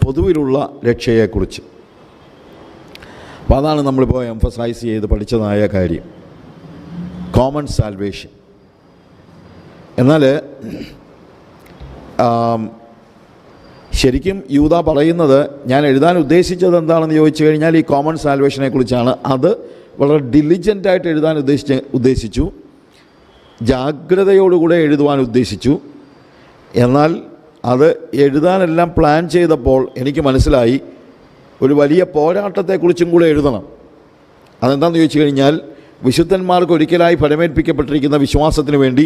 പൊതുവിലുള്ള രക്ഷയെക്കുറിച്ച്. അപ്പോൾ അതാണ് നമ്മളിപ്പോൾ എംഫസൈസ് ചെയ്ത് പഠിച്ചതായ കാര്യം, കോമൺ സാൽവേഷൻ. എന്നാൽ ശരിക്കും യൂദാ പറയുന്നത്, ഞാൻ എഴുതാൻ ഉദ്ദേശിച്ചത് എന്താണെന്ന് ചോദിച്ചു കഴിഞ്ഞാൽ ഈ കോമൺ സാൽവേഷനെ കുറിച്ചാണ്. അത് വളരെ ഡിലിജൻ്റായിട്ട് എഴുതാൻ ഉദ്ദേശിച്ചു, ജാഗ്രതയോടുകൂടെ എഴുതുവാൻ ഉദ്ദേശിച്ചു. എന്നാൽ അത് എഴുതാനെല്ലാം പ്ലാൻ ചെയ്തപ്പോൾ എനിക്ക് മനസ്സിലായി ഒരു വലിയ പോരാട്ടത്തെക്കുറിച്ചും കൂടെ എഴുതണം. അതെന്താണെന്ന് ചോദിച്ചു കഴിഞ്ഞാൽ, വിശുദ്ധന്മാർക്ക് ഒരിക്കലായി ഫലമേൽപ്പിക്കപ്പെട്ടിരിക്കുന്ന വിശ്വാസത്തിന് വേണ്ടി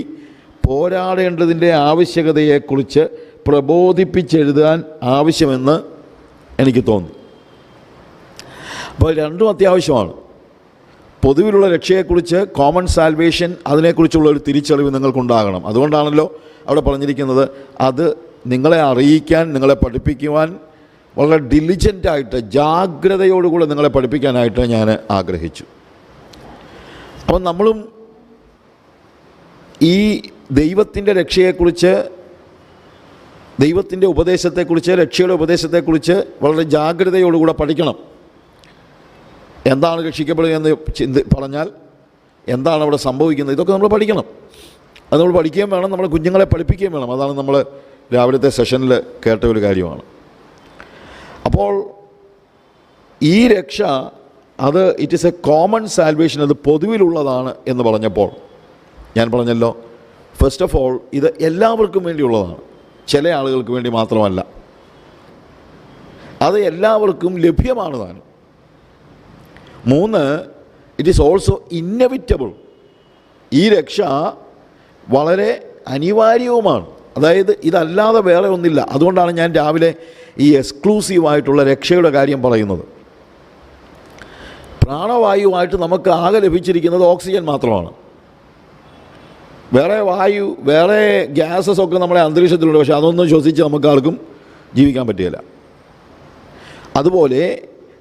പോരാടേണ്ടതിൻ്റെ ആവശ്യകതയെക്കുറിച്ച് പ്രബോധിപ്പിച്ചെഴുതാൻ ആവശ്യമെന്ന് എനിക്ക് തോന്നി. അപ്പോൾ രണ്ടും അത്യാവശ്യമാണ്. പൊതുവിലുള്ള രക്ഷയെക്കുറിച്ച്, കോമൺ സാൽവേഷൻ, അതിനെക്കുറിച്ചുള്ള ഒരു തിരിച്ചറിവ് നിങ്ങൾക്കുണ്ടാകണം. അതുകൊണ്ടാണല്ലോ അവിടെ പറഞ്ഞിരിക്കുന്നത്, അത് നിങ്ങളെ അറിയിക്കാൻ, നിങ്ങളെ പഠിപ്പിക്കുവാൻ വളരെ ഡിലിജൻ്റായിട്ട്, ജാഗ്രതയോടുകൂടെ നിങ്ങളെ പഠിപ്പിക്കാനായിട്ട് ഞാൻ ആഗ്രഹിച്ചു. അപ്പം നമ്മളും ഈ ദൈവത്തിൻ്റെ രക്ഷയെക്കുറിച്ച്, ദൈവത്തിൻ്റെ ഉപദേശത്തെക്കുറിച്ച്, രക്ഷയുടെ ഉപദേശത്തെക്കുറിച്ച് വളരെ ജാഗ്രതയോടുകൂടെ പഠിക്കണം. എന്താണ് രക്ഷിക്കപ്പെടുക എന്ന് പറഞ്ഞാൽ എന്താണ് അവിടെ സംഭവിക്കുന്നത്, ഇതൊക്കെ നമ്മൾ പഠിക്കണം. അത് നമ്മൾ പഠിക്കുകയും വേണം, നമ്മുടെ കുഞ്ഞുങ്ങളെ പഠിപ്പിക്കുകയും വേണം. അതാണ് നമ്മൾ രാവിലത്തെ സെഷനിൽ കേട്ട ഒരു കാര്യമാണ്. അപ്പോൾ ഈ രക്ഷ, അത് it is A common salvation, അത് പൊതുവിലുള്ളതാണ് എന്ന് പറഞ്ഞപ്പോൾ ഞാൻ പറഞ്ഞല്ലോ, ഫസ്റ്റ് ഓഫ് ഓൾ ഇത് എല്ലാവർക്കും വേണ്ടിയുള്ളതാണ്, ചില ആളുകൾക്ക് വേണ്ടി മാത്രമല്ല. അത് എല്ലാവർക്കും ലഭ്യമാണ് താനും. 3, ഇറ്റ് ഈസ് ഓൾസോ ഇന്നെവിറ്റബിൾ. ഈ രക്ഷ വളരെ അനിവാര്യവുമാണ്. അതായത് ഇതല്ലാതെ വേറെ ഒന്നില്ല. അതുകൊണ്ടാണ് ഞാൻ രാവിലെ ഈ എക്സ്ക്ലൂസീവായിട്ടുള്ള രക്ഷയുടെ കാര്യം പറയുന്നത്. പ്രാണവായുവായിട്ട് നമുക്ക് ആകെ ലഭിച്ചിരിക്കുന്നത് ഓക്സിജൻ മാത്രമാണ്. വേറെ വായു, വേറെ ഗ്യാസസ് ഒക്കെ നമ്മുടെ അന്തരീക്ഷത്തിലുണ്ട്, പക്ഷേ അതൊന്നും ശ്വസിച്ച് നമുക്ക് ആർക്കും ജീവിക്കാൻ പറ്റുകയില്ല. അതുപോലെ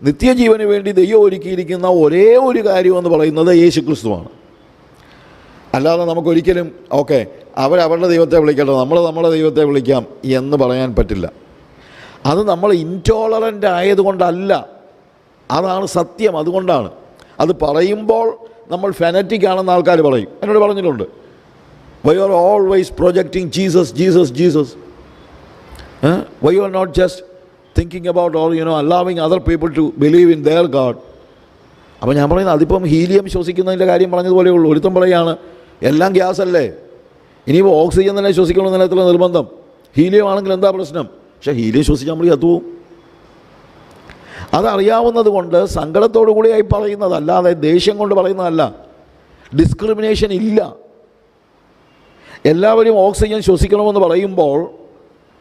നിത്യജീവന് വേണ്ടി ദൈവം ഒരുക്കിയിരിക്കുന്ന ഒരേ ഒരു കാര്യമെന്ന് പറയുന്നത് യേശു ക്രിസ്തുവാണ്. അല്ലാതെ നമുക്കൊരിക്കലും ഓക്കെ അവരവരുടെ ദൈവത്തെ വിളിക്കട്ടെ, നമ്മുടെ ദൈവത്തെ വിളിക്കാം എന്ന് പറയാൻ പറ്റില്ല. അത് നമ്മൾ ഇൻടോളറൻ്റ് ആയതുകൊണ്ടല്ല, അതാണ് സത്യം. അതുകൊണ്ടാണ് അത് പറയുമ്പോൾ നമ്മൾ ഫെനറ്റിക് ആണെന്ന് ആൾക്കാർ പറയും. എന്നോട് പറഞ്ഞിട്ടുണ്ട്, why you are always projecting Jesus Jesus Jesus, why you are not just thinking about or allowing other people to believe in their God. അപ്പോൾ ഞാൻ പറയുന്നത്, അതിപ്പം ഹീലിയം ശ്വസിക്കുന്നതിൻ്റെ കാര്യം പറഞ്ഞതുപോലെ ഉള്ളൂ. ഒരുത്തം പറയുകയാണ് എല്ലാം ഗ്യാസ് അല്ലേ, ഇനിയിപ്പോൾ ഓക്സിജൻ തന്നെ ശ്വസിക്കണമെന്ന് എത്ര നിർബന്ധം, ഹീലിയം ആണെങ്കിൽ എന്താ പ്രശ്നം? പക്ഷേ ഹീലിയം ശ്വസിച്ചാൽ നമ്മൾ ചത്തുപോകും. അതറിയാവുന്നത് കൊണ്ട് സങ്കടത്തോടു കൂടിയായി പറയുന്നതല്ലാതെ ദേഷ്യം കൊണ്ട് പറയുന്നതല്ല. ഡിസ്ക്രിമിനേഷൻ ഇല്ല. എല്ലാവരും ഓക്സിജൻ ശ്വസിക്കണമെന്ന് പറയുമ്പോൾ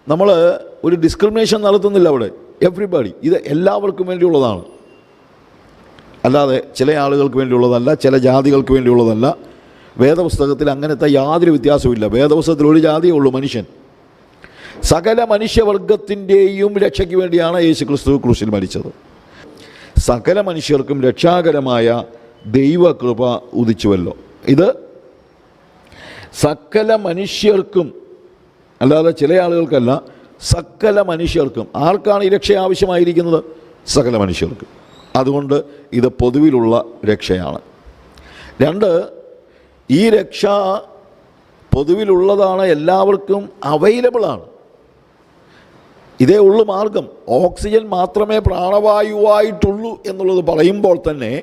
നമ്മൾ ഒരു ഡിസ്ക്രിമിനേഷൻ നടത്തുന്നില്ല അവിടെ. എവ്രിബഡി, ഇത് എല്ലാവർക്കും വേണ്ടിയുള്ളതാണ്, അല്ലാതെ ചില ആളുകൾക്ക് വേണ്ടിയുള്ളതല്ല, ചില ജാതികൾക്ക് വേണ്ടിയുള്ളതല്ല. വേദപുസ്തകത്തിൽ അങ്ങനത്തെ യാതൊരു വ്യത്യാസവുമില്ല. വേദപുസ്തകത്തിൽ ഒരു ജാതിയേ ഉള്ളൂ, മനുഷ്യൻ. സകല മനുഷ്യവർഗത്തിൻ്റെയും രക്ഷയ്ക്ക് വേണ്ടിയാണ് യേശു ക്രിസ്തു ക്രൂശിൽ മരിച്ചത്. സകല മനുഷ്യർക്കും രക്ഷാകരമായ ദൈവകൃപ ഉദിച്ചുവല്ലോ. ഇത് സകല മനുഷ്യർക്കും, അല്ലാതെ ചില ആളുകൾക്കല്ല, സകല മനുഷ്യർക്കും. ആർക്കാണ് ഈ രക്ഷ ആവശ്യമായിരിക്കുന്നത്? സകല മനുഷ്യർക്കും. അതുകൊണ്ട് ഇത് പൊതുവിലുള്ള രക്ഷയാണ്. 2, ഈ രക്ഷ പൊതുവിലുള്ളതാണ്, എല്ലാവർക്കും അവൈലബിളാണ്. ഇതേ ഉള്ളു മാർഗം. ഓക്സിജൻ മാത്രമേ പ്രാണവായുവായിട്ടുള്ളൂ എന്നുള്ളത് പറയുമ്പോൾ തന്നെ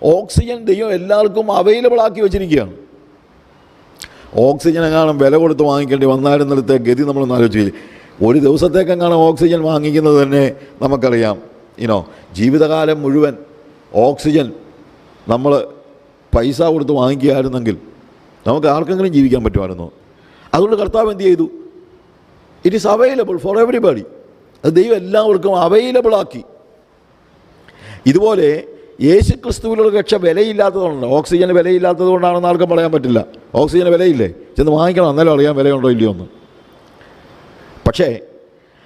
ഓക്സിജൻ ദൈവം എല്ലാവർക്കും അവൈലബിളാക്കി വെച്ചിരിക്കുകയാണ്. ഓക്സിജൻ എങ്ങാനും വില കൊടുത്ത് വാങ്ങിക്കേണ്ടി വന്നായിരുന്നിടത്തെ ഗതി നമ്മളൊന്ന് ആലോചിച്ചില്ല. ഒരു ദിവസത്തേക്കെങ്ങാനും ഓക്സിജൻ വാങ്ങിക്കുന്നത് തന്നെ നമുക്കറിയാം. ജീവിതകാലം മുഴുവൻ ഓക്സിജൻ നമ്മൾ പൈസ കൊടുത്ത് വാങ്ങിക്കുകയായിരുന്നെങ്കിൽ നമുക്ക് ആർക്കെങ്കിലും ജീവിക്കാൻ പറ്റുമായിരുന്നു. അതുകൊണ്ട് കർത്താവ് എന്ത് ചെയ്തു? It is available for everybody. അത് ദൈവം എല്ലാവർക്കും അവൈലബിളാക്കി. ഇതുപോലെ യേശു ക്രിസ്തുവിലുള്ള രക്ഷ വിലയില്ലാത്തതുകൊണ്ട്, ഓക്സിജന് വിലയില്ലാത്തത് കൊണ്ടാണെന്ന് ആർക്കും പറയാൻ പറ്റില്ല. ഓക്സിജന് വിലയില്ലേ, ചെന്ന് വാങ്ങിക്കണം, എന്നാലും അറിയാൻ വിലയുണ്ടോ ഇല്ലയോ എന്ന്. പക്ഷേ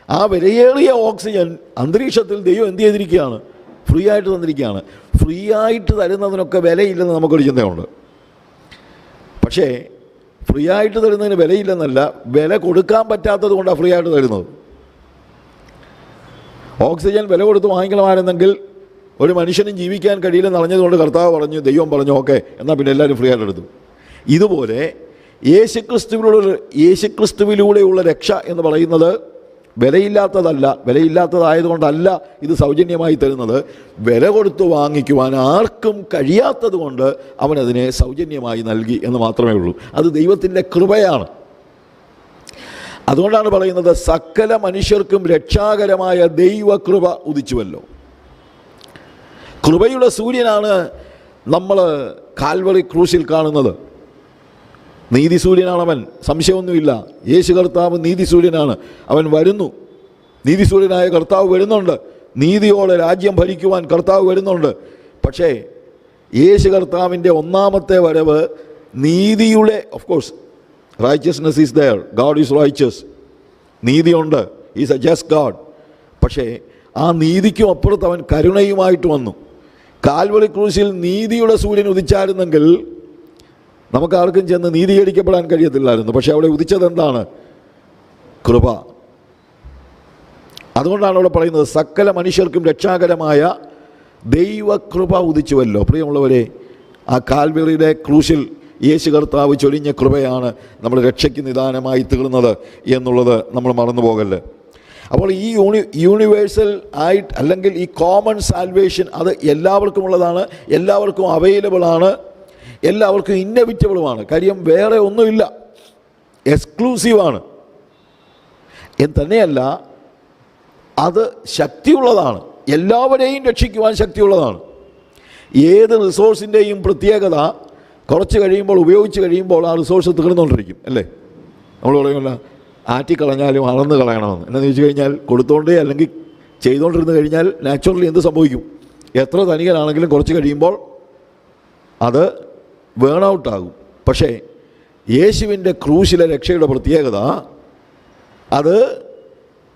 ആ വിലയേറിയ ഓക്സിജൻ അന്തരീക്ഷത്തിൽ ദൈവം എന്ത് ചെയ്തിരിക്കുകയാണ്? ഫ്രീ ആയിട്ട് തന്നിരിക്കുകയാണ്. ഫ്രീ ആയിട്ട് തരുന്നതിനൊക്കെ വിലയില്ലെന്ന് നമുക്കൊരു ചിന്തയുണ്ട്. പക്ഷേ ഫ്രീ ആയിട്ട് തരുന്നതിന് വിലയില്ലെന്നല്ല, വില കൊടുക്കാൻ പറ്റാത്തത് കൊണ്ടാണ് ഫ്രീ ആയിട്ട് തരുന്നത്. ഓക്സിജൻ വില കൊടുത്ത് വാങ്ങിക്കണമായിരുന്നെങ്കിൽ ഒരു മനുഷ്യനും ജീവിക്കാൻ കഴിയില്ലെന്ന് അറിഞ്ഞതുകൊണ്ട് കർത്താവ് പറഞ്ഞു, ദൈവം പറഞ്ഞു ഓക്കെ എന്നാൽ പിന്നെ എല്ലാവരും ഫ്രീ ആയിട്ട് എടുത്തു. ഇതുപോലെ യേശുക്രിസ്തുവിലൂടെയുള്ള രക്ഷ എന്ന് പറയുന്നത് വിലയില്ലാത്തതല്ല. വിലയില്ലാത്തതായതുകൊണ്ടല്ല ഇത് സൗജന്യമായി തരുന്നത്. വില കൊടുത്ത് വാങ്ങിക്കുവാൻ ആർക്കും കഴിയാത്തത് കൊണ്ട് അവനതിനെ സൗജന്യമായി നൽകി എന്ന് മാത്രമേ ഉള്ളൂ. അത് ദൈവത്തിൻ്റെ കൃപയാണ്. അതുകൊണ്ടാണ് പറയുന്നത് സകല മനുഷ്യർക്കും രക്ഷാകരമായ ദൈവകൃപ ഉദിച്ചുവല്ലോ. കൃപയുടെ സൂര്യനാണ് നമ്മൾ കാൽവറി ക്രൂശിൽ കാണുന്നത്. നീതി സൂര്യനാണവൻ, സംശയമൊന്നുമില്ല. യേശു കർത്താവ് നീതി സൂര്യനാണ്. അവൻ വരുന്നു, നീതി സൂര്യനായ കർത്താവ് വരുന്നുണ്ട്. നീതിയോടെ രാജ്യം ഭരിക്കുവാൻ കർത്താവ് വരുന്നുണ്ട്. പക്ഷേ യേശു കർത്താവിൻ്റെ ഒന്നാമത്തെ വരവ് നീതിയുടെ, of course righteousness is there, God is righteous, നീതിയുണ്ട്, ഈസ് എ ജസ്റ്റ് ഗാഡ്. പക്ഷേ ആ നീതിക്കും അപ്പുറത്ത് അവൻ കരുണയുമായിട്ട് വന്നു. കാൽവറി ക്രൂശിൽ നീതിയുടെ സൂര്യൻ ഉദിച്ചായിരുന്നെങ്കിൽ നമുക്ക് ആർക്കും ചെന്ന് നീതീകരിക്കപ്പെടാൻ കഴിയത്തില്ലായിരുന്നു. പക്ഷേ അവിടെ ഉദിച്ചത് എന്താണ്? കൃപ. അതുകൊണ്ടാണ് അവിടെ പറയുന്നത് സകല മനുഷ്യർക്കും രക്ഷാകരമായ ദൈവകൃപ ഉദിച്ചുവല്ലോ. പ്രിയമുള്ളവരെ, ആ കാൽവറിയുടെ ക്രൂശിൽ യേശു കർത്താവ് ചൊരിഞ്ഞ കൃപയാണ് നമ്മുടെ രക്ഷയ്ക്ക് നിദാനമായി തീർന്നത് എന്നുള്ളത് നമ്മൾ മറന്നു പോകല്ലേ. അപ്പോൾ ഈ യൂണിവേഴ്സൽ ആയിട്ട് അല്ലെങ്കിൽ ഈ കോമൺ സാൽവേഷൻ അത് എല്ലാവർക്കും ഉള്ളതാണ്, എല്ലാവർക്കും അവൈലബിളാണ്, എല്ലാവർക്കും ഇന്നവിറ്റബിളുമാണ്. കാര്യം വേറെ ഒന്നുമില്ല, എക്സ്ക്ലൂസീവാണ്. എന്ന് തന്നെയല്ല അത് ശക്തിയുള്ളതാണ്, എല്ലാവരെയും രക്ഷിക്കുവാൻ ശക്തിയുള്ളതാണ്. ഏത് റിസോഴ്സിൻ്റെയും പ്രത്യേകത കുറച്ച് കഴിയുമ്പോൾ, ഉപയോഗിച്ച് കഴിയുമ്പോൾ ആ റിസോഴ്സ് തീർന്നുകൊണ്ടിരിക്കും അല്ലേ. നമ്മൾ പറയുമല്ലോ ആറ്റിക്കളഞ്ഞാലും അളന്ന് കളയണമെന്ന്. എന്താണെന്ന് ചോദിച്ചു കഴിഞ്ഞാൽ കൊടുത്തോണ്ടേ അല്ലെങ്കിൽ ചെയ്തുകൊണ്ടിരുന്ന് കഴിഞ്ഞാൽ നാച്ചുറലി എന്ത് സംഭവിക്കും? എത്ര ധനികനാണെങ്കിലും കുറച്ച് കഴിയുമ്പോൾ അത് വേൺ ഔട്ടാകും. പക്ഷേ യേശുവിൻ്റെ ക്രൂശിലെ രക്ഷയുടെ പ്രത്യേകത അത്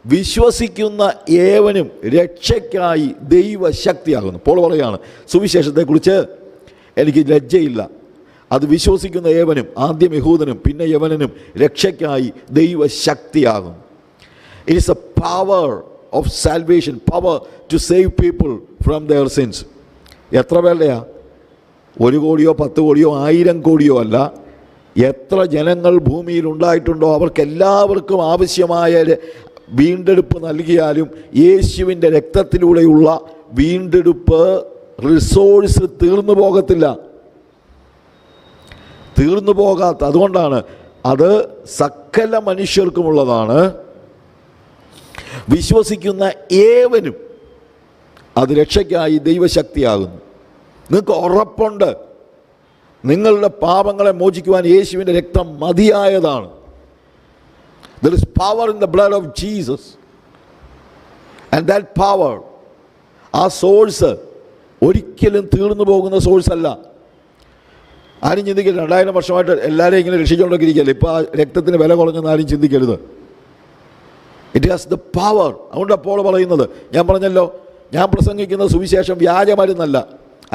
വിശ്വസിക്കുന്ന ഏവനും രക്ഷയ്ക്കായി ദൈവശക്തിയാകുന്നു. പോൾ പറയുകയാണ് സുവിശേഷത്തെക്കുറിച്ച് എനിക്ക് ലജ്ജയില്ല, അത് വിശ്വസിക്കുന്ന ഏവനും, ആദ്യം യഹൂദനും പിന്നെ യവനനും രക്ഷയ്ക്കായി ദൈവശക്തിയാകും. It is a power of salvation, power to save people from their sins. എത്ര പേരുടെയാ? 1 കോടിയോ 10 കോടിയോ 1000 കോടിയോ അല്ല. എത്ര ജനങ്ങൾ ഭൂമിയിൽ ഉണ്ടായിട്ടുണ്ടോ അവർക്കെല്ലാവർക്കും ആവശ്യമായ വീണ്ടെടുപ്പ് നൽകിയാലും യേശുവിൻ്റെ രക്തത്തിലൂടെയുള്ള വീണ്ടെടുപ്പ് റിസോഴ്സ് തീർന്നു പോകത്തില്ല, തീർന്നു പോകാത്ത. അതുകൊണ്ടാണ് അത് സകല മനുഷ്യർക്കുമുള്ളതാണ്, വിശ്വസിക്കുന്ന ഏവനും അത് രക്ഷയ്ക്കായി ദൈവശക്തിയാകുന്നു. നിങ്ങൾക്ക് ഉറപ്പുണ്ട് നിങ്ങളുടെ പാപങ്ങളെ മോചിക്കുവാൻ യേശുവിൻ്റെ രക്തം മതിയായതാണ്. There is power in the blood of Jesus, and that power, ആ സോഴ്സ് ഒരിക്കലും തീർന്നു പോകുന്ന സോഴ്സ് അല്ല. ആരും ചിന്തിക്കരുത് 2000 വർഷമായിട്ട് എല്ലാവരെയും ഇങ്ങനെ രക്ഷിച്ചുകൊണ്ടിരിക്കുകയല്ലേ, ഇപ്പോൾ ആ രക്തത്തിന് വില കുറഞ്ഞെന്ന് ആരും ചിന്തിക്കരുത്. It has the power. അതുകൊണ്ട് അപ്പോൾ പറയുന്നത്, ഞാൻ പറഞ്ഞല്ലോ, ഞാൻ പ്രസംഗിക്കുന്ന സുവിശേഷം വ്യാജമരുന്നല്ല.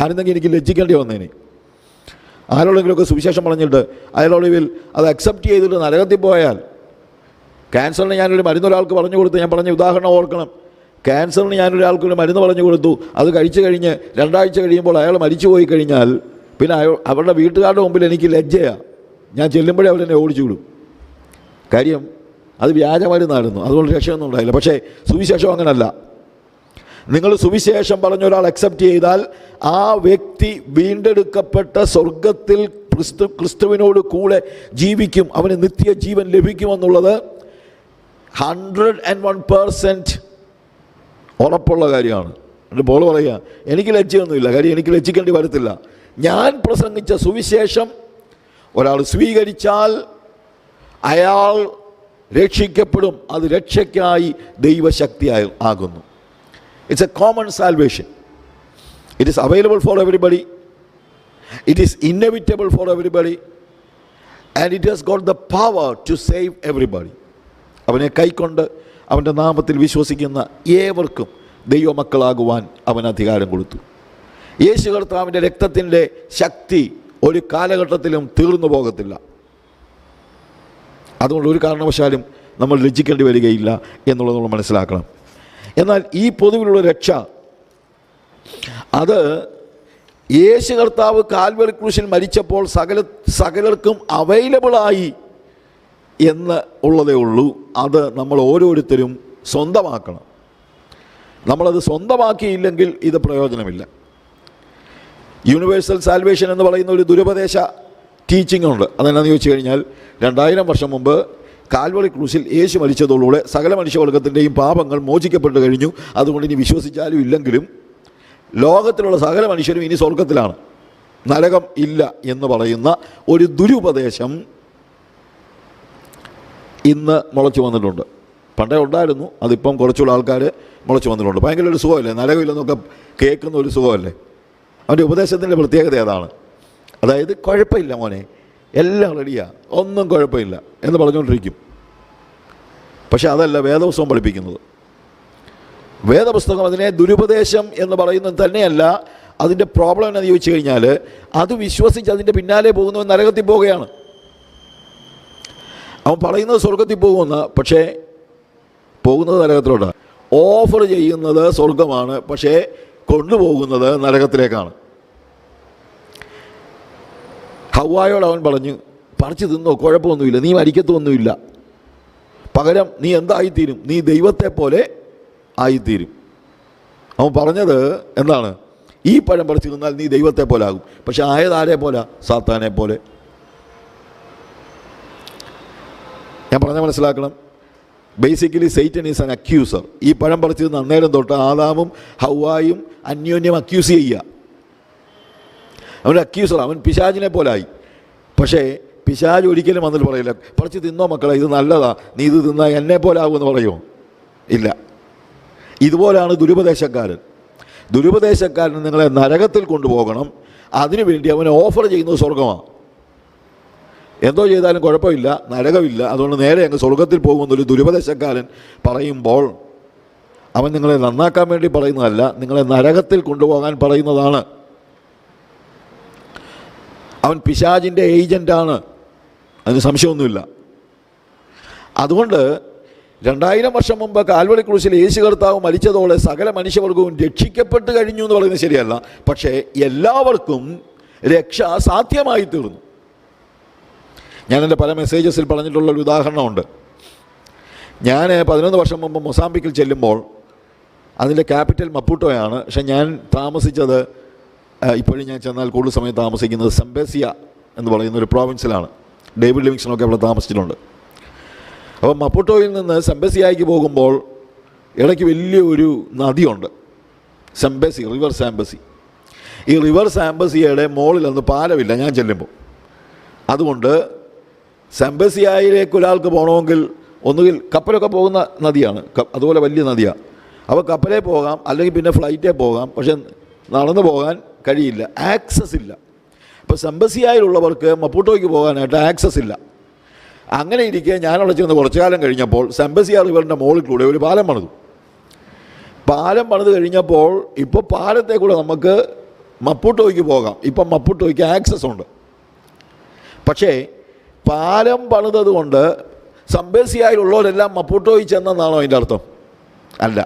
ആരെന്നെങ്കിൽ എനിക്ക് ലജ്ജിക്കേണ്ടി വന്നേനെ. ആരോടെങ്കിലുമൊക്കെ സുവിശേഷം പറഞ്ഞിട്ട് അയാളൊളിവിൽ അത് അക്സെപ്റ്റ് ചെയ്തിട്ട് നരകത്തിൽ പോയാൽ, ക്യാൻസറിന് ഞാനൊരു മരുന്ന് ഒരാൾക്ക് പറഞ്ഞു കൊടുത്തു, ഞാൻ പറഞ്ഞ ഉദാഹരണം ഓർക്കണം. ക്യാൻസറിന് ഞാനൊരാൾക്കൊരു മരുന്ന് പറഞ്ഞു കൊടുത്തു, അത് കഴിച്ചു കഴിഞ്ഞ് 2 ആഴ്ച കഴിയുമ്പോൾ അയാൾ മരിച്ചു പോയി കഴിഞ്ഞാൽ പിന്നെ അവരുടെ വീട്ടുകാരുടെ മുമ്പിൽ എനിക്ക് ലജ്ജയാണ്. ഞാൻ ചെല്ലുമ്പോഴേ അവരെന്നെ ഓടിച്ചു വിടും. കാര്യം അത് വ്യാജമരുന്നായിരുന്നു, അതുകൊണ്ട് രക്ഷയൊന്നും ഉണ്ടായില്ല. പക്ഷേ സുവിശേഷം അങ്ങനല്ല. നിങ്ങൾ സുവിശേഷം പറഞ്ഞ ഒരാൾ അക്സെപ്റ്റ് ചെയ്താൽ ആ വ്യക്തി വീണ്ടെടുക്കപ്പെട്ട സ്വർഗത്തിൽ ക്രിസ്തുവിനോട് കൂടെ ജീവിക്കും, അവന് നിത്യജീവൻ ലഭിക്കുമെന്നുള്ളത് 101% ഉറപ്പുള്ള കാര്യമാണ്. എന്നിട്ട് പോൾ പറയുക, എനിക്ക് ലജ്ജയൊന്നുമില്ല, കാര്യം എനിക്ക് ലജ്ജിക്കേണ്ടി വരത്തില്ല. ഞാൻ പ്രസംഗിച്ച സുവിശേഷം ഒരാൾ സ്വീകരിച്ചാൽ അയാൾ രക്ഷിക്കപ്പെടും, അത് രക്ഷയ്ക്കായി ദൈവശക്തിയായി ആകുന്നു. It's a common salvation. It is available for everybody. It is inevitable for everybody. And it has got the power to save everybody. അവനെ കൈക്കൊണ്ട് അവൻ്റെ നാമത്തിൽ വിശ്വസിക്കുന്ന ഏവർക്കും ദൈവമക്കളാകുവാൻ അവൻ അധികാരം കൊടുത്തു. യേശു കർത്താവിൻ്റെ രക്തത്തിൻ്റെ ശക്തി ഒരു കാലഘട്ടത്തിലും തീർന്നു പോകത്തില്ല. അതുകൊണ്ട് ഒരു കാരണവശാലും നമ്മൾ ലജ്ജിക്കേണ്ടി വരികയില്ല എന്നുള്ളത് നമ്മൾ മനസ്സിലാക്കണം. എന്നാൽ ഈ പൊതുവിലുള്ള രക്ഷ അത് യേശു കർത്താവ് കാൽവരി ക്രൂശിൽ മരിച്ചപ്പോൾ സകലർക്കും അവൈലബിളായി എന്ന് ഉള്ളതേ ഉള്ളൂ. അത് നമ്മൾ ഓരോരുത്തരും സ്വന്തമാക്കണം. നമ്മളത് സ്വന്തമാക്കിയില്ലെങ്കിൽ ഇത് പ്രയോജനമില്ല. യൂണിവേഴ്സൽ സാൽവേഷൻ എന്ന് പറയുന്ന ഒരു ദുരുപദേശ ടീച്ചിങ് ഉണ്ട്. അതെന്നാന്ന് ചോദിച്ചു കഴിഞ്ഞാൽ 2000 വർഷം മുമ്പ് കാൽവറി ക്രൂശിൽ യേശു മരിച്ചതോടുകൂടെ സകല മനുഷ്യവർഗത്തിൻ്റെയും പാപങ്ങൾ മോചിക്കപ്പെട്ടു കഴിഞ്ഞു. അതുകൊണ്ട് ഇനി വിശ്വസിച്ചാലും ഇല്ലെങ്കിലും ലോകത്തിലുള്ള സകല മനുഷ്യരും ഇനി സ്വർഗത്തിലാണ്, നരകം ഇല്ല എന്ന് പറയുന്ന ഒരു ദുരുപദേശം ഇന്ന് മുളച്ചു വന്നിട്ടുണ്ട്. പണ്ടേ ഉണ്ടായിരുന്നു, അതിപ്പം കുറച്ചുള്ള ആൾക്കാർ മുളച്ചു വന്നിട്ടുണ്ട്. ഭയങ്കര ഒരു സുഖമല്ലേ, നരകമില്ലെന്നൊക്കെ കേൾക്കുന്ന ഒരു സുഖമല്ലേ. അവൻ്റെ ഉപദേശത്തിൻ്റെ പ്രത്യേകത അതാണ്. അതായത് കുഴപ്പമില്ല മോനെ, എല്ലാം റെഡിയാണ്, ഒന്നും കുഴപ്പമില്ല എന്ന് പറഞ്ഞുകൊണ്ടിരിക്കും. പക്ഷെ അതല്ല വേദപുസ്തകം പഠിപ്പിക്കുന്നത്. വേദപുസ്തകം അതിനെ ദുരുപദേശം എന്ന് പറയുന്നത് തന്നെയല്ല. അതിൻ്റെ പ്രോബ്ലം എന്നാന്ന് ചോദിച്ചു കഴിഞ്ഞാൽ അത് വിശ്വസിച്ച് അതിൻ്റെ പിന്നാലെ പോകുന്നവൻ നരകത്തിൽ പോവുകയാണ്. അവൻ പറയുന്നത് സ്വർഗത്തിൽ പോകുമെന്ന്, പക്ഷേ പോകുന്നത് നരകത്തിലോട്ടാണ്. ഓഫർ ചെയ്യുന്നത് സ്വർഗമാണ്, പക്ഷേ കൊണ്ടുപോകുന്നത് നരകത്തിലേക്കാണ്. ഹവ്വായോട് അവൻ പറഞ്ഞു, പറിച്ചു തിന്നോ, കുഴപ്പമൊന്നുമില്ല, നീ മരിക്കത്തൊന്നുമില്ല, പകരം നീ എന്തായിത്തീരും, നീ ദൈവത്തെ പോലെ ആയിത്തീരും. അവൻ പറഞ്ഞത് എന്താണ്? ഈ പഴം പറിച്ചു തിന്നാൽ നീ ദൈവത്തെ പോലെ ആകും. പക്ഷെ ആയതാരെ പോലെ? സാത്താനെ പോലെ. ഞാൻ പറഞ്ഞാൽ മനസ്സിലാക്കണം. Basically Satan is an accuser. ഈ പഴം പറിച്ചു തിന്ന് അന്നേരം തൊട്ട് ആദാമും ഹവ്വായും അന്യോന്യം അക്യൂസ് ചെയ്യുക. അവൻ അക്യൂസർ, അവൻ പിശാചിനെ പോലായി. പക്ഷേ പിശാച് ഒരിക്കലും വന്നിട്ട് പറയില്ല, പറിച്ച് തിന്നോ മക്കളെ, ഇത് നല്ലതാ, നീ ഇത് തിന്നാൽ എന്നെ പോലെ ആകുമെന്ന് പറയുമോ? ഇല്ല. ഇതുപോലാണ് ദുരുപദേശക്കാരൻ. ദുരുപദേശക്കാരൻ നിങ്ങളെ നരകത്തിൽ കൊണ്ടുപോകണം. അതിനുവേണ്ടി അവൻ ഓഫർ ചെയ്യുന്നത് സ്വർഗമാണ്. എന്തോ ചെയ്താലും കുഴപ്പമില്ല, നരകമില്ല, അതുകൊണ്ട് നേരെ അങ്ങ് സ്വർഗത്തിൽ പോകുമെന്നൊരു ദുരുപദേശക്കാരൻ പറയുമ്പോൾ അവൻ നിങ്ങളെ നന്നാക്കാൻ വേണ്ടി പറയുന്നതല്ല, നിങ്ങളെ നരകത്തിൽ കൊണ്ടുപോകാൻ പറയുന്നതാണ്. അവൻ പിശാചിൻ്റെ ഏജൻ്റാണ്, അതിന് സംശയമൊന്നുമില്ല. അതുകൊണ്ട് 2000 വർഷം മുമ്പ് കാൽവറി ക്രൂശിൽ യേശു കർത്താവ് മരിച്ചതോടെ സകല മനുഷ്യവർഗവും രക്ഷിക്കപ്പെട്ട് കഴിഞ്ഞു എന്ന് പറയുന്നത് ശരിയല്ല. പക്ഷേ എല്ലാവർക്കും രക്ഷ സാധ്യമായി തീർന്നു. ഞാൻ എൻ്റെ പല മെസ്സേജസിൽ പറഞ്ഞിട്ടുള്ളൊരു ഉദാഹരണമുണ്ട്. ഞാൻ 11 വർഷം മുമ്പ് മൊസാംബിക്കിൽ ചെല്ലുമ്പോൾ അതിൻ്റെ ക്യാപിറ്റൽ മപ്പൂട്ടോയാണ്. പക്ഷെ ഞാൻ താമസിച്ചത്, ഇപ്പോഴും ഞാൻ ചെന്നാൽ കൂടുതൽ സമയം താമസിക്കുന്നത് സെംബേസിയ എന്ന് പറയുന്ന ഒരു പ്രോവിൻസിലാണ്. ഡേവിഡ് ലിവിങ്സ്റ്റണൊക്കെ അവിടെ താമസിച്ചിട്ടുണ്ട്. അപ്പോൾ മപ്പൂട്ടോയിൽ നിന്ന് സെംബസിയായിക്ക് പോകുമ്പോൾ ഇടയ്ക്ക് വലിയൊരു നദിയുണ്ട്, സെംബസി, റിവർ സാംബസി. ഈ റിവർ സാംബസിയയുടെ മുകളിലൊന്നും പാലമില്ല ഞാൻ ചെല്ലുമ്പോൾ. അതുകൊണ്ട് സെംബസിയായിലേക്ക് ഒരാൾക്ക് പോകണമെങ്കിൽ ഒന്നുകിൽ കപ്പലൊക്കെ പോകുന്ന നദിയാണ്, അതുപോലെ വലിയ നദിയാണ്. അപ്പോൾ കപ്പലേ പോകാം, അല്ലെങ്കിൽ പിന്നെ ഫ്ലൈറ്റേ പോകാം. പക്ഷെ നടന്നു പോകാൻ കഴിയില്ല, ആക്സസ് ഇല്ല. ഇപ്പോൾ സെംബസിയായിലുള്ളവർക്ക് മപ്പൂട്ടോയ്ക്ക് പോകാനായിട്ട് ആക്സസ് ഇല്ല. അങ്ങനെ ഇരിക്കെ ഞാനവിടെ ചെന്ന് കുറച്ചു കാലം കഴിഞ്ഞപ്പോൾ സെംബസിയ റിവറിൻ്റെ മുകളിൽ കൂടെ ഒരു പാലം പണിതു. പാലം പണിത് കഴിഞ്ഞപ്പോൾ ഇപ്പോൾ പാലത്തെ കൂടെ നമുക്ക് മപ്പൂട്ടോയ്ക്ക് പോകാം. ഇപ്പം മപ്പൂട്ടോയ്ക്ക് ആക്സസ് ഉണ്ട്. പക്ഷേ പാലം പണിതത് കൊണ്ട് സെംബസിയായിലുള്ളവരെല്ലാം മപ്പൂട്ടോയിൽ ചെന്നെന്നാണോ അതിൻ്റെ അർത്ഥം? അല്ല.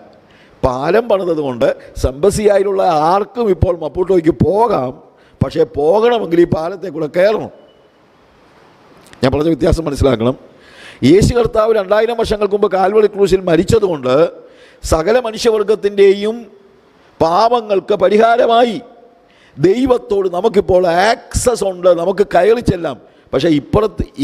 പാലം പണിതത് കൊണ്ട് സെംബസിയായിലുള്ള ആർക്കും ഇപ്പോൾ മപ്പൂട്ടോയ്ക്ക് പോകാം. പക്ഷേ പോകണമെങ്കിൽ ഈ പാലത്തെ കൂടെ കയറണം. ഞാൻ പറഞ്ഞ വ്യത്യാസം മനസ്സിലാക്കണം. യേശു കർത്താവ് 2000 വർഷങ്ങൾക്ക് മുമ്പ് കാൽവറി ക്രൂശിൽ മരിച്ചതുകൊണ്ട് സകല മനുഷ്യവർഗത്തിൻ്റെയും പാപങ്ങൾക്ക് പരിഹാരമായി. ദൈവത്തോട് നമുക്കിപ്പോൾ ആക്സസ് ഉണ്ട്, നമുക്ക് കയറി ചെല്ലാം. പക്ഷേ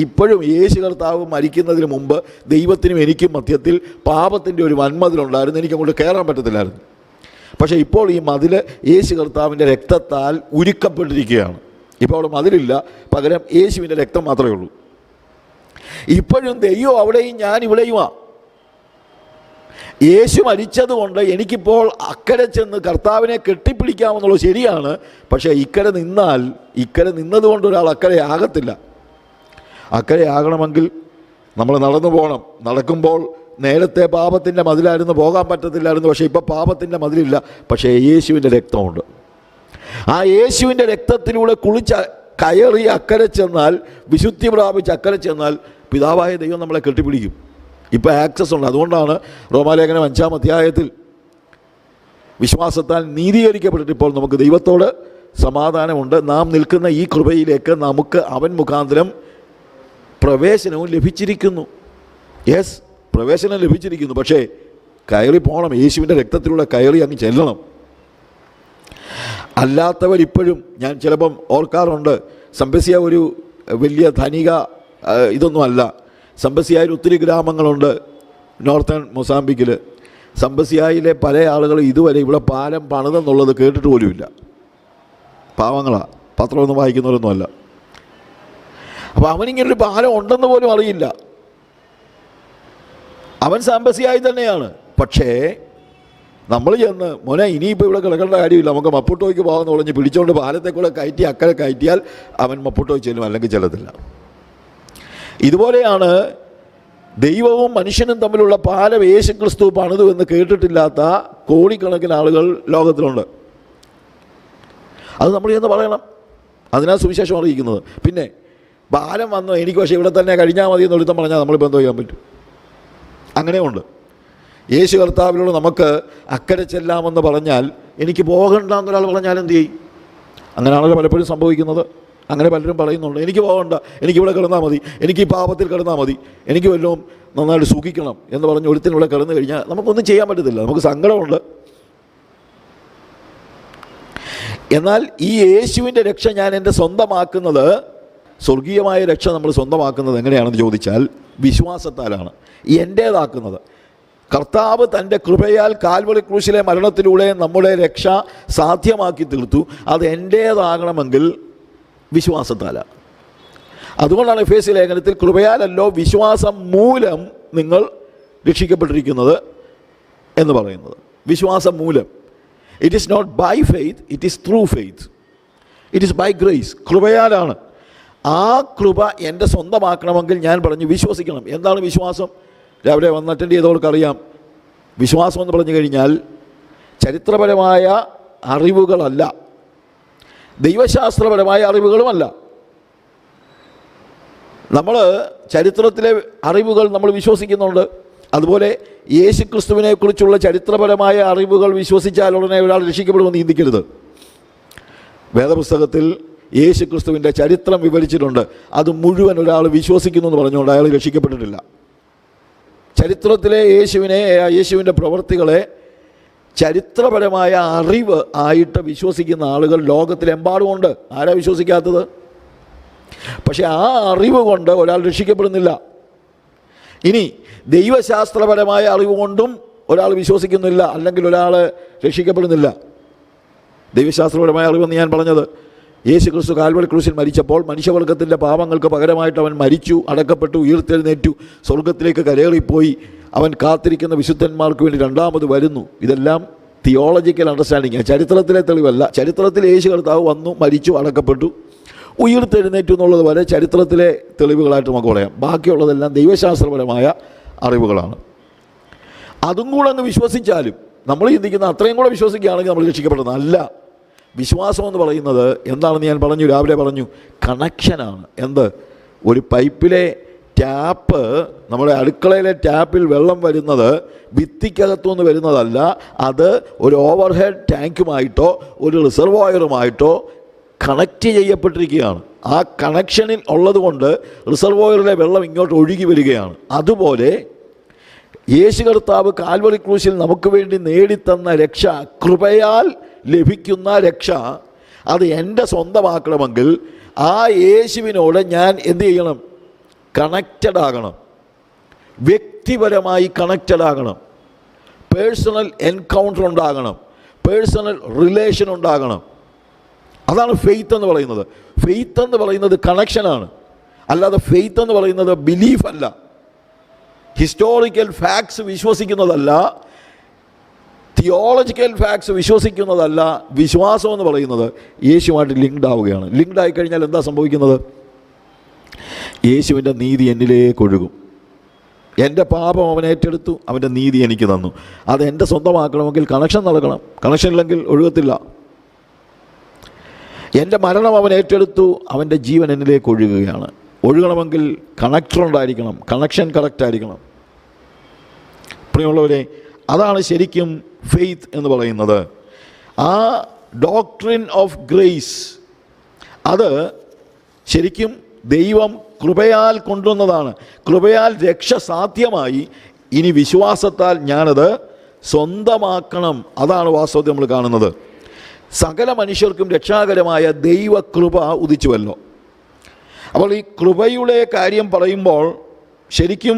ഇപ്പോഴും യേശു കർത്താവ് മരിക്കുന്നതിന് മുമ്പ് ദൈവത്തിനും എനിക്കും മധ്യത്തിൽ പാപത്തിൻ്റെ ഒരു വൻമതിലുണ്ടായിരുന്നു, എനിക്കങ്ങോട്ട് കയറാൻ പറ്റത്തില്ലായിരുന്നു. പക്ഷേ ഇപ്പോൾ ഈ മതിൽ യേശു കർത്താവിൻ്റെ രക്തത്താൽ ഉരുക്കപ്പെട്ടിരിക്കുകയാണ്. ഇപ്പോൾ അവിടെ മതിലില്ല, പകരം യേശുവിൻ്റെ രക്തം മാത്രമേ ഉള്ളൂ. ഇപ്പോഴും ദൈവം അവിടെയും ഞാൻ ഇവിടെയുമാണ്. യേശു മരിച്ചതുകൊണ്ട് എനിക്കിപ്പോൾ അക്കരെ ചെന്ന് കർത്താവിനെ കെട്ടിപ്പിടിക്കാമെന്നുള്ളത് ശരിയാണ്. പക്ഷേ ഇക്കരെ നിന്നതുകൊണ്ട് ഒരാൾ അക്കരെ ആകത്തില്ല. അക്കരെ ആകണമെങ്കിൽ നമ്മൾ നടന്നു പോകണം. നടക്കുമ്പോൾ നേരത്തെ പാപത്തിൻ്റെ മതിലായിരുന്നു, പോകാൻ പറ്റത്തില്ലായിരുന്നു. പക്ഷേ ഇപ്പോൾ പാപത്തിൻ്റെ മതിലില്ല, പക്ഷേ യേശുവിൻ്റെ രക്തമുണ്ട്. ആ യേശുവിൻ്റെ രക്തത്തിലൂടെ കയറി അക്കരെ ചെന്നാൽ, വിശുദ്ധി പ്രാപിച്ച് അക്കരെ ചെന്നാൽ പിതാവായ ദൈവം നമ്മളെ കെട്ടിപ്പിടിക്കും. ഇപ്പോൾ ആക്സസ് ഉണ്ട്. അതുകൊണ്ടാണ് റോമാലേഖനം 5-ാം അധ്യായത്തിൽ വിശ്വാസത്താൽ നീതീകരിക്കപ്പെട്ടിട്ട് ഇപ്പോൾ നമുക്ക് ദൈവത്തോട് സമാധാനമുണ്ട്. നാം നിൽക്കുന്ന ഈ കൃപയിലേക്ക് നമുക്ക് അവൻ മുഖാന്തരം പ്രവേശനവും ലഭിച്ചിരിക്കുന്നു. യെസ്, പ്രവേശനം ലഭിച്ചിരിക്കുന്നു. പക്ഷേ കയറി പോകണം, യേശുവിൻ്റെ രക്തത്തിലൂടെ കയറി അങ്ങ് ചെല്ലണം. അല്ലാത്തവരിപ്പോഴും, ഞാൻ ചിലപ്പം ഓർക്കാറുണ്ട്, സമ്പസിയ ഒരു വലിയ ധനിക ഇതൊന്നുമല്ല. സമ്പസിയായിൽ ഒത്തിരി ഗ്രാമങ്ങളുണ്ട് നോർത്തേൺ മൊസാംബിക്കിൽ. സമ്പസിയായിലെ പല ആളുകളും ഇതുവരെ ഇവിടെ പാലം പണിതെന്നുള്ളത് കേട്ടിട്ട് പോലുമില്ല. പാവങ്ങളാണ്, പത്രമൊന്നും വായിക്കുന്നവരൊന്നുമല്ല. അപ്പോൾ അവനിങ്ങനൊരു പാലം ഉണ്ടെന്ന് പോലും അറിയില്ല. അവൻ സാമ്പസിയായി തന്നെയാണ്. പക്ഷേ നമ്മൾ ചെന്ന് മോനെ ഇനിയിപ്പോൾ ഇവിടെ കിടക്കേണ്ട കാര്യമില്ല, നമുക്ക് മപ്പുട്ടോയ്ക്ക് പോകാമെന്ന് പറഞ്ഞ് പിടിച്ചുകൊണ്ട് പാലത്തെ കൂടെ കയറ്റി അക്കരെ കയറ്റിയാൽ അവൻ മപ്പുട്ടോയ്ക്ക് ചെല്ലും, അല്ലെങ്കിൽ ചെല്ലത്തില്ല. ഇതുപോലെയാണ് ദൈവവും മനുഷ്യനും തമ്മിലുള്ള പാലം യേശു ക്രിസ്തു പണിതു എന്ന് കേട്ടിട്ടില്ലാത്ത കോടിക്കണക്കിന് ആളുകൾ ലോകത്തിലുണ്ട്. അത് നമ്മൾ ചെന്ന് പറയണം. അതിനാണ് സുവിശേഷം അറിയിക്കുന്നത്. പിന്നെ പാലം വന്നു, എനിക്ക് പക്ഷേ ഇവിടെ തന്നെ കഴിഞ്ഞാൽ മതി എന്ന് ഒരുത്തം പറഞ്ഞാൽ നമ്മളിപ്പോൾ എന്തോ ചെയ്യാൻ പറ്റും? അങ്ങനെയുണ്ട്. യേശു കർത്താവിനോട് നമുക്ക് അക്കരെ ചെല്ലാമെന്ന് പറഞ്ഞാൽ എനിക്ക് പോകണ്ട എന്നൊരാൾ പറഞ്ഞാൽ എന്ത് ചെയ്യും? അങ്ങനെയാണല്ലോ പലപ്പോഴും സംഭവിക്കുന്നത്. അങ്ങനെ പലരും പറയുന്നുണ്ട്, എനിക്ക് പോകണ്ട, എനിക്കിവിടെ കിടന്നാൽ മതി, എനിക്ക് ഈ പാപത്തിൽ കിടന്നാൽ മതി, എനിക്ക് വല്ലതും നന്നായിട്ട് സുഖിക്കണം എന്ന് പറഞ്ഞ് ഒരുത്തിനിവിടെ കിടന്നു കഴിഞ്ഞാൽ നമുക്കൊന്നും ചെയ്യാൻ പറ്റത്തില്ല, നമുക്ക് സങ്കടമുണ്ട്. എന്നാൽ ഈ യേശുവിൻ്റെ രക്ഷ ഞാൻ എൻ്റെ സ്വന്തമാക്കുന്നത്, സ്വർഗീയമായ രക്ഷ നമ്മൾ സ്വന്തമാക്കുന്നത് എങ്ങനെയാണെന്ന് ചോദിച്ചാൽ വിശ്വാസത്താലാണ്. എൻ്റേതാക്കുന്നത് കർത്താവ് തൻ്റെ കൃപയാൽ കാൽവറി ക്രൂശിലെ മരണത്തിലൂടെ നമ്മുടെ രക്ഷ സാധ്യമാക്കി തീർത്തു. അത് എൻ്റേതാകണമെങ്കിൽ വിശ്വാസത്താലാണ്. അതുകൊണ്ടാണ് എഫേസ്യ ലേഖനത്തിൽ കൃപയാലല്ലോ വിശ്വാസം മൂലം നിങ്ങൾ രക്ഷിക്കപ്പെട്ടിരിക്കുന്നത് എന്ന് പറയുന്നത്. വിശ്വാസം മൂലം. It is not by faith, it is through faith, it is by grace. കൃപയാലാണ്. ആ കൃപ എൻ്റെ സ്വന്തമാക്കണമെങ്കിൽ ഞാൻ പറഞ്ഞു വിശ്വസിക്കണം. എന്താണ് വിശ്വാസം? രാവിലെ വന്ന് അറ്റൻഡ് ചെയ്തവർക്കറിയാം. വിശ്വാസം എന്ന് പറഞ്ഞു കഴിഞ്ഞാൽ ചരിത്രപരമായ അറിവുകളല്ല, ദൈവശാസ്ത്രപരമായ അറിവുകളുമല്ല. നമ്മൾ ചരിത്രത്തിലെ അറിവുകൾ നമ്മൾ വിശ്വസിക്കുന്നുണ്ട്. അതുപോലെ യേശു ക്രിസ്തുവിനെക്കുറിച്ചുള്ള ചരിത്രപരമായ അറിവുകൾ വിശ്വസിച്ചാൽ ഉടനെ ഒരാൾ രക്ഷിക്കപ്പെടുമെന്ന് ചിന്തിക്കരുത്. വേദപുസ്തകത്തിൽ യേശു ക്രിസ്തുവിൻ്റെ ചരിത്രം വിവരിച്ചിട്ടുണ്ട്. അത് മുഴുവൻ ഒരാൾ വിശ്വസിക്കുന്നു എന്ന് പറഞ്ഞുകൊണ്ട് അയാൾ രക്ഷിക്കപ്പെട്ടിട്ടില്ല. ചരിത്രത്തിലെ യേശുവിൻ്റെ പ്രവൃത്തികളെ ചരിത്രപരമായ അറിവ് ആയിട്ട് വിശ്വസിക്കുന്ന ആളുകൾ ലോകത്തിലെമ്പാടുമുണ്ട്. ആരാ വിശ്വസിക്കാത്തത്? പക്ഷെ ആ അറിവ് കൊണ്ട് ഒരാൾ രക്ഷിക്കപ്പെടുന്നില്ല. ഇനി ദൈവശാസ്ത്രപരമായ അറിവ് കൊണ്ടും ഒരാൾ വിശ്വസിക്കുന്നില്ല, അല്ലെങ്കിൽ ഒരാൾ രക്ഷിക്കപ്പെടുന്നില്ല. ദൈവശാസ്ത്രപരമായ അറിവെന്ന് ഞാൻ പറഞ്ഞത്, യേശു ക്രിസ്തു കാൽവറി ക്രൂശിൽ മരിച്ചപ്പോൾ മനുഷ്യവർഗത്തിൻ്റെ പാപങ്ങൾക്ക് പകരമായിട്ട് അവൻ മരിച്ചു, അടക്കപ്പെട്ടു, ഉയർത്തെഴുന്നേറ്റു, സ്വർഗത്തിലേക്ക് കരേറിപ്പോയി, അവൻ കാത്തിരിക്കുന്ന വിശുദ്ധന്മാർക്ക് വേണ്ടി രണ്ടാമത് വരുന്നു. ഇതെല്ലാം തിയോളജിക്കൽ അണ്ടർസ്റ്റാൻഡിങ്, ചരിത്രത്തിലെ തെളിവല്ല. ചരിത്രത്തിൽ യേശു കർത്താവ് വന്നു, മരിച്ചു, അടക്കപ്പെട്ടു, ഉയർത്തെഴുന്നേറ്റു എന്നുള്ളത് വരെ ചരിത്രത്തിലെ തെളിവുകളായിട്ട് നമുക്ക് പറയാം. ബാക്കിയുള്ളതെല്ലാം ദൈവശാസ്ത്രപരമായ അറിവുകളാണ്. അതും കൂടെ അങ്ങ് വിശ്വസിച്ചാലും, നമ്മൾ ചിന്തിക്കുന്ന അത്രയും കൂടെ വിശ്വസിക്കുകയാണെങ്കിൽ നമ്മൾ രക്ഷിക്കപ്പെടുന്നത് അല്ല. വിശ്വാസം എന്ന് പറയുന്നത് എന്താണെന്ന് ഞാൻ പറഞ്ഞു, രാവിലെ പറഞ്ഞു, കണക്ഷനാണ്. എന്ത്? ഒരു പൈപ്പിലെ ടാപ്പ്, നമ്മുടെ അടുക്കളയിലെ ടാപ്പിൽ വെള്ളം വരുന്നത് ഭിത്തിക്കകത്തുനിന്ന് വരുന്നതല്ല, അത് ഒരു ഓവർ ഹെഡ് ടാങ്കുമായിട്ടോ ഒരു റിസർവോയറുമായിട്ടോ കണക്റ്റ് ചെയ്യപ്പെട്ടിരിക്കുകയാണ്. ആ കണക്ഷനിൽ ഉള്ളതുകൊണ്ട് റിസർവോയറിലെ വെള്ളം ഇങ്ങോട്ട് ഒഴുകി വരികയാണ്. അതുപോലെ യേശു കർത്താവ് കാൽവറി ക്രൂശിൽ നമുക്ക് വേണ്ടി നേടിത്തന്ന രക്ഷ, കൃപയാൽ ലഭിക്കുന്ന രക്ഷ, അത് എൻ്റെ സ്വന്തമാക്കണമെങ്കിൽ ആ യേശുവിനോട് ഞാൻ എന്ത് ചെയ്യണം? കണക്റ്റഡ് ആകണം. വ്യക്തിപരമായി കണക്റ്റഡ് ആകണം. പേഴ്സണൽ എൻകൗണ്ടർ ഉണ്ടാകണം. പേഴ്സണൽ റിലേഷൻ ഉണ്ടാകണം. അതാണ് ഫെയ്ത്ത് എന്ന് പറയുന്നത്. ഫെയ്ത്ത് എന്ന് പറയുന്നത് കണക്ഷനാണ്. അല്ലാതെ ഫെയ്ത്ത് എന്ന് പറയുന്നത് ബിലീഫ് അല്ല, ഹിസ്റ്റോറിക്കൽ ഫാക്ട്സ് വിശ്വസിക്കുന്നതല്ല, തിയോളജിക്കൽ ഫാക്ട്സ് വിശ്വസിക്കുന്നതല്ല. വിശ്വാസം എന്ന് പറയുന്നത് യേശുവായിട്ട് ലിങ്ക്ഡ് ആവുകയാണ്. ലിങ്ക്ഡ് ആയിക്കഴിഞ്ഞാൽ എന്താ സംഭവിക്കുന്നത്? യേശുവിൻ്റെ നീതി എന്നിലേക്ക് ഒഴുകും. എൻ്റെ പാപം അവൻ ഏറ്റെടുത്തു, അവൻ്റെ നീതി എനിക്ക് തന്നു. അത് എൻ്റെ സ്വന്തമാക്കണമെങ്കിൽ കണക്ഷൻ നടക്കണം. കണക്ഷൻ ഇല്ലെങ്കിൽ ഒഴുകത്തില്ല. എൻ്റെ മരണം അവൻ ഏറ്റെടുത്തു, അവൻ്റെ ജീവൻ എന്നിലേക്ക് ഒഴുകുകയാണ്. ഒഴുകണമെങ്കിൽ കണക്ടർ ഉണ്ടായിരിക്കണം, കണക്ഷൻ കറക്റ്റ് ആയിരിക്കണം. പ്രിയമുള്ളവരെ, അതാണ് ശരിക്കും ഫെയ്ത്ത് എന്ന് പറയുന്നത്. ആ ഡോക്ട്രിൻ ഓഫ് ഗ്രേസ് അത് ശരിക്കും ദൈവം കൃപയാൽ കൊണ്ടുവന്നതാണ്. കൃപയാൽ രക്ഷ സാധ്യമായി. ഇനി വിശ്വാസത്താൽ ഞാനത് സ്വന്തമാക്കണം. അതാണ് വാസ്തവത്തിൽ നമ്മൾ കാണുന്നത്. സകല മനുഷ്യർക്കും രക്ഷാകരമായ ദൈവകൃപ ഉദിച്ചുവല്ലോ. അപ്പോൾ ഈ കൃപയുടെ കാര്യം പറയുമ്പോൾ ശരിക്കും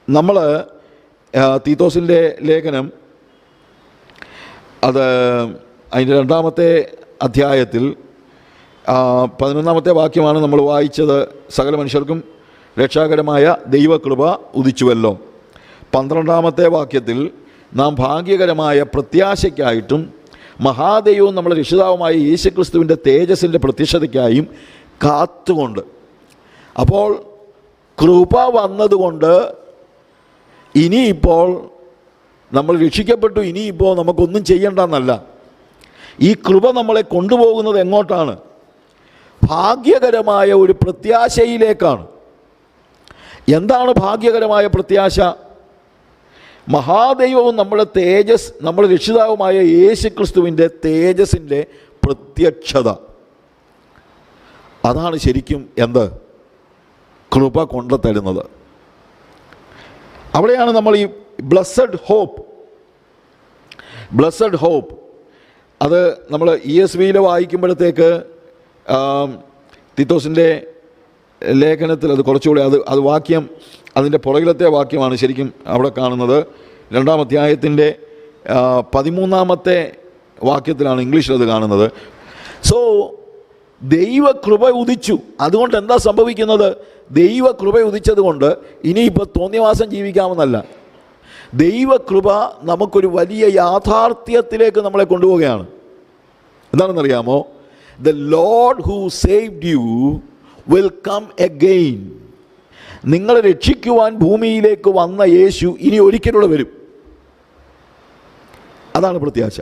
നമ്മൾ തീത്തോസിൻ്റെ ലേഖനം അത് അതിൻ്റെ 2-ാമത്തെ അധ്യായത്തിൽ 11-ാമത്തെ വാക്യമാണ് നമ്മൾ വായിച്ചത്. സകല മനുഷ്യർക്കും രക്ഷാകരമായ ദൈവകൃപ ഉദിച്ചുവല്ലോ. 12-ാമത്തെ വാക്യത്തിൽ നാം ഭാഗ്യകരമായ പ്രത്യാശയ്ക്കായിട്ടും മഹാദൈവവും നമ്മുടെ രക്ഷിതാവുമായ യേശുക്രിസ്തുവിൻ്റെ തേജസ്സിൻ്റെ പ്രത്യക്ഷതയ്ക്കായും കാത്തുകൊണ്ട്. അപ്പോൾ കൃപ വന്നതുകൊണ്ട് ഇനിയിപ്പോൾ നമ്മൾ രക്ഷിക്കപ്പെട്ടു, ഇനിയിപ്പോൾ നമുക്കൊന്നും ചെയ്യേണ്ടെന്നല്ല. ഈ കൃപ നമ്മളെ കൊണ്ടുപോകുന്നത് എങ്ങോട്ടാണ്? ഭാഗ്യകരമായ ഒരു പ്രത്യാശയിലേക്കാണ്. എന്താണ് ഭാഗ്യകരമായ പ്രത്യാശ? മഹാദൈവവും നമ്മുടെ രക്ഷിതാവുമായ യേശുക്രിസ്തുവിൻ്റെ തേജസ്സിൻ്റെ പ്രത്യക്ഷത. അതാണ് ശരിക്കും എന്ത്? കൃപ കൊണ്ടു തരുന്നത്. അവിടെയാണ് നമ്മൾ ഈ ബ്ലസ്സഡ് ഹോപ്പ് അത് നമ്മൾ ESV വായിക്കുമ്പോഴത്തേക്ക് തീത്തോസിൻ്റെ ലേഖനത്തിൽ അത് കുറച്ചുകൂടി അത് വാക്യം അതിൻ്റെ പുറകിലത്തെ വാക്യമാണ് ശരിക്കും അവിടെ കാണുന്നത്. 2-ാം അധ്യായത്തിൻ്റെ 13-ാമത്തെ വാക്യത്തിലാണ് ഇംഗ്ലീഷിൽ അത് കാണുന്നത്. സോ ദൈവകൃപ ഉദിച്ചു. അതുകൊണ്ട് എന്താ സംഭവിക്കുന്നത്? ദൈവകൃപ ഉദിച്ചത് കൊണ്ട് ഇനിയിപ്പോൾ തോന്നിയവാസം ജീവിക്കാമെന്നല്ല. ദൈവകൃപ നമുക്കൊരു വലിയ യാഥാർത്ഥ്യത്തിലേക്ക് നമ്മളെ കൊണ്ടുപോവുകയാണ്. എന്താണെന്നറിയാമോ? The Lord who saved you will come again. നിങ്ങളെ രക്ഷിക്കുവാൻ ഭൂമിയിലേക്ക് വന്ന യേശു ഇനി ഒരിക്കലൂടെ വരും. അതാണ് പ്രത്യാശ.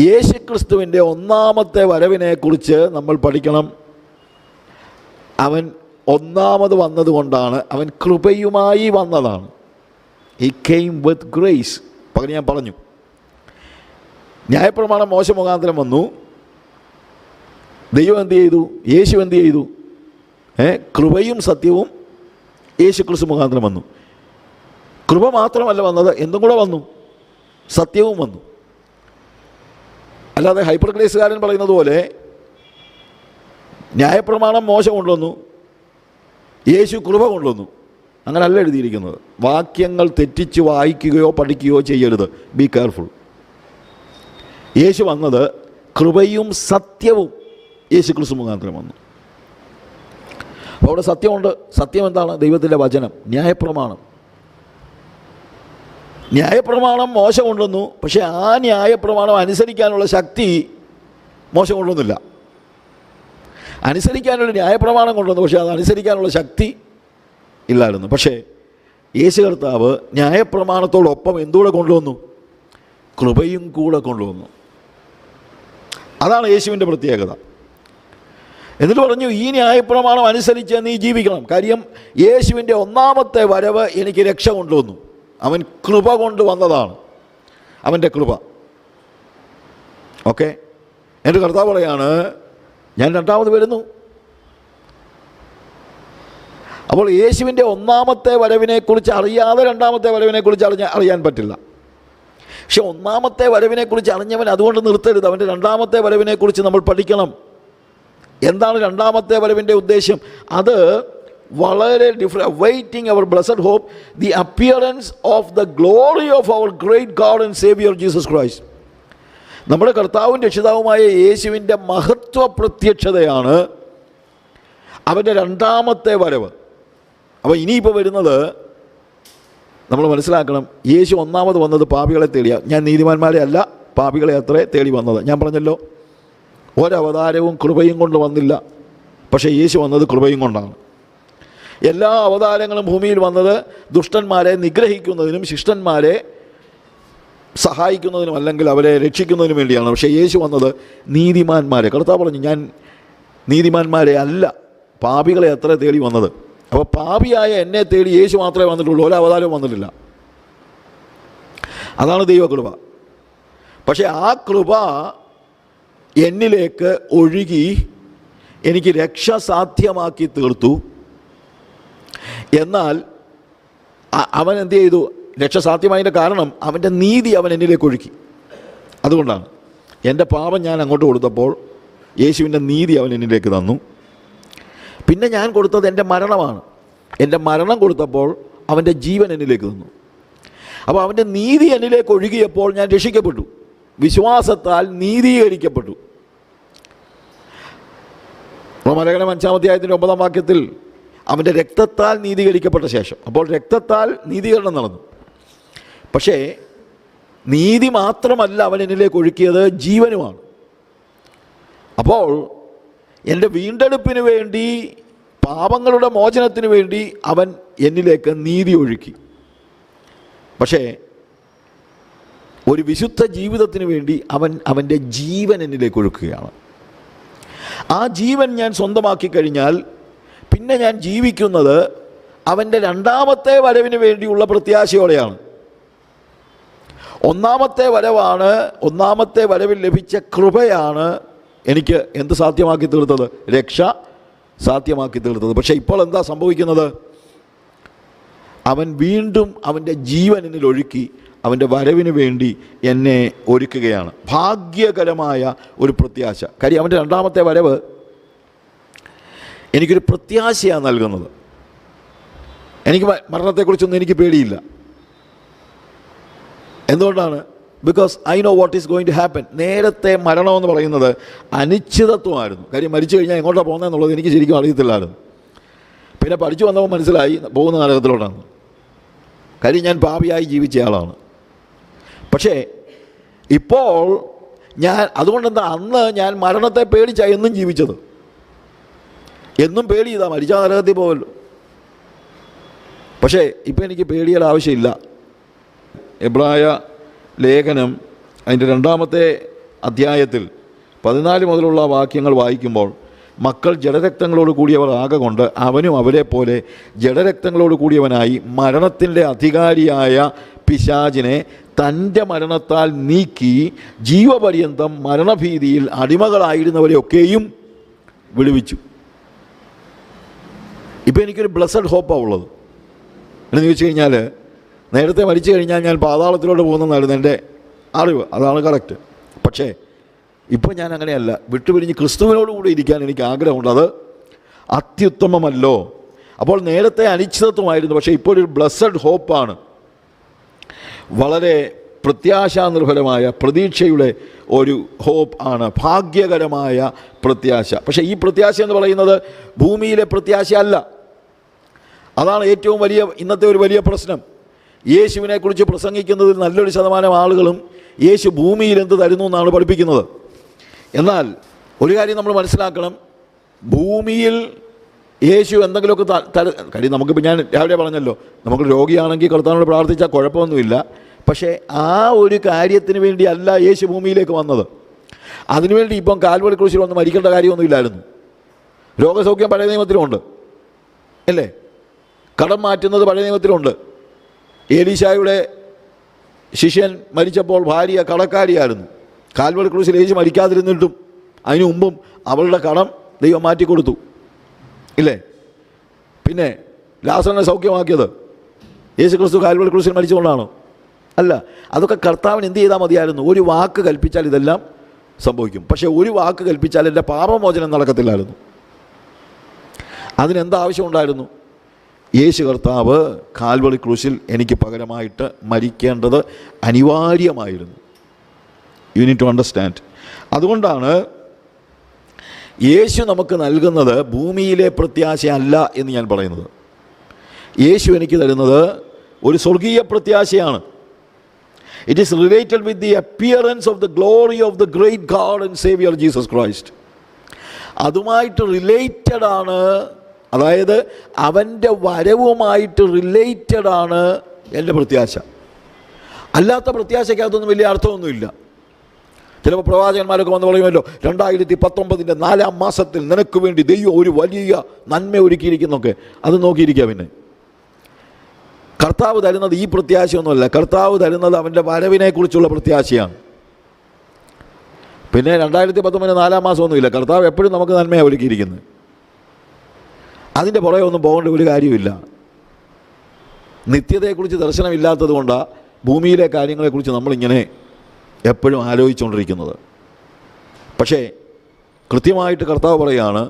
യേശുക്രിസ്തുവിൻ്റെ 1-ാമത്തെ വരവിനെക്കുറിച്ച് നമ്മൾ പഠിക്കണം. അവൻ 1-ാമത് വന്നതുകൊണ്ടാണ്, അവൻ കൃപയുമായി വന്നതാണ്. He came with grace. പകരം ഞാൻ പറഞ്ഞു, ന്യായപ്രമാണം മോശ മുഖാന്തരം വന്നു. ദൈവം എന്ത് ചെയ്തു? യേശു എന്ത് ചെയ്തു? കൃപയും സത്യവും യേശുക്രിസ്തു മുഖാന്തരം വന്നു. കൃപ മാത്രമല്ല വന്നത്, എന്തും കൂടെ വന്നു, സത്യവും വന്നു. അല്ലാതെ ഹൈപ്പർ ഗ്രേസുകാരൻ പറയുന്നത് പോലെ ന്യായപ്രമാണം മോശ കൊണ്ടുവന്നു, യേശു കൃപ കൊണ്ടുവന്നു, അങ്ങനല്ല എഴുതിയിരിക്കുന്നത്. വാക്യങ്ങൾ തെറ്റിച്ച് വായിക്കുകയോ പഠിക്കുകയോ ചെയ്യരുത്. Be careful. യേശു വന്നത് കൃപയും സത്യവും യേശുക്രിസ്തു മുഖാന്തരം വന്നു. അപ്പോൾ അവിടെ സത്യമുണ്ട്. സത്യം എന്താണ്? ദൈവത്തിൻ്റെ വചനം, ന്യായപ്രമാണം മോശ കൊണ്ടുവന്നു. പക്ഷേ ആ ന്യായപ്രമാണം അനുസരിക്കാനുള്ള ശക്തി മോശ കൊണ്ടുവന്നില്ല. അനുസരിക്കാനുള്ള ന്യായപ്രമാണം കൊണ്ടുവന്നു, പക്ഷേ അത് അനുസരിക്കാനുള്ള ശക്തി ഇല്ലായിരുന്നു. പക്ഷേ യേശു കർത്താവ് ന്യായപ്രമാണത്തോടൊപ്പം എന്തുകൂടെ കൊണ്ടുവന്നു? കൃപയും കൂടെ കൊണ്ടുവന്നു. അതാണ് യേശുവിൻ്റെ പ്രത്യേകത. എന്നിട്ട് പറഞ്ഞു, ഈ ന്യായപ്രമാണം അനുസരിച്ച് നീ ജീവിക്കണം. കാര്യം യേശുവിൻ്റെ 1-ാമത്തെ വരവ് എനിക്ക് രക്ഷ കൊണ്ടുവന്നു. അവൻ കൃപ കൊണ്ടുവന്നതാണ്, അവൻ്റെ കൃപ. ഓക്കെ. എൻ്റെ കർത്താവ് പറയാണ്, ഞാൻ 2-ാമത് വരുന്നു. അപ്പോൾ യേശുവിൻ്റെ 1-ാമത്തെ വരവിനെക്കുറിച്ച് അറിയാതെ 2-ാമത്തെ വരവിനെക്കുറിച്ച് അറിയാൻ പറ്റില്ല. പക്ഷെ 1-ാമത്തെ വരവിനെക്കുറിച്ച് അറിഞ്ഞവൻ അതുകൊണ്ട് നിർത്തരുത്. അവൻ്റെ 2-ാമത്തെ വരവിനെക്കുറിച്ച് നമ്മൾ പഠിക്കണം. എന്താണ് 2-ാമത്തെ വരവിൻ്റെ ഉദ്ദേശം? അത് വളരെ different. Waiting our blessed hope, the appearance of the glory of our great God and Xavier Jesus Christ. നമ്മുടെ കർത്താവും രക്ഷിതാവുമായ യേശുവിൻ്റെ മഹത്വ പ്രത്യക്ഷതയാണ് അവൻ്റെ 2-ാമത്തെ വരവ്. അപ്പോൾ ഇനിയിപ്പോൾ വരുന്നത് നമ്മൾ മനസ്സിലാക്കണം. യേശു 1-ാമത് വന്നത് പാപികളെ തേടിയാണ്. ഞാൻ നീതിമാന്മാരെ അല്ല, പാപികളെ അത്രേ തേടി വന്നത്. ഞാൻ പറഞ്ഞല്ലോ, ഒരവതാരവും കൃപയും കൊണ്ട് വന്നില്ല. പക്ഷേ യേശു വന്നത് കൃപയും കൊണ്ടാണ്. എല്ലാ അവതാരങ്ങളും ഭൂമിയിൽ വന്നത് ദുഷ്ടന്മാരെ നിഗ്രഹിക്കുന്നതിനും ശിഷ്ടന്മാരെ സഹായിക്കുന്നതിനും അല്ലെങ്കിൽ അവരെ രക്ഷിക്കുന്നതിനും വേണ്ടിയാണ്. പക്ഷേ യേശു വന്നത് നീതിമാന്മാരെ. കർത്താവ് പറഞ്ഞു, ഞാൻ നീതിമാന്മാരെ അല്ല, പാപികളെ അത്ര തേടി വന്നത്. അപ്പോൾ പാപിയായ എന്നെ തേടി യേശു മാത്രമേ വന്നിട്ടുള്ളൂ, ഒരവതാരവും വന്നിട്ടില്ല. അതാണ് ദൈവകൃപ. പക്ഷേ ആ കൃപ എന്നിലേക്ക് ഒഴുകി എനിക്ക് രക്ഷ സാധ്യമാക്കി തീർത്തു. എന്നാൽ അവൻ എന്ത് ചെയ്തു? രക്ഷ സാധ്യമായതിൻ്റെ കാരണം അവൻ്റെ നീതി അവൻ എന്നിലേക്ക് ഒഴുക്കി. അതുകൊണ്ടാണ് എൻ്റെ പാപം ഞാൻ അങ്ങോട്ട് കൊടുത്തപ്പോൾ യേശുവിൻ്റെ നീതി അവൻ എന്നിലേക്ക് തന്നു. പിന്നെ ഞാൻ കൊടുത്തത് എൻ്റെ മരണമാണ്. എൻ്റെ മരണം കൊടുത്തപ്പോൾ അവൻ്റെ ജീവൻ എന്നിലേക്ക് തന്നു. അപ്പോൾ അവൻ്റെ നീതി എന്നിലേക്ക് ഒഴുകിയപ്പോൾ ഞാൻ രക്ഷിക്കപ്പെട്ടു, വിശ്വാസത്താൽ നീതീകരിക്കപ്പെട്ടു. റോമാലേഖനം 5-ാം അധ്യായത്തിൻ്റെ 9-ാം വാക്യത്തിൽ അവൻ്റെ രക്തത്താൽ നീതീകരിക്കപ്പെട്ട ശേഷം, അപ്പോൾ രക്തത്താൽ നീതീകരണം നടന്നു. പക്ഷേ നീതി മാത്രമല്ല അവൻ എന്നിലേക്ക് ഒഴുക്കിയത്, ജീവനുമാണ്. അപ്പോൾ എൻ്റെ വീണ്ടെടുപ്പിന് വേണ്ടി, പാപങ്ങളുടെ മോചനത്തിന് വേണ്ടി അവൻ എന്നിലേക്ക് നീതി ഒഴുക്കി. പക്ഷേ ഒരു വിശുദ്ധ ജീവിതത്തിന് വേണ്ടി അവൻ്റെ ജീവൻ എന്നിലേക്ക് ഒഴുക്കുകയാണ്. ആ ജീവൻ ഞാൻ സ്വന്തമാക്കി കഴിഞ്ഞാൽ പിന്നെ ഞാൻ ജീവിക്കുന്നത് അവൻ്റെ രണ്ടാമത്തെ വരവിന് വേണ്ടിയുള്ള പ്രത്യാശയോടെയാണ്. ഒന്നാമത്തെ വരവിൽ ലഭിച്ച കൃപയാണ് എനിക്ക് എന്ത് സാധ്യമാക്കി തീർത്തത്? രക്ഷ സാധ്യമാക്കി തീർത്തത്. പക്ഷേ ഇപ്പോൾ എന്താ സംഭവിക്കുന്നത്? അവൻ വീണ്ടും അവൻ്റെ ജീവൻ എന്നിൽ ഒഴുക്കി അവൻ്റെ വരവിന് വേണ്ടി എന്നെ ഒരുക്കുകയാണ്. ഭാഗ്യകരമായ ഒരു പ്രത്യാശ. കാര്യം അവൻ്റെ രണ്ടാമത്തെ വരവ് എനിക്കൊരു പ്രത്യാശയാണ് നൽകുന്നത്. എനിക്ക് മരണത്തെക്കുറിച്ചൊന്നും എനിക്ക് പേടിയില്ല. എന്തുകൊണ്ടാണ്? Because I know what is going to happen. നേരത്തെ മരണമെന്ന് പറയുന്നത് അനിശ്ചിതത്വമായിരുന്നു. കാര്യം മരിച്ചു കഴിഞ്ഞാൽ എങ്ങോട്ടാണ് പോകുന്നതെന്നുള്ളത് എനിക്ക് ശരിക്കും അറിയത്തില്ലായിരുന്നു. പിന്നെ പഠിച്ചു വന്നപ്പോൾ മനസ്സിലായി പോകുന്ന നരകത്തിലോട്ടാണ്. കാര്യം ഞാൻ പാപിയായി ജീവിച്ചയാളാണ്. പക്ഷേ ഇപ്പോൾ അതുകൊണ്ടെന്താ, അന്ന് ഞാൻ മരണത്തെ പേടിച്ചാണ് എന്നും ജീവിച്ചത്. എന്നും പേടി ചെയ്താൽ മരിച്ചാൽ നരകത്തിൽ പോവല്ലോ. പക്ഷേ ഇപ്പം എനിക്ക് പേടിയുടെ ആവശ്യമില്ല. എബ്രായ ലേഖനം അതിൻ്റെ 2-ാമത്തെ അധ്യായത്തിൽ 14 മുതലുള്ള വാക്യങ്ങൾ വായിക്കുമ്പോൾ, മക്കൾ ജഡരക്തങ്ങളോട് കൂടിയവർ ആകൊണ്ട് അവനും അവരെ പോലെ ജഡരക്തങ്ങളോട് കൂടിയവനായി മരണത്തിൻ്റെ അധികാരിയായ പിശാചിനെ തൻ്റെ മരണത്താൽ നീക്കി ജീവപര്യന്തം മരണഭീതിയിൽ അടിമകളായിരുന്നവരെയൊക്കെയും വിടുവിച്ചു. ഇപ്പോൾ എനിക്കൊരു ബ്ലെസ്സഡ് ഹോപ്പാണ് ഉള്ളത്. എന്ന് ചോദിച്ചു കഴിഞ്ഞാൽ, നേരത്തെ മരിച്ചു കഴിഞ്ഞാൽ ഞാൻ പാതാളത്തിലോട്ട് പോകുന്നതായിരുന്നു എൻ്റെ അറിവ്, അതാണ് കറക്റ്റ്. പക്ഷേ ഇപ്പോൾ ഞാൻ അങ്ങനെയല്ല. വിട്ടുപിരിഞ്ഞ് ക്രിസ്തുവിനോട് കൂടി ഇരിക്കാൻ എനിക്ക് ആഗ്രഹമുണ്ട്. അത് അത്യുത്തമമല്ലോ. അപ്പോൾ നേരത്തെ അനിശ്ചിതത്വമായിരുന്നു, പക്ഷേ ഇപ്പോൾ ഒരു ബ്ലെസ്സഡ് ഹോപ്പാണ്. വളരെ പ്രത്യാശാനിർഭരമായ പ്രതീക്ഷയുടെ ഒരു ഹോപ്പ് ആണ്, ഭാഗ്യകരമായ പ്രത്യാശ. പക്ഷേ ഈ പ്രത്യാശ എന്ന് പറയുന്നത് ഭൂമിയിലെ പ്രത്യാശയല്ല. അതാണ് ഏറ്റവും വലിയ ഇന്നത്തെ ഒരു വലിയ പ്രശ്നം. യേശുവിനെക്കുറിച്ച് പ്രസംഗിക്കുന്നതിൽ നല്ലൊരു ശതമാനം ആളുകളും യേശു ഭൂമിയിൽ എന്ത് തരുന്നു എന്നാണ് പഠിപ്പിക്കുന്നത്. എന്നാൽ ഒരു കാര്യം നമ്മൾ മനസ്സിലാക്കണം, ഭൂമിയിൽ യേശു എന്തെങ്കിലുമൊക്കെ കാര്യം നമുക്കിപ്പോൾ ഞാൻ രാവിലെ പറഞ്ഞല്ലോ, നമുക്ക് രോഗിയാണെങ്കിൽ കർത്താവിനോട് പ്രാർത്ഥിച്ചാൽ കുഴപ്പമൊന്നുമില്ല. പക്ഷേ ആ ഒരു കാര്യത്തിന് വേണ്ടി അല്ല യേശു ഭൂമിയിലേക്ക് വന്നത്. അതിനുവേണ്ടി ഇപ്പം കാൽവരി ക്രൂശിൽ വന്ന് മരിക്കേണ്ട കാര്യമൊന്നുമില്ലായിരുന്നു. രോഗസൗഖ്യം പഴയ നിയമത്തിലുണ്ട് അല്ലേ? കടം മാറ്റുന്നത് പഴയ നിയമത്തിലുണ്ട്. ഏലീശായുടെ ശിഷ്യൻ മരിച്ചപ്പോൾ ഭാര്യ കടക്കാരിയായിരുന്നു. കാൽവരി ക്രൂശിൽ യേശു മരിക്കാതിരുന്നിട്ടും അതിനു മുമ്പും അവളുടെ കടം ദൈവം മാറ്റിക്കൊടുത്തു ഇല്ലേ? പിന്നെ ലാസറിനെ സൗഖ്യമാക്കിയത് യേശു ക്രിസ്തു കാൽവരി ക്രൂശിൽ മരിച്ചുകൊണ്ടാണോ? അല്ല. അതൊക്കെ കർത്താവിന് എന്ത് ചെയ്താൽ മതിയായിരുന്നു? ഒരു വാക്ക് കൽപ്പിച്ചാൽ ഇതെല്ലാം സംഭവിക്കും. പക്ഷേ ഒരു വാക്ക് കൽപ്പിച്ചാൽ എൻ്റെ പാപമോചനം നടക്കത്തില്ലായിരുന്നു. അതിനെന്താവശ്യമുണ്ടായിരുന്നു? യേശു കർത്താവ് കാൽവരി ക്രൂശിൽ എനിക്ക് പകരമായിട്ട് മരിക്കേണ്ടത് അനിവാര്യമായിരുന്നു. You need to understand. അതുകൊണ്ടാണ് യേശു നമുക്ക് നൽകുന്നത് ഭൂമിയിലെ പ്രത്യാശ അല്ല എന്ന് ഞാൻ പറയുന്നത്. യേശു എനിക്ക് തരുന്നത് ഒരു സ്വർഗീയ പ്രത്യാശയാണ്. It is related with the appearance of the glory of the great God and Xavier Jesus Christ. അതുമായിട്ട് റിലേറ്റഡ് ആണ്. അതായത് അവൻ്റെ വരവുമായിട്ട് റിലേറ്റഡ് ആണ് എൻ്റെ പ്രത്യാശ. അല്ലാത്ത പ്രത്യാശയ്ക്കകത്തൊന്നും വലിയ അർത്ഥമൊന്നുമില്ല. ചിലപ്പോൾ പ്രവാചകന്മാരൊക്കെ വന്ന് പറയുമല്ലോ, 2019 4-ാം മാസത്തിൽ നിനക്ക് വേണ്ടി ദൈവം ഒരു വലിയ നന്മ ഒരുക്കിയിരിക്കുന്നൊക്കെ. അത് നോക്കിയിരിക്കുക. പിന്നെ കർത്താവ് തരുന്നത് ഈ പ്രത്യാശയൊന്നുമല്ല. കർത്താവ് തരുന്നത് അവൻ്റെ വരവിനെക്കുറിച്ചുള്ള പ്രത്യാശയാണ്. പിന്നെ 2019 4 മാസമൊന്നുമില്ല. കർത്താവ് എപ്പോഴും നമുക്ക് നന്മയാണ് ഒരുക്കിയിരിക്കുന്നത്. അതിൻ്റെ പുറകെ ഒന്നും പോകേണ്ട ഒരു കാര്യമില്ല. നിത്യതയെക്കുറിച്ച് ദർശനമില്ലാത്തത് കൊണ്ടാണ് ഭൂമിയിലെ കാര്യങ്ങളെക്കുറിച്ച് നമ്മളിങ്ങനെ എപ്പോഴും ആലോചിച്ചുകൊണ്ടിരിക്കുന്നത്. പക്ഷേ കൃത്യമായിട്ട് കർത്താവ് പറയുകയാണ്,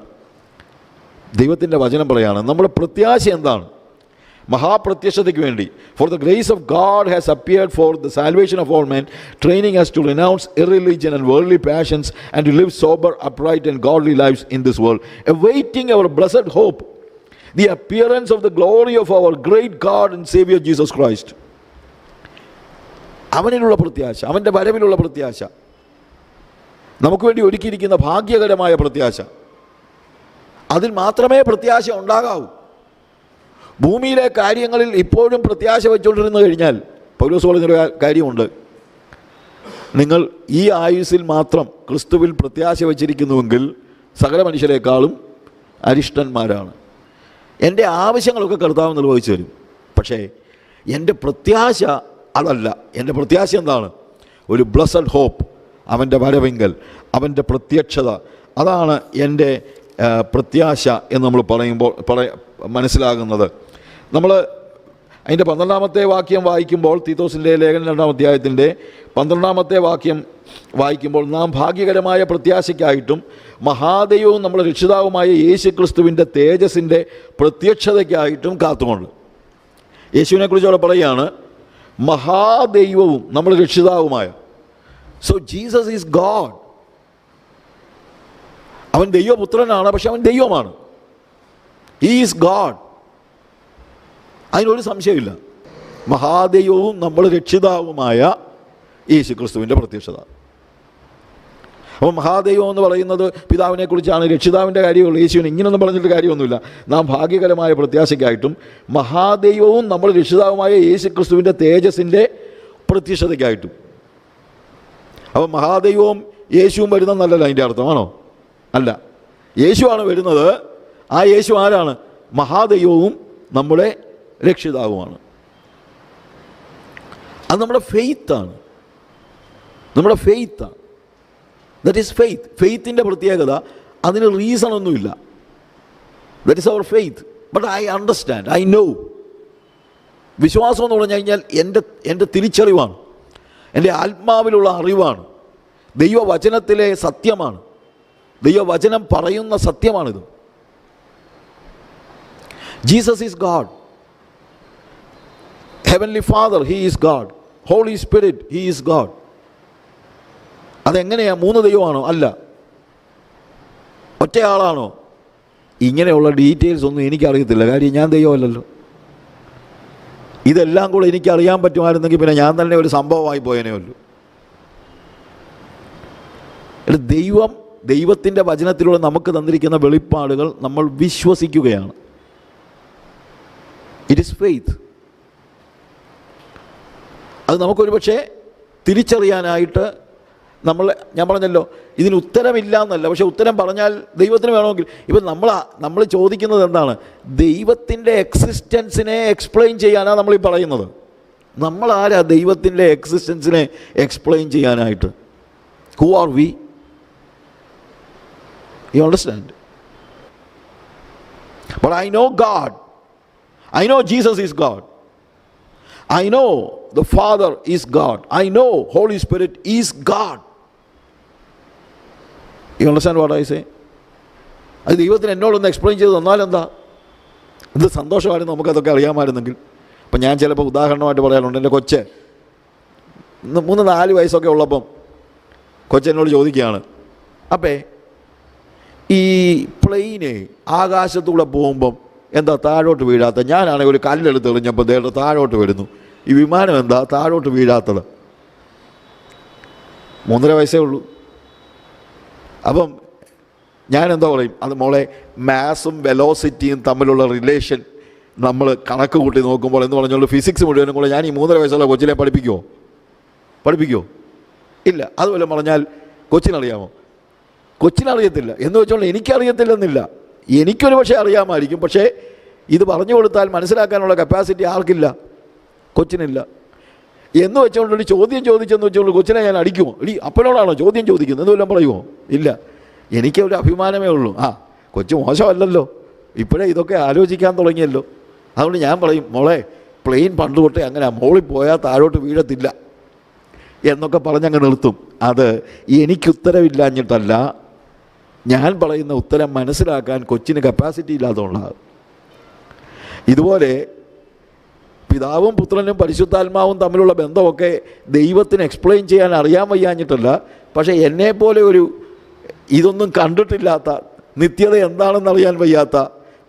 ദൈവത്തിൻ്റെ വചനം പറയുകയാണ്, നമ്മുടെ പ്രത്യാശ എന്താണ്? മഹാപ്രത്യക്ഷതയ്ക്ക് വേണ്ടി. For the grace of God has appeared for the salvation of all men, training us to renounce irreligion and worldly passions and to live sober, upright and godly lives in this world, awaiting our blessed hope, the appearance of the glory of our great God and Savior Jesus Christ. അവനിലുള്ള പ്രത്യാശ, അവൻ്റെ വരവിലുള്ള പ്രത്യാശ, നമുക്ക് വേണ്ടി ഒരുക്കിയിരിക്കുന്ന ഭാഗ്യകരമായ പ്രത്യാശ, അതിൽ മാത്രമേ പ്രത്യാശ ഉണ്ടാകാവൂ. ഭൂമിയിലെ കാര്യങ്ങളിൽ ഇപ്പോഴും പ്രത്യാശ വെച്ചുകൊണ്ടിരുന്നു കഴിഞ്ഞാൽ, പൗലോസ് പറഞ്ഞൊരു കാര്യമുണ്ട്, നിങ്ങൾ ഈ ആയുസ്സിൽ മാത്രം ക്രിസ്തുവിൽ പ്രത്യാശ വച്ചിരിക്കുന്നുവെങ്കിൽ സകല മനുഷ്യരെക്കാളും അരിഷ്ടന്മാരാണ്. എൻ്റെ ആവശ്യങ്ങളൊക്കെ കർത്താവ് നിർവഹിച്ചു തരും. പക്ഷേ എൻ്റെ പ്രത്യാശ അതല്ല. എൻ്റെ പ്രത്യാശ എന്താണ്? ഒരു ബ്ലസ്സഡ് ഹോപ്പ്, അവൻ്റെ വരവെങ്കൽ, അവൻ്റെ പ്രത്യക്ഷത. അതാണ് എൻ്റെ പ്രത്യാശ എന്ന് നമ്മൾ പറയുമ്പോൾ മനസ്സിലാകുന്നത്. നമ്മൾ അതിൻ്റെ 12-ാമത്തെ വാക്യം വായിക്കുമ്പോൾ, തീത്തോസിൻ്റെ ലേഖനം 2-ാം അധ്യായത്തിൻ്റെ 12-ാമത്തെ വാക്യം വായിക്കുമ്പോൾ, നാം ഭാഗ്യകരമായ പ്രത്യാശയ്ക്കായിട്ടും മഹാദൈവവും നമ്മുടെ രക്ഷിതാവുമായ യേശു ക്രിസ്തുവിൻ്റെ തേജസ്സിൻ്റെ പ്രത്യക്ഷതയ്ക്കായിട്ടും കാത്തുകൊണ്ട്. യേശുവിനെക്കുറിച്ച് അവിടെ പറയുകയാണ്, മഹാദൈവവും നമ്മുടെ രക്ഷിതാവുമായ. So Jesus is God. അവൻ ദൈവപുത്രനാണ്, പക്ഷെ അവൻ ദൈവമാണ്. He is God. അതിനൊരു സംശയമില്ല. മഹാദൈവവും നമ്മൾ രക്ഷിതാവുമായ യേശു ക്രിസ്തുവിൻ്റെ പ്രത്യക്ഷത. അപ്പോൾ മഹാദൈവം എന്ന് പറയുന്നത് പിതാവിനെ കുറിച്ചാണ്. രക്ഷിതാവിൻ്റെ കാര്യമുള്ളൂ. യേശുവിന് ഇങ്ങനൊന്നും പറഞ്ഞിട്ട് കാര്യമൊന്നുമില്ല. നാം ഭാഗ്യകരമായ പ്രത്യാശയ്ക്കായിട്ടും മഹാദൈവവും നമ്മൾ രക്ഷിതാവുമായ യേശു ക്രിസ്തുവിൻ്റെ തേജസ്സിൻ്റെ പ്രത്യക്ഷതയ്ക്കായിട്ടും. അപ്പോൾ മഹാദൈവവും യേശുവും വരുന്നതെന്നല്ലല്ലോ അതിൻ്റെ അർത്ഥമാണോ? അല്ല, യേശുവാണ് വരുന്നത്. ആ യേശു ആരാണ്? മഹാദൈവവും നമ്മുടെ രക്ഷിതാവുമാണ്. അത് നമ്മുടെ ഫെയ്ത്താണ്. നമ്മുടെ ഫെയ്ത്താണ്. That is faith. ഫെയ്ത്തിൻ്റെ പ്രത്യേകത, അതിന് റീസണൊന്നുമില്ല. That is our faith. But I understand, I know. വിശ്വാസം എന്ന് പറഞ്ഞു കഴിഞ്ഞാൽ എൻ്റെ തിരിച്ചറിവാണ്, എൻ്റെ ആത്മാവിലുള്ള അറിവാണ്, ദൈവവചനത്തിലെ സത്യമാണ്, ദൈവവചനം പറയുന്ന സത്യമാണിത്. Jesus is God. Heavenly Father, he is God. Holy Spirit, he is God. അതെങ്ങനെയാ? 3 ദൈവമാണോ? അല്ല. ഒറ്റയാളാണോ? ഇങ്ങനെയുള്ള ഡീറ്റെയിൽസ് ഒന്നും എനിക്കറിയത്തില്ല. കാര്യം ഞാൻ ദൈവമല്ലല്ലോ. ഇതെല്ലാം കൂടെ എനിക്കറിയാൻ പറ്റുമായിരുന്നെങ്കിൽ പിന്നെ ഞാൻ തന്നെ ഒരു സംഭവമായി പോയനേ ഉള്ളൂ. ദൈവത്തിൻ്റെ വചനത്തിലൂടെ നമുക്ക് തന്നിരിക്കുന്ന വെളിപ്പാടുകൾ നമ്മൾ വിശ്വസിക്കുകയാണ്. It is faith. അത് നമുക്കൊരു പക്ഷേ തിരിച്ചറിയാനായിട്ട് ഞാൻ പറഞ്ഞല്ലോ, ഇതിന് ഉത്തരമില്ല എന്നല്ല, പക്ഷേ ഉത്തരം പറഞ്ഞാൽ ദൈവത്തിന് വേണമെങ്കിൽ. ഇപ്പം നമ്മൾ ചോദിക്കുന്നത് എന്താണ്? ദൈവത്തിൻ്റെ എക്സിസ്റ്റൻസിനെ എക്സ്പ്ലെയിൻ ചെയ്യാനാണ് നമ്മളീ പറയുന്നത്. നമ്മളാരാ ദൈവത്തിൻ്റെ എക്സിസ്റ്റൻസിനെ എക്സ്പ്ലെയിൻ ചെയ്യാനായിട്ട്? Who are we? You understand? But I know God. I know Jesus is God. I know the Father is God. I know Holy Spirit is God. You understand what I say? അത് ദൈവത്തിന് എന്നോടൊന്ന് explain ചെയ്ത് തന്നാലെന്താ? ഇത് സന്തോഷമായിരുന്നു നമുക്കതൊക്കെ അറിയാമായിരുന്നെങ്കിൽ. അപ്പം ഞാൻ ചിലപ്പോൾ ഉദാഹരണമായിട്ട് പറയാറുണ്ട്, എൻ്റെ കൊച്ച് 3-4 വയസ്സൊക്കെ ഉള്ളപ്പം കൊച്ചെന്നോട് ചോദിക്കുകയാണ്, അപ്പേ ഈ പ്ലെയിന് ആകാശത്തൂടെ പോകുമ്പം എന്താ താഴോട്ട് വീഴാത്ത? ഞാനാണെങ്കിൽ ഒരു കല്ലെടുത്ത് എറിഞ്ഞപ്പോൾ ദേഹത്ത് താഴോട്ട് വീഴുന്നു. ഈ വിമാനം എന്താ താഴോട്ട് വീഴാത്തത്? 3.5 വയസ്സേ ഉള്ളൂ. അപ്പം ഞാൻ എന്താ പറയും? അത് മോളെ, മാസും വെലോസിറ്റിയും തമ്മിലുള്ള റിലേഷൻ നമ്മൾ കണക്ക് കൂട്ടി നോക്കുമ്പോൾ എന്ന് പറഞ്ഞുള്ള ഫിസിക്സ് മുഴുവനും കൂടെ ഞാൻ ഈ 3.5 വയസ്സുള്ള കൊച്ചിനെ പഠിപ്പിക്കുമോ? ഇല്ല. അതുപോലെ പറഞ്ഞാൽ കൊച്ചിനറിയാമോ? കൊച്ചിനറിയത്തില്ല. എന്ന് വെച്ചോണ്ട് എനിക്കറിയത്തില്ലെന്നില്ല. എനിക്കൊരു പക്ഷേ അറിയാമായിരിക്കും. പക്ഷേ ഇത് പറഞ്ഞു കൊടുത്താൽ മനസ്സിലാക്കാനുള്ള കപ്പാസിറ്റി ആർക്കില്ല? കൊച്ചിനില്ല. എന്ന് വെച്ചുകൊണ്ടൊരു ചോദ്യം ചോദിച്ചെന്ന് വെച്ചുകൊണ്ട് കൊച്ചിനെ ഞാൻ അടിക്കുമോ? അപ്പനോടാണോ ചോദ്യം ചോദിക്കുന്നത് എന്ന് വല്ലതും പറയുമോ? ഇല്ല. എനിക്കൊരു അഭിമാനമേ ഉള്ളൂ, കൊച്ചു മോശമല്ലല്ലോ, ഇപ്പോഴേ ഇതൊക്കെ ആലോചിക്കാൻ തുടങ്ങിയല്ലോ. അതുകൊണ്ട് ഞാൻ പറയും, മോളെ പ്ലെയിൻ പണ്ട് തൊട്ടേ അങ്ങനെ മോളിൽ പോയാൽ താഴോട്ട് വീഴത്തില്ല എന്നൊക്കെ പറഞ്ഞങ്ങ് നിർത്തും. അത് എനിക്കുത്തരവില്ലാഞ്ഞിട്ടല്ല, ഞാൻ പറയുന്ന ഉത്തരം മനസ്സിലാക്കാൻ കൊച്ചിന് കപ്പാസിറ്റി ഇല്ലാത്തതുകൊണ്ടാണ്. ഇതുപോലെ പിതാവും പുത്രനും പരിശുദ്ധാത്മാവും തമ്മിലുള്ള ബന്ധമൊക്കെ ദൈവത്തിന് എക്സ്പ്ലെയിൻ ചെയ്യാൻ അറിയാൻ വയ്യാഞ്ഞിട്ടല്ല, പക്ഷേ എന്നെപ്പോലെ ഒരു ഇതൊന്നും കണ്ടിട്ടില്ലാത്ത, നിത്യത എന്താണെന്നറിയാൻ വയ്യാത്ത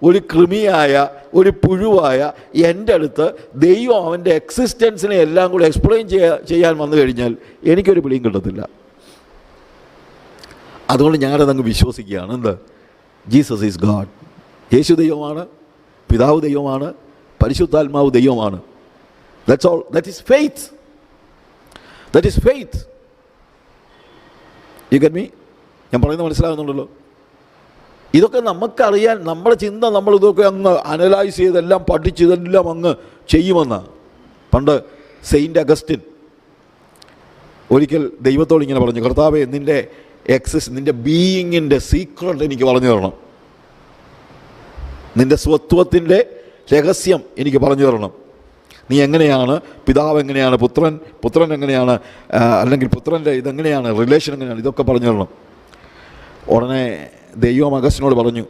ഒരു കൃമിയായ, ഒരു പുഴുവായ എൻ്റെ അടുത്ത് ദൈവം അവൻ്റെ എക്സിസ്റ്റൻസിനെ എല്ലാം കൂടി എക്സ്പ്ലെയിൻ ചെയ്യാൻ വന്നു കഴിഞ്ഞാൽ എനിക്കൊരു പിടിയും കിട്ടത്തില്ല. അതുകൊണ്ട് ഞാനതങ്ങ് വിശ്വസിക്കുകയാണ്. എന്ത്? Jesus is God. യേശു ദൈവമാണ്, പിതാവ് ദൈവമാണ്, പരിശുദ്ധാത്മാവ് ദൈവമാണ്. That's all. That is faith. That is faith. U get me? ഞാൻ പറയുന്നത് മനസ്സിലാകുന്നുണ്ടല്ലോ? ഇതൊക്കെ നമുക്കറിയാൻ, നമ്മുടെ ചിന്ത നമ്മൾ ഇതൊക്കെ അങ്ങ് അനലൈസ് ചെയ്തെല്ലാം പഠിച്ച് ഇതെല്ലാം അങ്ങ് ചെയ്യുമെന്നാണ്. പണ്ട് സെയിൻറ്റ് അഗസ്റ്റിൻ ഒരിക്കൽ ദൈവത്തോട് ഇങ്ങനെ പറഞ്ഞു, കർത്താവേ, നിൻ്റെ ബീയിങ്ങിൻ്റെ സീക്രട്ട് എനിക്ക് പറഞ്ഞു തരണം, നിൻ്റെ സ്വത്വത്തിൻ്റെ രഹസ്യം എനിക്ക് പറഞ്ഞു തരണം. നീ എങ്ങനെയാണ്, പിതാവ് എങ്ങനെയാണ്, പുത്രൻ എങ്ങനെയാണ്, അല്ലെങ്കിൽ പുത്രൻ്റെ ഇതെങ്ങനെയാണ്, റിലേഷൻ എങ്ങനെയാണ്, ഇതൊക്കെ പറഞ്ഞു തരണം. ഉടനെ ദൈവം അഗസ്റ്റിനോട് പറഞ്ഞു,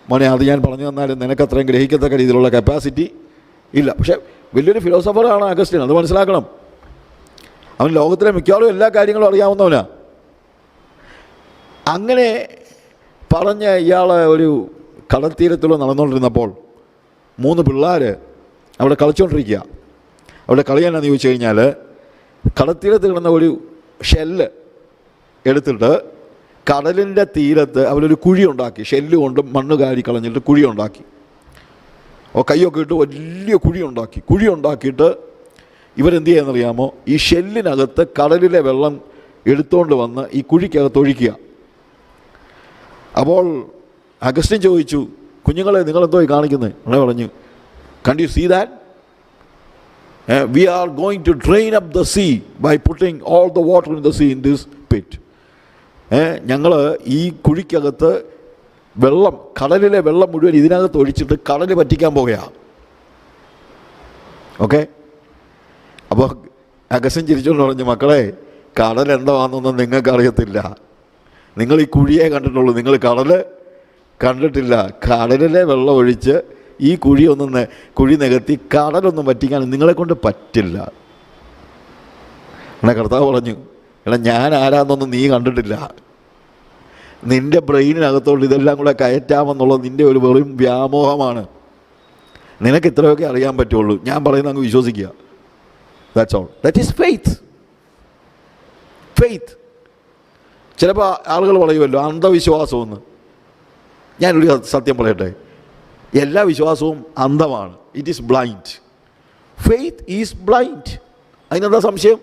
മോനെ, അത് ഞാൻ പറഞ്ഞു തന്നാലും നിനക്കത്രയും ഗ്രഹിക്കത്തക്ക രീതിയിലുള്ള കപ്പാസിറ്റി ഇല്ല. പക്ഷേ വലിയൊരു ഫിലോസഫറാണ് അഗസ്റ്റിൻ, അത് മനസ്സിലാക്കണം. അവൻ ലോകത്തിലെ മിക്കവാറും എല്ലാ കാര്യങ്ങളും അറിയാവുന്നവനാ. അങ്ങനെ പറഞ്ഞ ഇയാൾ ഒരു കടൽത്തീരത്തിൽ നടന്നുകൊണ്ടിരുന്നപ്പോൾ 3 പിള്ളേർ അവിടെ കളിച്ചുകൊണ്ടിരിക്കുക. അവിടെ കളിയാണെന്ന് ചോദിച്ചു കഴിഞ്ഞാൽ, കടൽത്തീരത്ത് കിടന്ന ഒരു ഷെല്ല് എടുത്തിട്ട് കടലിൻ്റെ തീരത്ത് അവരൊരു കുഴി ഉണ്ടാക്കി. ഷെല്ല് കൊണ്ട് മണ്ണ് കാരി കളഞ്ഞിട്ട് കുഴി ഉണ്ടാക്കി. കയ്യൊക്കെ ഇട്ട് വലിയ കുഴി ഉണ്ടാക്കിയിട്ട് ഇവരെന്ത് ചെയ്യാമെന്നറിയാമോ? ഈ ഷെല്ലിനകത്ത് കടലിലെ വെള്ളം എടുത്തുകൊണ്ട് വന്ന് ഈ കുഴിക്കകത്ത് ഒഴിക്കുക. അപ്പോൾ അഗസ്റ്റിൻ ചോദിച്ചു, കുഞ്ഞുങ്ങളെ, നിങ്ങളെന്തോ കാണിക്കുന്നത്? ഉടനെ പറഞ്ഞു, can't you see that? We are going to drain up the sea by putting all the water in the sea in this pit. ഞങ്ങൾ ഈ കുഴിക്കകത്ത് വെള്ളം, കടലിലെ വെള്ളം മുഴുവൻ ഇതിനകത്ത് ഒഴിച്ചിട്ട് കടൽ പറ്റിക്കാൻ പോകുകയാണ്. ഓക്കെ? അപ്പോൾ അഗസ്റ്റിൻ ചിരിച്ചുകൊണ്ട് പറഞ്ഞു, മക്കളെ, കടൽ എന്താണെന്നൊന്നും നിങ്ങൾക്ക് അറിയത്തില്ല. നിങ്ങൾ ഈ കുഴിയെ കണ്ടിട്ടുള്ളൂ, നിങ്ങൾ കടൽ കണ്ടിട്ടില്ല. കടലിലെ വെള്ളം ഒഴിച്ച് ഈ കുഴി നികത്തി കടലൊന്നും പറ്റിക്കാൻ നിങ്ങളെക്കൊണ്ട് പറ്റില്ല. എന്നാൽ കർത്താവ് പറഞ്ഞു, ഞാൻ ആരാന്നൊന്നും നീ കണ്ടിട്ടില്ല. നിൻ്റെ ബ്രെയിനിനകത്തോട്ട് ഇതെല്ലാം കൂടെ കയറ്റാമെന്നുള്ളത് നിൻ്റെ ഒരു വെറും വ്യാമോഹമാണ്. നിനക്ക് ഇത്രയൊക്കെ അറിയാൻ പറ്റുള്ളൂ. ഞാൻ പറയുന്നത് അങ്ങ് വിശ്വസിക്കുക. That's all. That is faith. Faith. ചിലപ്പോൾ ആളുകൾ പറയുമല്ലോ അന്ധവിശ്വാസമെന്ന്. ഞാനൊരു സത്യം പറയട്ടെ, എല്ലാ വിശ്വാസവും അന്ധമാണ്. It is blind. Faith is blind. അതിനെന്താ സംശയം?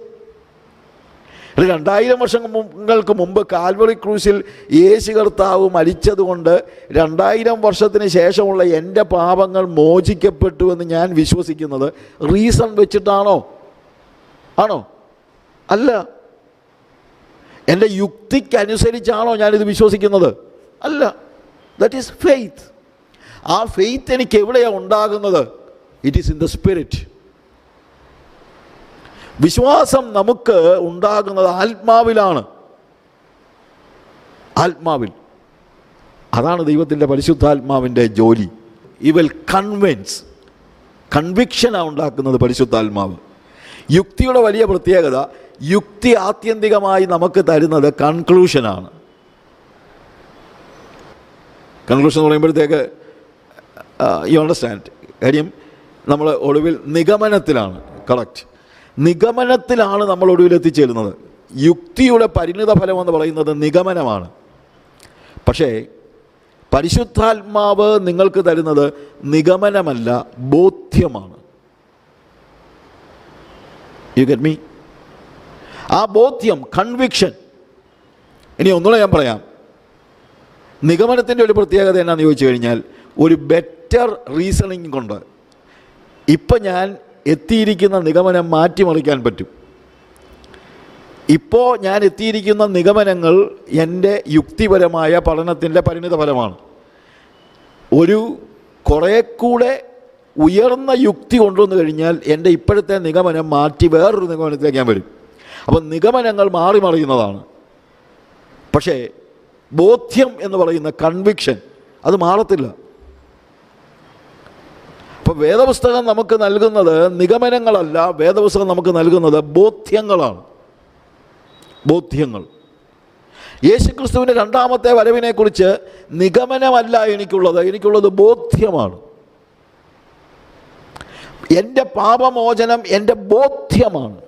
2000 വർഷങ്ങൾക്ക് മുമ്പ് കാൽവറി ക്രൂശിൽ യേശു കർത്താവ് മരിച്ചതുകൊണ്ട് 2000 വർഷത്തിന് ശേഷമുള്ള എൻ്റെ പാപങ്ങൾ മോചിക്കപ്പെട്ടു എന്ന് ഞാൻ വിശ്വസിക്കുന്നത് റീസൺ വെച്ചിട്ടാണോ? ആണോ? അല്ല. എൻ്റെ യുക്തിക്കനുസരിച്ചാണോ ഞാനിത് വിശ്വസിക്കുന്നത്? അല്ല. That is faith. ആ ഫെയ്ത്ത് എനിക്ക് എവിടെയാണ് ഉണ്ടാകുന്നത്? It is in the spirit. വിശ്വാസം നമുക്ക് ഉണ്ടാകുന്നത് ആത്മാവിലാണ്. ആത്മാവിൽ. അതാണ് ദൈവത്തിൻ്റെ പരിശുദ്ധാത്മാവിൻ്റെ ജോലി. ഈ വിൽ കൺവിൻസ്. കൺവിക്ഷനാണ് ഉണ്ടാക്കുന്നത് പരിശുദ്ധാത്മാവ്. യുക്തിയുടെ വലിയ പ്രത്യേകത, യുക്തി ആത്യന്തികമായി നമുക്ക് തരുന്നത് കൺക്ലൂഷനാണ്. കൺക്ലൂഷൻ എന്ന് പറയുമ്പോഴത്തേക്ക് യു അണ്ടർസ്റ്റാൻഡ്. കാര്യം നമ്മൾ ഒടുവിൽ നിഗമനത്തിലാണ്. കറക്റ്റ്. നിഗമനത്തിലാണ് നമ്മൾ ഒടുവിൽ എത്തിച്ചേരുന്നത്. യുക്തിയുടെ പരിണിത ഫലമെന്ന് പറയുന്നത് നിഗമനമാണ്. പക്ഷേ പരിശുദ്ധാത്മാവ് നിങ്ങൾക്ക് തരുന്നത് നിഗമനമല്ല, ബോധ്യമാണ്. You get me? ആ ബോധ്യം, കൺവിക്ഷൻ. ഇനി ഒന്നുകൂടെ ഞാൻ പറയാം. നിഗമനത്തിൻ്റെ ഒരു പ്രത്യേകത എന്നാന്ന് ചോദിച്ചു കഴിഞ്ഞാൽ, ഒരു ബെറ്റർ റീസണിങ് കൊണ്ട്. ഇപ്പം ഞാൻ എത്തിയിരിക്കുന്ന നിഗമനം മാറ്റിമറിക്കാൻ പറ്റും. ഇപ്പോൾ ഞാൻ എത്തിയിരിക്കുന്ന നിഗമനങ്ങൾ എൻ്റെ യുക്തിപരമായ പഠനത്തിൻ്റെ പരിണിത ഫലമാണ്. ഒരു കുറേ കൂടെ ഉയർന്ന യുക്തി കൊണ്ടുവന്നു കഴിഞ്ഞാൽ എൻ്റെ ഇപ്പോഴത്തെ നിഗമനം മാറ്റി വേറൊരു നിഗമനത്തിലേക്ക് ഞാൻ വരും. അപ്പം നിഗമനങ്ങൾ മാറി മറിയുന്നതാണ്. പക്ഷേ ബോധ്യം എന്ന് പറയുന്ന കൺവിക്ഷൻ അത് മാറത്തില്ല. അപ്പോൾ വേദപുസ്തകം നമുക്ക് നൽകുന്നത് നിഗമനങ്ങളല്ല, വേദപുസ്തകം നമുക്ക് നൽകുന്നത് ബോധ്യങ്ങളാണ്. ബോധ്യങ്ങൾ. യേശുക്രിസ്തുവിൻ്റെ രണ്ടാമത്തെ വരവിനെക്കുറിച്ച് നിഗമനമല്ല എനിക്കുള്ളത് ബോധ്യമാണ്. എൻ്റെ പാപമോചനം എൻ്റെ ബോധ്യമാണ്.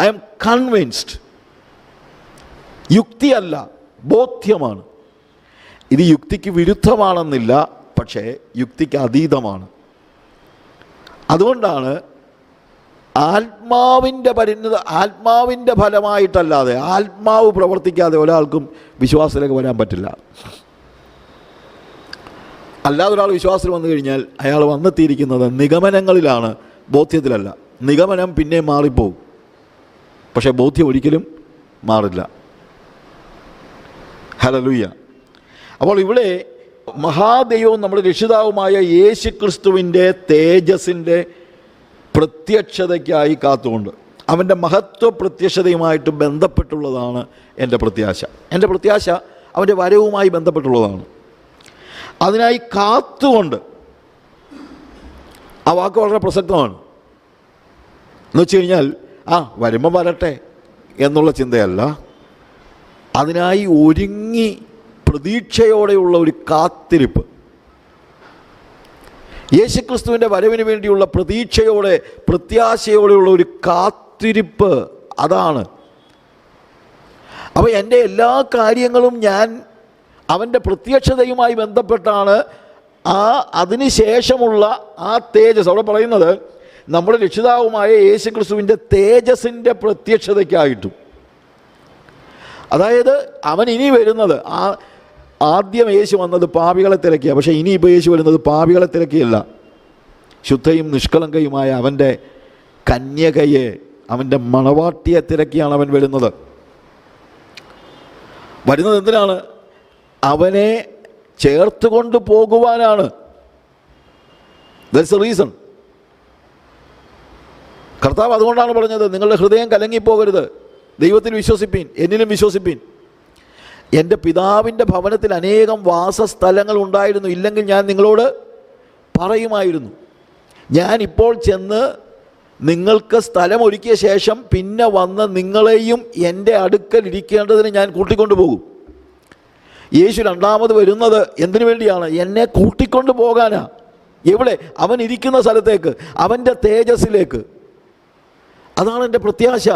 I am convinced. യുക്തിയല്ല, ബോധ്യമാണ്. ഇത് യുക്തിക്ക് വിരുദ്ധമാണെന്നില്ല, പക്ഷേ യുക്തിക്ക് അതീതമാണ്. അതുകൊണ്ടാണ് ആത്മാവിൻ്റെ ഫലമായിട്ടല്ലാതെ, ആത്മാവ് പ്രവർത്തിക്കാതെ ഒരാൾക്കും വിശ്വാസത്തിലേക്ക് വരാൻ പറ്റില്ല. അല്ലാതെ ഒരാൾ വിശ്വാസത്തിൽ വന്നു കഴിഞ്ഞാൽ അയാൾ വന്നെത്തിയിരിക്കുന്നത് നിഗമനങ്ങളിലാണ്, ബോധ്യത്തിലല്ല. നിഗമനം പിന്നെ മാറിപ്പോവും, പക്ഷേ ബോധ്യം ഒരിക്കലും മാറില്ല. ഹല്ലേലൂയ. അപ്പോൾ ഇവിടെ മഹാദൈവവും നമ്മുടെ രക്ഷിതാവുമായ യേശുക്രിസ്തുവിൻ്റെ തേജസ്സിൻ്റെ പ്രത്യക്ഷതയ്ക്കായി കാത്തുകൊണ്ട് അവൻ്റെ മഹത്വ പ്രത്യക്ഷതയുമായിട്ട് ബന്ധപ്പെട്ടുള്ളതാണ് എൻ്റെ പ്രത്യാശ. എൻ്റെ പ്രത്യാശ അവൻ്റെ വരവുമായി ബന്ധപ്പെട്ടുള്ളതാണ്. അതിനായി കാത്തുകൊണ്ട്, ആ വാക്ക് വളരെ പ്രസക്തമാണ്. എന്ന് വെച്ച് കഴിഞ്ഞാൽ വരുമ്പം വരട്ടെ എന്നുള്ള ചിന്തയല്ല, അതിനായി ഒരുങ്ങി പ്രതീക്ഷയോടെയുള്ള ഒരു കാത്തിരിപ്പ്. യേശുക്രിസ്തുവിൻ്റെ വരവിന് വേണ്ടിയുള്ള പ്രതീക്ഷയോടെ, പ്രത്യാശയോടെയുള്ള ഒരു കാത്തിരിപ്പ്, അതാണ്. അപ്പോൾ എൻ്റെ എല്ലാ കാര്യങ്ങളും ഞാൻ അവൻ്റെ പ്രത്യക്ഷതയുമായി ബന്ധപ്പെട്ടാണ്. അതിനുശേഷമുള്ള ആ തേജസ്, അവിടെ പറയുന്നത് നമ്മുടെ രക്ഷിതാവുമായ യേശുക്രിസ്തുവിൻ്റെ തേജസ്സിൻ്റെ പ്രത്യക്ഷതയ്ക്കായിട്ടും. അതായത് അവൻ ഇനി വരുന്നത്, ആദ്യം യേശു വന്നത് പാപികളെ തിരക്കിയാണ്, പക്ഷേ ഇനിയിപ്പോൾ യേശു വരുന്നത് പാപികളെ തിരക്കിയല്ല, ശുദ്ധയും നിഷ്കളങ്കയുമായ അവൻ്റെ കന്യകയെ, അവൻ്റെ മണവാട്ടിയെ തിരക്കിയാണ് അവൻ വരുന്നത്. വരുന്നത് എന്തിനാണ്? അവനെ ചേർത്ത് കൊണ്ട് പോകുവാനാണ്. That's A reason. കർത്താവ് അതുകൊണ്ടാണ് പറഞ്ഞത്, നിങ്ങളുടെ ഹൃദയം കലങ്ങിപ്പോകരുത്, ദൈവത്തിൽ വിശ്വസിപ്പീൻ, എന്നിലും വിശ്വസിപ്പീൻ. എൻ്റെ പിതാവിൻ്റെ ഭവനത്തിൽ അനേകം വാസസ്ഥലങ്ങൾ ഉണ്ടായിരുന്നു, ഇല്ലെങ്കിൽ ഞാൻ നിങ്ങളോട് പറയുമായിരുന്നു. ഞാൻ ഇപ്പോൾ ചെന്ന് നിങ്ങൾക്ക് സ്ഥലം ഒരുക്കിയ ശേഷം പിന്നെ വന്ന് നിങ്ങളെയും എൻ്റെ അടുക്കൽ ഇരിക്കേണ്ടതിന് ഞാൻ കൂട്ടിക്കൊണ്ടു പോകും. യേശു രണ്ടാമത് വരുന്നത് എന്തിനു വേണ്ടിയാണ്? എന്നെ കൂട്ടിക്കൊണ്ടു പോകാനാ. എവിടെ? അവൻ ഇരിക്കുന്ന സ്ഥലത്തേക്ക്, അവൻ്റെ തേജസ്സിലേക്ക്. അതാണ് എൻ്റെ പ്രത്യാശ.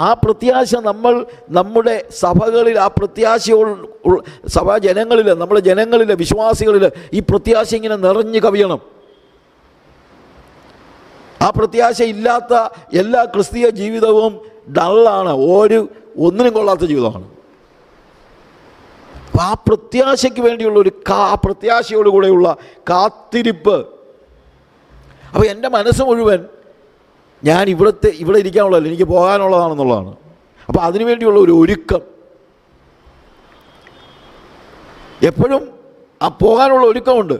ആ പ്രത്യാശ നമ്മൾ നമ്മുടെ സഭകളിൽ, ആ സഭാ ജനങ്ങളിൽ, നമ്മുടെ ജനങ്ങളിൽ, വിശ്വാസികളിൽ ഈ പ്രത്യാശ ഇങ്ങനെ നിറഞ്ഞു കവിയണം. ആ പ്രത്യാശ ഇല്ലാത്ത എല്ലാ ക്രിസ്തീയ ജീവിതവും ഡള്ളാണ്, ഒന്നിനും കൊള്ളാത്ത ജീവിതമാണ്. ആ പ്രത്യാശയ്ക്ക് വേണ്ടിയുള്ള ആ പ്രത്യാശയോടുകൂടെയുള്ള കാത്തിരിപ്പ്. അപ്പോൾ എൻ്റെ മനസ്സ് മുഴുവൻ ഞാൻ ഇവിടെ ഇരിക്കാനുള്ളതല്ല, എനിക്ക് പോകാനുള്ളതാണെന്നുള്ളതാണ്. അപ്പോൾ അതിനുവേണ്ടിയുള്ള ഒരു ഒരുക്കം, എപ്പോഴും ആ പോകാനുള്ള ഒരുക്കമുണ്ട്.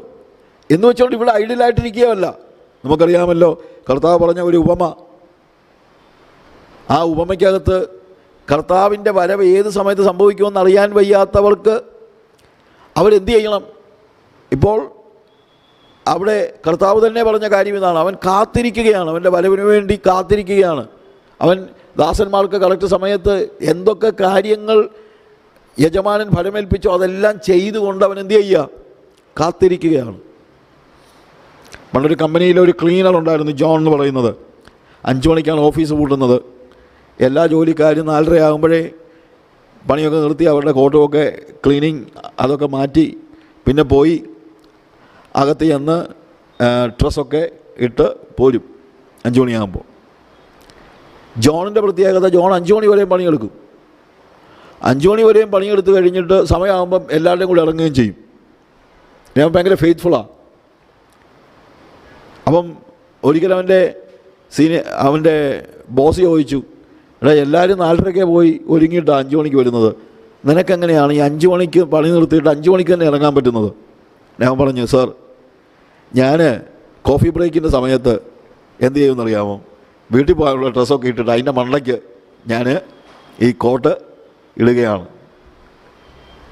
എന്ന് വെച്ചുകൊണ്ട് ഇവിടെ ഐഡിയലായിട്ടിരിക്കുകയല്ല. നമുക്കറിയാമല്ലോ കർത്താവ് പറഞ്ഞ ഒരു ഉപമ. ആ ഉപമയ്ക്കകത്ത് കർത്താവിൻ്റെ വരവ് ഏത് സമയത്ത് സംഭവിക്കുമെന്ന് അറിയാൻ വയ്യാത്തവർക്ക് അവരെന്ത് ചെയ്യണം? ഇപ്പോൾ അവിടെ കർത്താവ് തന്നെ പറഞ്ഞ കാര്യം ഇതാണ്. അവൻ കാത്തിരിക്കുകയാണ്, അവൻ്റെ വരവിന് വേണ്ടി കാത്തിരിക്കുകയാണ്. അവൻ ദാസന്മാർക്ക് കറക്റ്റ് സമയത്ത് എന്തൊക്കെ കാര്യങ്ങൾ യജമാനൻ ഫലമേൽപ്പിച്ചോ അതെല്ലാം ചെയ്തുകൊണ്ട് അവൻ എന്ത് ചെയ്യുക? കാത്തിരിക്കുകയാണ്. പണ്ടൊരു കമ്പനിയിൽ ഒരു ക്ലീനർ ഉണ്ടായിരുന്നു, ജോൺ എന്ന് പറയുന്നത്. 5 മണിക്കാണ് ഓഫീസ് പൂട്ടുന്നത്. എല്ലാ ജോലിക്കാരും 4:30 ആകുമ്പോഴേ പണിയൊക്കെ നിർത്തി അവരുടെ കോട്ടുമൊക്കെ ക്ലീനിങ് അതൊക്കെ മാറ്റി പിന്നെ പോയി അകത്ത് ചെന്ന് ഡ്രസ്സൊക്കെ ഇട്ട് പോരും 5 മണിയാകുമ്പോൾ. ജോണിൻ്റെ പ്രത്യേകത, ജോൺ 5 മണി വരെയും പണിയെടുക്കും. 5 മണി വരെയും പണിയെടുത്ത് കഴിഞ്ഞിട്ട് സമയമാകുമ്പം എല്ലാവരുടെയും കൂടെ ഇറങ്ങുകയും ചെയ്യും. ഞാൻ ഭയങ്കര ഫെയ്ത്ത്ഫുള്ളാണ്. അപ്പം ഒരിക്കലും അവൻ്റെ ബോസ് ചോദിച്ചു, എടാ എല്ലാവരും 4:30 പോയി ഒരുങ്ങിയിട്ട് 5 മണിക്ക് വരുന്നത്, നിനക്കെങ്ങനെയാണ് ഈ 5 മണിക്ക് പണി നിർത്തിയിട്ട് 5 മണിക്ക് തന്നെ ഇറങ്ങാൻ പറ്റുന്നത്? ഞാൻ പറഞ്ഞു, സാർ ഞാൻ കോഫി ബ്രേക്കിൻ്റെ സമയത്ത് എന്ത് ചെയ്യുമെന്നറിയാമോ, വീട്ടിൽ പോകാനുള്ള ഡ്രസ്സൊക്കെ ഇട്ടിട്ട് അതിൻ്റെ മണ്ടയ്ക്ക് ഞാൻ ഈ കോട്ട് ഇടുകയാണ്.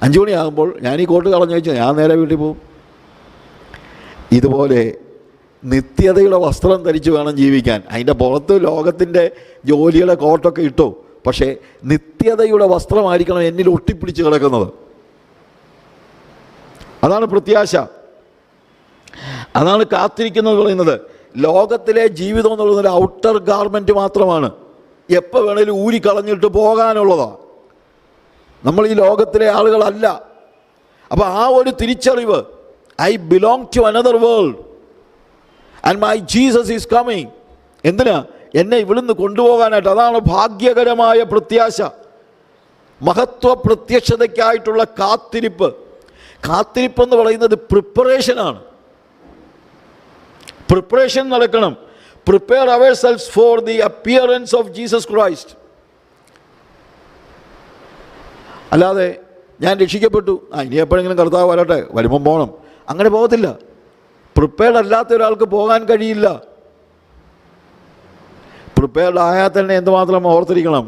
5 മണിയാകുമ്പോൾ ഞാൻ ഈ കോട്ട് കളഞ്ഞു വെച്ചാൽ ഞാൻ നേരെ വീട്ടിൽ പോകും. ഇതുപോലെ നിത്യതയുടെ വസ്ത്രം ധരിച്ച് വേണം ജീവിക്കാൻ. അതിൻ്റെ പുറത്ത് ലോകത്തിൻ്റെ ജോലിയുടെ കോട്ടൊക്കെ ഇട്ടു, പക്ഷേ നിത്യതയുടെ വസ്ത്രമായിരിക്കണം എന്നിൽ ഒട്ടിപ്പിടിച്ച് കിടക്കുന്നത്. അതാണ് പ്രത്യാശ, അതാണ് കാത്തിരിക്കുന്നത് പറയുന്നത്. ലോകത്തിലെ ജീവിതം എന്നുള്ളത് ഒരു ഔട്ടർ ഗാർമെൻറ്റ് മാത്രമാണ്, എപ്പോൾ വേണേലും ഊരിക്കളഞ്ഞിട്ട് പോകാനുള്ളതാണ്. നമ്മൾ ഈ ലോകത്തിലെ ആളുകളല്ല. അപ്പോൾ ആ ഒരു തിരിച്ചറിവ്, I belong to another world and my Jesus is coming. എന്തിനാ? എന്നെ ഇവിടുന്ന് കൊണ്ടുപോകാനായിട്ട്. അതാണ് ഭാഗ്യകരമായ പ്രത്യാശ, മഹത്വ പ്രത്യക്ഷതയ്ക്കായിട്ടുള്ള കാത്തിരിപ്പ്. കാത്തിരിപ്പെന്ന് പറയുന്നത് പ്രിപ്പറേഷനാണ്. പ്രിപ്പറേഷൻ നടക്കണം. Prepare ourselves for the appearance of Jesus Christ. അല്ലാതെ ഞാൻ രക്ഷിക്കപ്പെട്ടു, ഇനി എപ്പോഴെങ്കിലും കർത്താവ് വരട്ടെ, വരുമ്പം പോകണം, അങ്ങനെ പോകത്തില്ല. പ്രിപ്പയർഡ് അല്ലാത്ത ഒരാൾക്ക് പോകാൻ കഴിയില്ല. പ്രിപ്പയർഡ് ആയാൽ തന്നെ എന്തുമാത്രം ഓർത്തിരിക്കണം.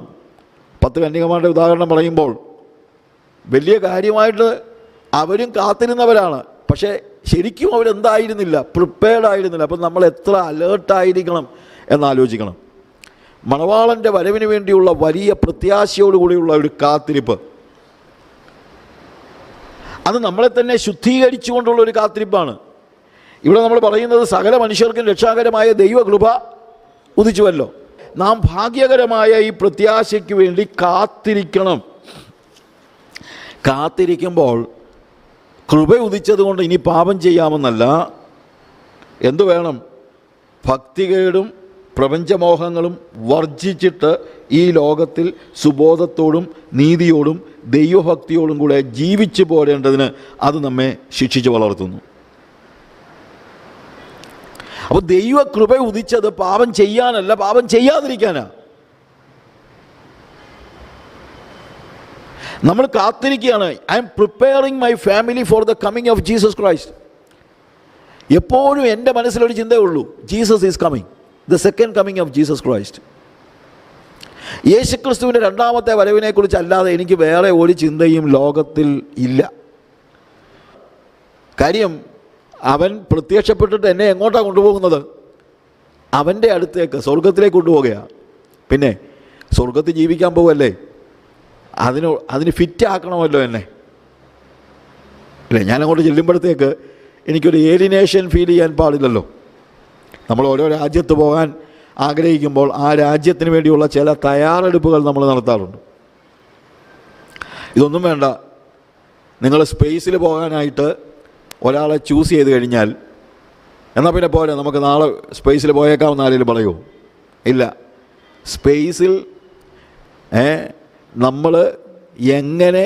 10 കന്യകമാരുടെ ഉദാഹരണം പറയുമ്പോൾ വലിയ കാര്യമായിട്ട് അവരും കാത്തിരുന്നവരാണ്, പക്ഷേ ശരിക്കും അവരെന്തായിരുന്നില്ല, പ്രിപ്പയർഡ് ആയിരുന്നില്ല. അപ്പം നമ്മൾ എത്ര അലേർട്ടായിരിക്കണം എന്നാലോചിക്കണം. മണവാളൻ്റെ വരവിന് വേണ്ടിയുള്ള വലിയ പ്രത്യാശയോടുകൂടിയുള്ള ഒരു കാത്തിരിപ്പ്, അത് നമ്മളെ തന്നെ ശുദ്ധീകരിച്ചുകൊണ്ടുള്ള ഒരു കാത്തിരിപ്പാണ്. ഇവിടെ നമ്മൾ പറയുന്നത് സകല മനുഷ്യർക്കും രക്ഷാകരമായ ദൈവകൃപ ഉദിച്ചുവല്ലോ. നാം ഭാഗ്യകരമായ ഈ പ്രത്യാശയ്ക്ക് വേണ്ടി കാത്തിരിക്കണം. കാത്തിരിക്കുമ്പോൾ കൃപ ഉദിച്ചതുകൊണ്ട് ഇനി പാപം ചെയ്യാമെന്നല്ല. എന്തു വേണം? ഭക്തികേടും പ്രപഞ്ചമോഹങ്ങളും വർജിച്ചിട്ട് ഈ ലോകത്തിൽ സുബോധത്തോടും നീതിയോടും ദൈവഭക്തിയോടും കൂടെ ജീവിച്ചു പോരേണ്ടതിന് അത് നമ്മെ ശിക്ഷിച്ച് വളർത്തുന്നു. അപ്പോൾ ദൈവകൃപ ഉദിച്ചത് പാപം ചെയ്യാനല്ല, പാപം ചെയ്യാതിരിക്കാനാ. നമ്മൾ കാത്തിരിക്കുകയാണ്. I M preparing my family for the coming of Jesus Christ. എപ്പോഴും എൻ്റെ മനസ്സിലൊരു ചിന്തയേ ഉള്ളൂ, Jesus is coming, the second coming of Jesus Christ. യേശുക്രിസ്തുവിൻ്റെ രണ്ടാമത്തെ വരവിനെക്കുറിച്ച് അല്ലാതെ എനിക്ക് വേറെ ഒരു ചിന്തയും ലോകത്തിൽ ഇല്ല. കാര്യം അവൻ പ്രത്യക്ഷപ്പെട്ടിട്ട് എന്നെ എങ്ങോട്ടാണ് കൊണ്ടുപോകുന്നത്? അവൻ്റെ അടുത്തേക്ക്, സ്വർഗത്തിലേക്ക് കൊണ്ടുപോവുകയാണ്. പിന്നെ സ്വർഗത്തിൽ ജീവിക്കാൻ പോവല്ലേ, അതിന് ഫിറ്റ് ആക്കണമല്ലോ എന്നെ. അല്ലേ, ഞാനങ്ങോട്ട് ചെല്ലുമ്പോഴത്തേക്ക് എനിക്കൊരു ഏലിനേഷൻ ഫീൽ ചെയ്യാൻ പാടില്ലല്ലോ. നമ്മൾ ഓരോ രാജ്യത്ത് പോകാൻ ആഗ്രഹിക്കുമ്പോൾ ആ രാജ്യത്തിന് വേണ്ടിയുള്ള ചില തയ്യാറെടുപ്പുകൾ നമ്മൾ നടത്താറുണ്ട്. ഇതൊന്നും വേണ്ട. നിങ്ങൾ സ്പേസിൽ പോകാനായിട്ട് ഒരാളെ ചൂസ് ചെയ്ത് കഴിഞ്ഞാൽ എന്നാൽ പിന്നെ പോരെ, നമുക്ക് നാളെ സ്പേസിൽ പോയേക്കാമെന്ന് ആരെങ്കിലും പറയുമോ? ഇല്ല. സ്പേസിൽ നമ്മൾ എങ്ങനെ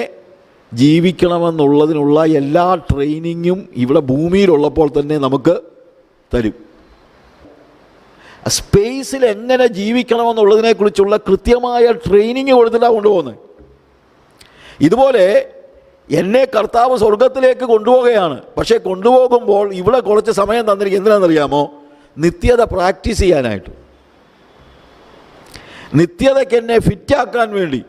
ജീവിക്കണമെന്നുള്ളതിനുള്ള എല്ലാ ട്രെയിനിങ്ങും ഇവിടെ ഭൂമിയിലുള്ളപ്പോൾ തന്നെ നമുക്ക് തരും. സ്പേസിൽ എങ്ങനെ ജീവിക്കണമെന്നുള്ളതിനെക്കുറിച്ചുള്ള കൃത്യമായ ട്രെയിനിങ് കൊടുത്തിട്ടാണ് കൊണ്ടുപോകുന്നത്. ഇതുപോലെ എന്നെ കർത്താവ് സ്വർഗത്തിലേക്ക് കൊണ്ടുപോവുകയാണ്. പക്ഷേ കൊണ്ടുപോകുമ്പോൾ ഇവിടെ കുറച്ച് സമയം തന്നിരിക്കും. എന്തിനാണെന്നറിയാമോ? നിത്യത പ്രാക്ടീസ് ചെയ്യാനായിട്ട്, നിത്യതയ്ക്ക് എന്നെ ഫിറ്റാക്കാൻ വേണ്ടി.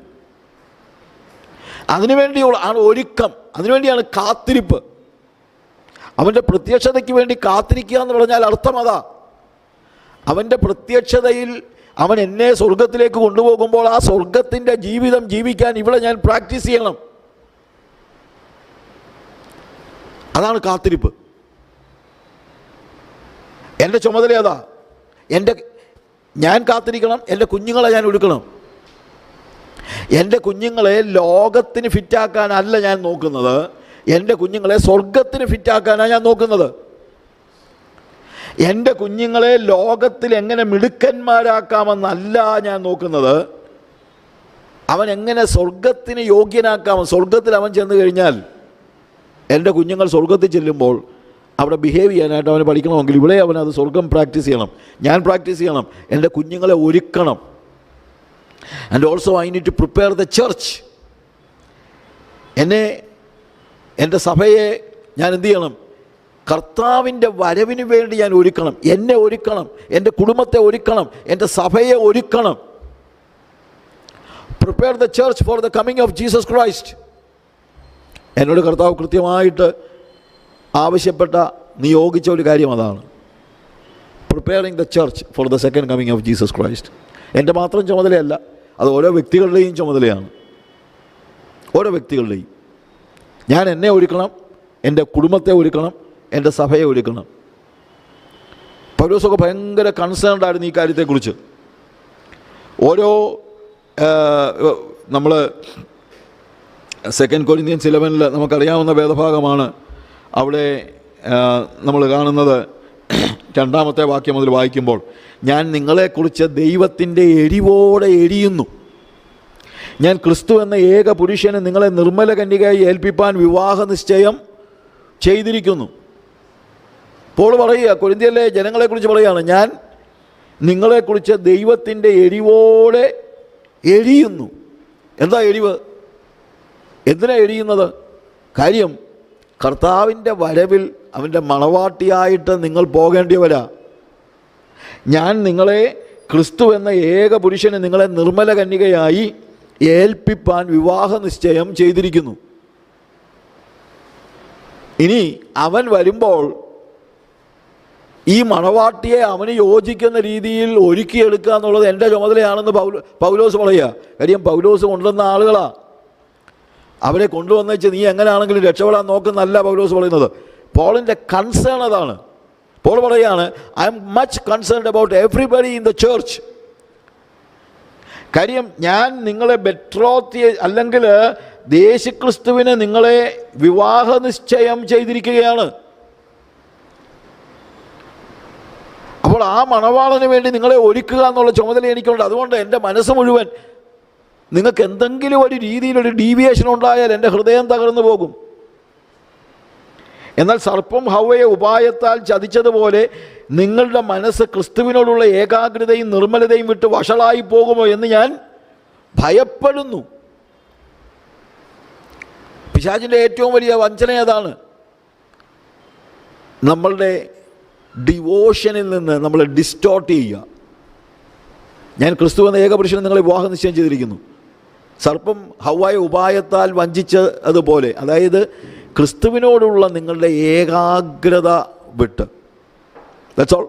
അതിനുവേണ്ടിയുള്ള ആണ് ഒരുക്കം, അതിനുവേണ്ടിയാണ് കാത്തിരിപ്പ്. അവൻ്റെ പ്രത്യക്ഷതയ്ക്ക് വേണ്ടി കാത്തിരിക്കുക എന്ന് പറഞ്ഞാൽ അർത്ഥം അതാ. അവൻ്റെ പ്രത്യക്ഷതയിൽ അവൻ എന്നെ സ്വർഗത്തിലേക്ക് കൊണ്ടുപോകുമ്പോൾ ആ സ്വർഗത്തിൻ്റെ ജീവിതം ജീവിക്കാൻ ഇവിടെ ഞാൻ പ്രാക്ടീസ് ചെയ്യണം. അതാണ് കാത്തിരിപ്പ്. എൻ്റെ ചുമതല അതാ. ഞാൻ കാത്തിരിക്കണം, എൻ്റെ കുഞ്ഞുങ്ങളെ ഞാൻ ഒരുക്കണം. എൻ്റെ കുഞ്ഞുങ്ങളെ ലോകത്തിന് ഫിറ്റാക്കാനല്ല ഞാൻ നോക്കുന്നത്, എൻ്റെ കുഞ്ഞുങ്ങളെ സ്വർഗത്തിന് ഫിറ്റാക്കാനാണ് ഞാൻ നോക്കുന്നത്. എൻ്റെ കുഞ്ഞുങ്ങളെ ലോകത്തിൽ എങ്ങനെ മിടുക്കന്മാരാക്കാമെന്നല്ല ഞാൻ നോക്കുന്നത്, അവൻ എങ്ങനെ സ്വർഗത്തിന് യോഗ്യനാക്കാമെന്ന്. സ്വർഗത്തിൽ അവൻ ചെന്ന് കഴിഞ്ഞാൽ, എൻ്റെ കുഞ്ഞുങ്ങൾ സ്വർഗത്തിൽ ചെല്ലുമ്പോൾ അവിടെ ബിഹേവ് ചെയ്യാനായിട്ട് അവന് പഠിക്കണമെങ്കിൽ ഇവിടെ അവനത് സ്വർഗം പ്രാക്ടീസ് ചെയ്യണം, ഞാൻ പ്രാക്ടീസ് ചെയ്യണം, എൻ്റെ കുഞ്ഞുങ്ങളെ ഒരുക്കണം. And also I need to prepare the church. എൻ്റെ സഭയെ ഞാൻ എന്ത് ചെയ്യണം? കർത്താവിൻ്റെ വരവിന് വേണ്ടി ഞാൻ ഒരുക്കണം. എന്നെ ഒരുക്കണം, എൻ്റെ കുടുംബത്തെ ഒരുക്കണം, എൻ്റെ സഭയെ ഒരുക്കണം. Prepare the church for the coming of Jesus Christ. എന്നോട് കർത്താവ് കൃത്യമായിട്ട് ആവശ്യപ്പെട്ട, നിയോഗിച്ച ഒരു കാര്യം അതാണ്. Preparing the church for the second coming of Jesus Christ. എൻ്റെ മാത്രം ചുമതലയല്ല, അത് ഓരോ വ്യക്തികളുടെയും ചുമതലയാണ്. ഓരോ വ്യക്തികളുടെയും. ഞാൻ എന്നെ ഒരുക്കണം, എൻ്റെ കുടുംബത്തെ ഒരുക്കണം, എൻ്റെ സഭയെ ഒരുക്കണം. പൗലോസൊക്കെ ഭയങ്കര കൺസേൺഡ് ആയിരുന്നു ഈ കാര്യത്തെക്കുറിച്ച്. ഓരോ നമ്മൾ 2 Corinthians 11 നമുക്കറിയാവുന്ന വേദഭാഗമാണ്. അവിടെ നമ്മൾ കാണുന്നത് 2-ാമത്തെ വാക്യം മുതൽ വായിക്കുമ്പോൾ, ഞാൻ നിങ്ങളെക്കുറിച്ച് ദൈവത്തിൻ്റെ എരിവോടെ എരിയുന്നു. ഞാൻ ക്രിസ്തു എന്ന ഏക പുരുഷന് നിങ്ങളെ നിർമ്മല കന്യകയായി ഏൽപ്പിപ്പാൻ വിവാഹ നിശ്ചയം ചെയ്തിരിക്കുന്നു. പോൾ പറയുക, കൊരിന്ത്യയിലെ ജനങ്ങളെക്കുറിച്ച് പറയുകയാണ്, ഞാൻ നിങ്ങളെക്കുറിച്ച് ദൈവത്തിൻ്റെ എരിവോടെ എരിയുന്നു. എന്താ എരിവ്? എന്തിനാ എരിയുന്നത്? കാര്യം കർത്താവിൻ്റെ വരവിൽ അവൻ്റെ മണവാട്ടിയായിട്ട് നിങ്ങൾ പോകേണ്ടിവരാ. ഞാൻ നിങ്ങളെ ക്രിസ്തു എന്ന ഏക പുരുഷന് നിങ്ങളെ നിർമ്മല കന്യകയായി ഏൽപ്പിപ്പാൻ വിവാഹ നിശ്ചയം ചെയ്തിരിക്കുന്നു. ഇനി അവൻ വരുമ്പോൾ ഈ മണവാട്ടിയെ അവന് യോജിക്കുന്ന രീതിയിൽ ഒരുക്കിയെടുക്കുക എന്നുള്ളത് എൻ്റെ ചുമതലയാണെന്ന് പൗലോസ് പറയുക. കാര്യം പൗലോസ് കൊണ്ടുവന്ന ആളുകളാണ്. അവരെ കൊണ്ടുവന്നേച്ച് നീ എങ്ങനെയാണെങ്കിലും രക്ഷപ്പെടാൻ നോക്കുന്നല്ല പൗലോസ് പറയുന്നത്. പോളിൻ്റെ കൺസേൺ അതാണ്. പോൾ പറയുകയാണ്, I M much concerned about everybody in the church. കാര്യം ഞാൻ നിങ്ങളെ ബെട്രോത്തി അല്ലെങ്കിൽ യേശുക്രിസ്തുവിന് നിങ്ങളെ വിവാഹ നിശ്ചയം ചെയ്തിരിക്കുകയാണ്. അപ്പോൾ ആ മണവാളന് വേണ്ടി നിങ്ങളെ ഒരുക്കുക എന്നുള്ള ചുമതല എനിക്കുണ്ട്. അതുകൊണ്ട് എൻ്റെ മനസ്സ് മുഴുവൻ നിങ്ങൾക്ക് എന്തെങ്കിലും ഒരു രീതിയിലൊരു ഡീവിയേഷൻ ഉണ്ടായാൽ എൻ്റെ ഹൃദയം തകർന്നു പോകും. എന്നാൽ സർപ്പം ഹവ്വയെ ഉപായത്താൽ ചതിച്ചതുപോലെ നിങ്ങളുടെ മനസ്സ് ക്രിസ്തുവിനോടുള്ള ഏകാഗ്രതയും നിർമ്മലതയും വിട്ട് വഷളായി പോകുമോ എന്ന് ഞാൻ ഭയപ്പെടുന്നു. പിശാചിൻ്റെ ഏറ്റവും വലിയ വഞ്ചന അതാണ്. നമ്മളുടെ ഡിവോഷനിൽ നിന്ന് നമ്മളെ ഡിസ്റ്റോർട്ട് ചെയ്യുക. ഞാൻ ക്രിസ്തു എന്ന ഏകപുരുഷനെ നിങ്ങളെ വിവാഹ നിശ്ചയം ചെയ്തിരിക്കുന്നു. സർപ്പം ഹവ്വായെ ഉപായത്താൽ വഞ്ചിച്ചതുപോലെ, അതായത് ക്രിസ്തുവിനോടുള്ള നിങ്ങളുടെ ഏകാഗ്രത വിട്ട്, ദാറ്റ്സ് ഓൾ.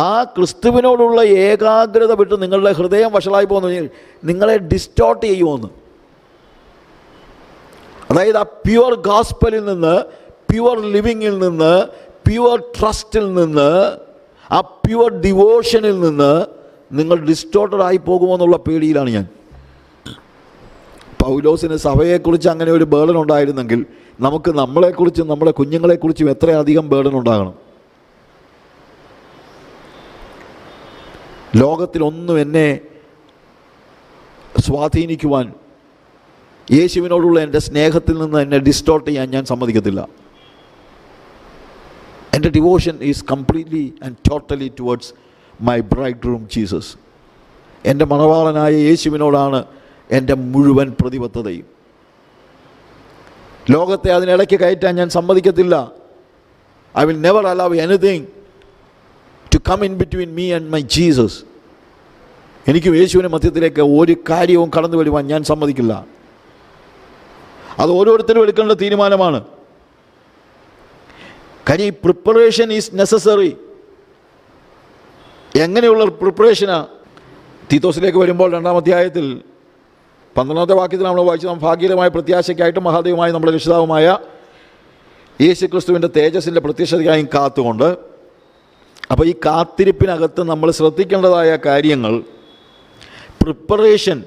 ആ ക്രിസ്തുവിനോടുള്ള ഏകാഗ്രത വിട്ട് നിങ്ങളുടെ ഹൃദയം വഷളായി പോകുന്നു, നിങ്ങളെ ഡിസ്റ്റോർട്ട് ചെയ്യുമെന്ന്. അതായത് ആ പ്യുവർ ഗോസ്പലിൽ നിന്ന്, പ്യുവർ ലിവിങ്ങിൽ നിന്ന്, പ്യുവർ ട്രസ്റ്റിൽ നിന്ന്, ആ പ്യുവർ ഡിവോഷനിൽ നിന്ന് നിങ്ങൾ ഡിസ്റ്റോർട്ടഡ് ആയി പോകുമോ എന്നുള്ള പേടിയിലാണ് ഞാൻ. പൗലോസിന് സഭയെക്കുറിച്ച് അങ്ങനെ ഒരു ബേർഡൻ ഉണ്ടായിരുന്നെങ്കിൽ നമുക്ക് നമ്മളെക്കുറിച്ചും നമ്മുടെ കുഞ്ഞുങ്ങളെക്കുറിച്ചും എത്രയധികം ബേർഡൻ ഉണ്ടാകണം. ലോകത്തിലൊന്നും എന്നെ സ്വാധീനിക്കുവാൻ, യേശുവിനോടുള്ള എൻ്റെ സ്നേഹത്തിൽ നിന്ന് എന്നെ ഡിസ്റ്റോർട്ട് ചെയ്യാൻ ഞാൻ സമ്മതിക്കത്തില്ല. എൻ്റെ devotion is completely and totally towards my bride room Jesus. എൻ്റെ മണവാളനായ യേശുവിനോടാണ് എൻ്റെ മുഴുവൻ പ്രതിബദ്ധതയും. ലോകത്തെ അതിനിടയ്ക്ക് കയറ്റാൻ ഞാൻ സമ്മതിക്കത്തില്ല. I will never allow anything to come in between me and my Jesus. എനിക്കും യേശുവിൻ്റെ മധ്യത്തിലേക്ക് ഒരു കാര്യവും കടന്നു വരുവാൻ ഞാൻ സമ്മതിക്കില്ല. അത് ഓരോരുത്തരും എടുക്കേണ്ട തീരുമാനമാണ്. കാര്യം ഈ പ്രിപ്പറേഷൻ ഈസ് നെസസറി. എങ്ങനെയുള്ള പ്രിപ്പറേഷനാണ്? തീത്തോസിലേക്ക് വരുമ്പോൾ 2-ാം അധ്യായത്തിൽ 12-ാമത്തെ വാക്യത്തിൽ നമ്മൾ വായിച്ചു, നാം ഭാഗ്യകരമായ പ്രത്യാശയ്ക്കായിട്ടും മഹാദൈവമായ നമ്മുടെ രക്ഷിതാവുമായ യേശു ക്രിസ്തുവിൻ്റെ തേജസ്സിൻ്റെ പ്രത്യക്ഷതയായും കാത്തുകൊണ്ട്. അപ്പോൾ ഈ കാത്തിരിപ്പിനകത്ത് നമ്മൾ ശ്രദ്ധിക്കേണ്ടതായ കാര്യങ്ങൾ, പ്രിപ്പറേഷൻ.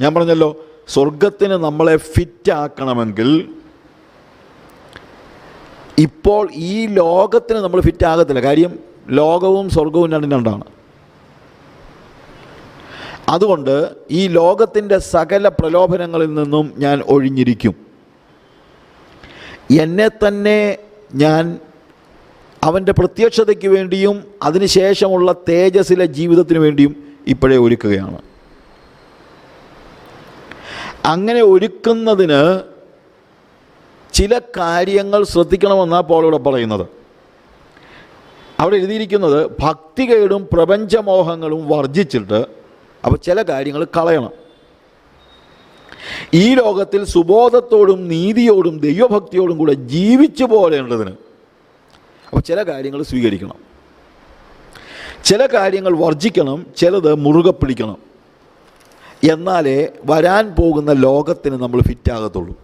ഞാൻ പറഞ്ഞല്ലോ, സ്വർഗത്തിന് നമ്മളെ ഫിറ്റാക്കണമെങ്കിൽ ഇപ്പോൾ ഈ ലോകത്തിന് നമ്മൾ ഫിറ്റാകത്തില്ല. കാര്യം ലോകവും സ്വർഗവും രണ്ടാണ്. അതുകൊണ്ട് ഈ ലോകത്തിൻ്റെ സകല പ്രലോഭനങ്ങളിൽ നിന്നും ഞാൻ ഒഴിഞ്ഞിരിക്കും. എന്നെ തന്നെ ഞാൻ അവൻ്റെ പ്രത്യക്ഷതയ്ക്ക് വേണ്ടിയും അതിനുശേഷമുള്ള തേജസ്സിലെ ജീവിതത്തിന് വേണ്ടിയും ഇപ്പോഴേ ഒരുക്കുകയാണ്. അങ്ങനെ ഒരുക്കുന്നതിന് ചില കാര്യങ്ങൾ ശ്രദ്ധിക്കണമെന്നാണ് പോളിവിടെ പറയുന്നത്. അവിടെ എഴുതിയിരിക്കുന്നത് ഭക്തികേടും പ്രപഞ്ചമോഹങ്ങളും വർജിച്ചിട്ട് അപ്പോൾ ചില കാര്യങ്ങൾ കളയണം. ഈ ലോകത്തിൽ സുബോധത്തോടും നീതിയോടും ദൈവഭക്തിയോടും കൂടെ ജീവിച്ചു പോരേണ്ടതിന് അപ്പോൾ ചില കാര്യങ്ങൾ സ്വീകരിക്കണം, ചില കാര്യങ്ങൾ വർജിക്കണം, ചിലത് മുറുകെ പിടിക്കണം. എന്നാലേ വരാൻ പോകുന്ന ലോകത്തിന് നമ്മൾ ഫിറ്റാകത്തുള്ളൂ.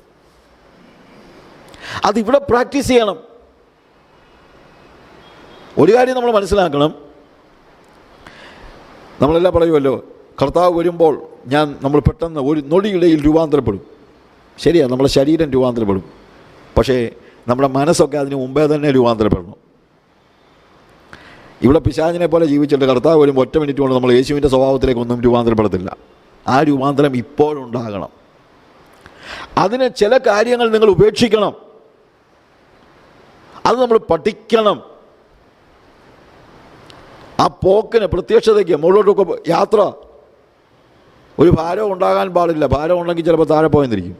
അതിവിടെ പ്രാക്ടീസ് ചെയ്യണം. ഒരു കാര്യം നമ്മൾ മനസ്സിലാക്കണം, നമ്മളെല്ലാം പറയുമല്ലോ കർത്താവ് വരുമ്പോൾ നമ്മൾ പെട്ടെന്ന് ഒരു നൊടിയിടയിൽ രൂപാന്തരപ്പെടും. ശരിയാണ്, നമ്മുടെ ശരീരം രൂപാന്തരപ്പെടും, പക്ഷേ നമ്മുടെ മനസ്സൊക്കെ അതിന് മുമ്പേ തന്നെ രൂപാന്തരപ്പെടണം. ഇവിടെ പിശാചിനെ പോലെ ജീവിച്ചിട്ട് കർത്താവ് വരുമ്പോൾ 1 മിനിറ്റ് കൊണ്ട് നമ്മൾ യേശുവിൻ്റെ സ്വഭാവത്തിലേക്കൊന്നും രൂപാന്തരപ്പെടത്തില്ല. ആ രൂപാന്തരം ഇപ്പോഴുണ്ടാകണം. അതിന് ചില കാര്യങ്ങൾ നിങ്ങൾ ഉപേക്ഷിക്കണം, അത് നമ്മൾ പഠിക്കണം. ആ പോക്കിന് പ്രത്യക്ഷതയ്ക്ക് മുകളിലോട്ടൊക്കെ യാത്ര ഒരു ഭാരം ഉണ്ടാകാൻ പാടില്ല. ഭാരം ഉണ്ടെങ്കിൽ ചിലപ്പോൾ താഴെ പോയെന്നിരിക്കും.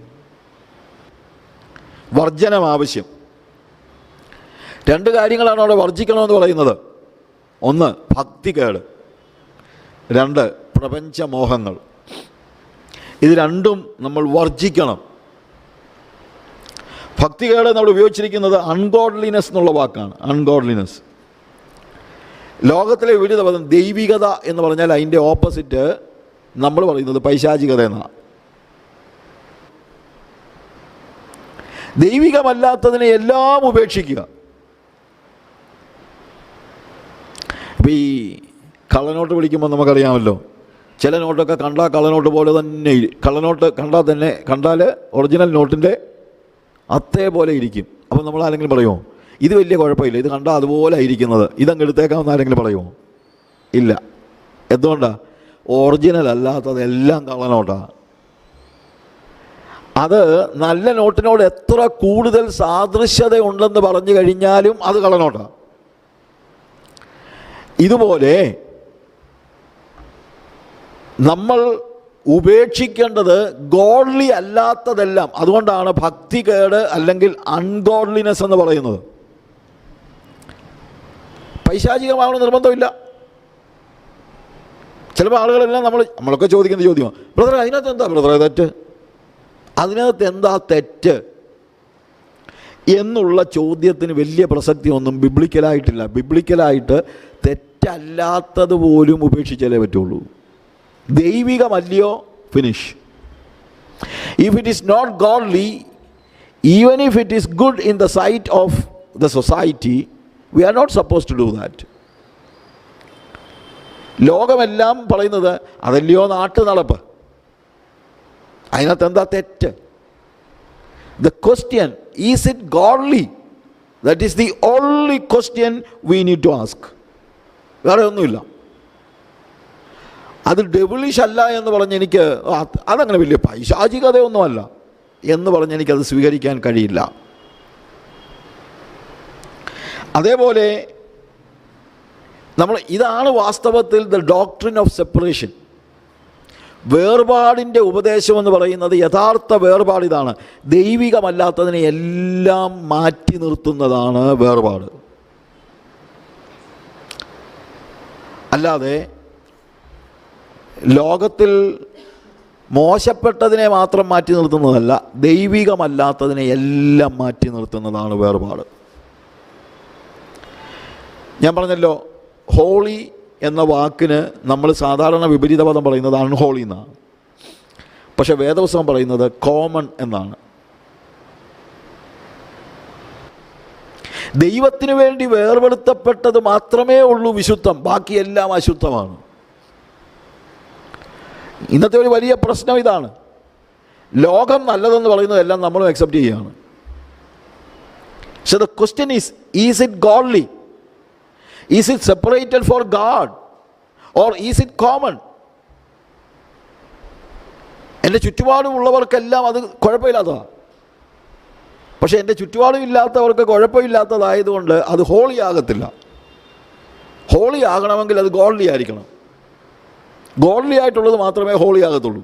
വർജനം ആവശ്യം. 2 കാര്യങ്ങളാണ് അവിടെ വർജിക്കണമെന്ന് പറയുന്നത്. 1 ഭക്തികേട്, 2 പ്രപഞ്ചമോഹങ്ങൾ. ഇത് രണ്ടും നമ്മൾ വർജിക്കണം. ഭക്തികേട് നമ്മൾ ഉപയോഗിച്ചിരിക്കുന്നത് അൺഗോഡ്ലിനെസ് എന്നുള്ള വാക്കാണ്. അൺഗോഡ്ലിനെസ് ലോകത്തിലെ വിവിധ പദം. ദൈവികത എന്ന് പറഞ്ഞാൽ അതിൻ്റെ ഓപ്പോസിറ്റ് നമ്മൾ പറയുന്നത് പൈശാചികത എന്നാണ്. ദൈവികമല്ലാത്തതിനെ എല്ലാം ഉപേക്ഷിക്കുക. ഇപ്പോൾ ഈ കള്ളനോട്ട് പിടിക്കുമ്പോൾ നമുക്കറിയാമല്ലോ, ചില നോട്ടൊക്കെ കണ്ടാൽ കള്ളനോട്ട് പോലെ തന്നെ, കള്ളനോട്ട് കണ്ടാൽ ഒറിജിനൽ നോട്ടിൻ്റെ അതേപോലെ ഇരിക്കും. അപ്പം നമ്മൾ ആരെങ്കിലും പറയുമോ ഇത് വലിയ കുഴപ്പമില്ല, ഇത് കണ്ടാൽ അതുപോലെ ഇരിക്കുന്നത്, ഇതങ്ങ് എടുത്തേക്കാമെന്ന് ആരെങ്കിലും പറയുമോ? ഇല്ല. എന്തുകൊണ്ടാണ്? ഒറിജിനൽ അല്ലാത്തതെല്ലാം കള്ളനോട്ടാണ്. അത് നല്ല നോട്ടിനോട് എത്ര കൂടുതൽ സാദൃശ്യത ഉണ്ടെന്ന് പറഞ്ഞു കഴിഞ്ഞാലും അത് കള്ളനോട്ടാണ്. ഇതുപോലെ നമ്മൾ ഉപേക്ഷിക്കേണ്ടത് ഗോഡ്ലി അല്ലാത്തതെല്ലാം. അതുകൊണ്ടാണ് ഭക്തികേട് അല്ലെങ്കിൽ അൺഗോഡ്ലിനെസ് എന്ന് പറയുന്നത്. പൈശാചികമാവണമെന്ന് നിർബന്ധമില്ല. ചിലപ്പോൾ ആളുകളെല്ലാം നമ്മളൊക്കെ ചോദിക്കുന്ന ചോദ്യമാണ്, ബ്രദറെ അതിനകത്ത് എന്താ ബ്രദറെ തെറ്റ്, അതിനകത്ത് എന്താ തെറ്റ് എന്നുള്ള ചോദ്യത്തിന് വലിയ പ്രസക്തി ഒന്നും ബിബ്ലിക്കലായിട്ടില്ല. ബിബ്ലിക്കലായിട്ട് തെറ്റല്ലാത്തത് പോലും ഉപേക്ഷിച്ചാലേ പറ്റുള്ളൂ. ദൈവികമല്ലയോ, finish. If it is not godly, even if it is good in the sight of the society, we are not suppose to do that. ലോകമെല്ലാം പറയുന്നത് അതല്ലയോ നാട്ടു നടപ്പ്, അതിനകത്ത് എന്താ തെറ്റ്? The question, is it godly? That is the only question we need to ask. വേറെ ഒന്നുമില്ല. അത് ഡെവിളിഷ് അല്ല എന്ന് പറഞ്ഞ് എനിക്ക് അതങ്ങനെ വലിയ പൈശാചികതയൊന്നുമല്ല എന്ന് പറഞ്ഞ് എനിക്കത് സ്വീകരിക്കാൻ കഴിയില്ല. അതേപോലെ ഇതാണ് വാസ്തവത്തിൽ ദ ഡോക്ട്രിൻ ഓഫ് സെപ്പറേഷൻ. വേർപാടിൻ്റെ ഉപദേശം എന്ന് പറയുന്നത് യഥാർത്ഥ വേർപാട് ഇതാണ്. ദൈവികമല്ലാത്തതിനെ എല്ലാം മാറ്റി നിർത്തുന്നതാണ് വേർപാട്. അല്ലാതെ ലോകത്തിൽ മോശപ്പെട്ടതിനെ മാത്രം മാറ്റി നിർത്തുന്നതല്ല, ദൈവികമല്ലാത്തതിനെ എല്ലാം മാറ്റി നിർത്തുന്നതാണ് വേർപാട്. ഞാൻ പറഞ്ഞല്ലോ, ഹോളി എന്ന വാക്കിന് നമ്മൾ സാധാരണ വിപരീത പദം പറയുന്നത് അൺഹോളി എന്നാണ്. പക്ഷെ വേദപുസ്തകം പറയുന്നത് കോമൺ എന്നാണ്. ദൈവത്തിന് വേണ്ടി വേർപെടുത്തപ്പെട്ടത് മാത്രമേ ഉള്ളൂ വിശുദ്ധം, ബാക്കിയെല്ലാം അശുദ്ധമാണ്. ഇന്നത്തെ ഒരു വലിയ പ്രശ്നം ഇതാണ്. ലോകം നല്ലതെന്ന് പറയുന്നതെല്ലാം നമ്മളും അക്സെപ്റ്റ് ചെയ്യുകയാണ്. So the question is it godly? Is it separated for God? Or is it common? എൻ്റെ ചുറ്റുപാടുമുള്ളവർക്കെല്ലാം അത് കുഴപ്പമില്ലാത്തതാണ്. പക്ഷേ എൻ്റെ ചുറ്റുപാടും ഇല്ലാത്തവർക്ക് കുഴപ്പമില്ലാത്തതായതുകൊണ്ട് അത് ഹോളി ആകത്തില്ല. ഹോളി ആകണമെങ്കിൽ അത് ഗോഡ്ലി ആയിരിക്കണം. ഗോഡ്ലി ആയിട്ടുള്ളത് മാത്രമേ ഹോളി ആകത്തുള്ളൂ.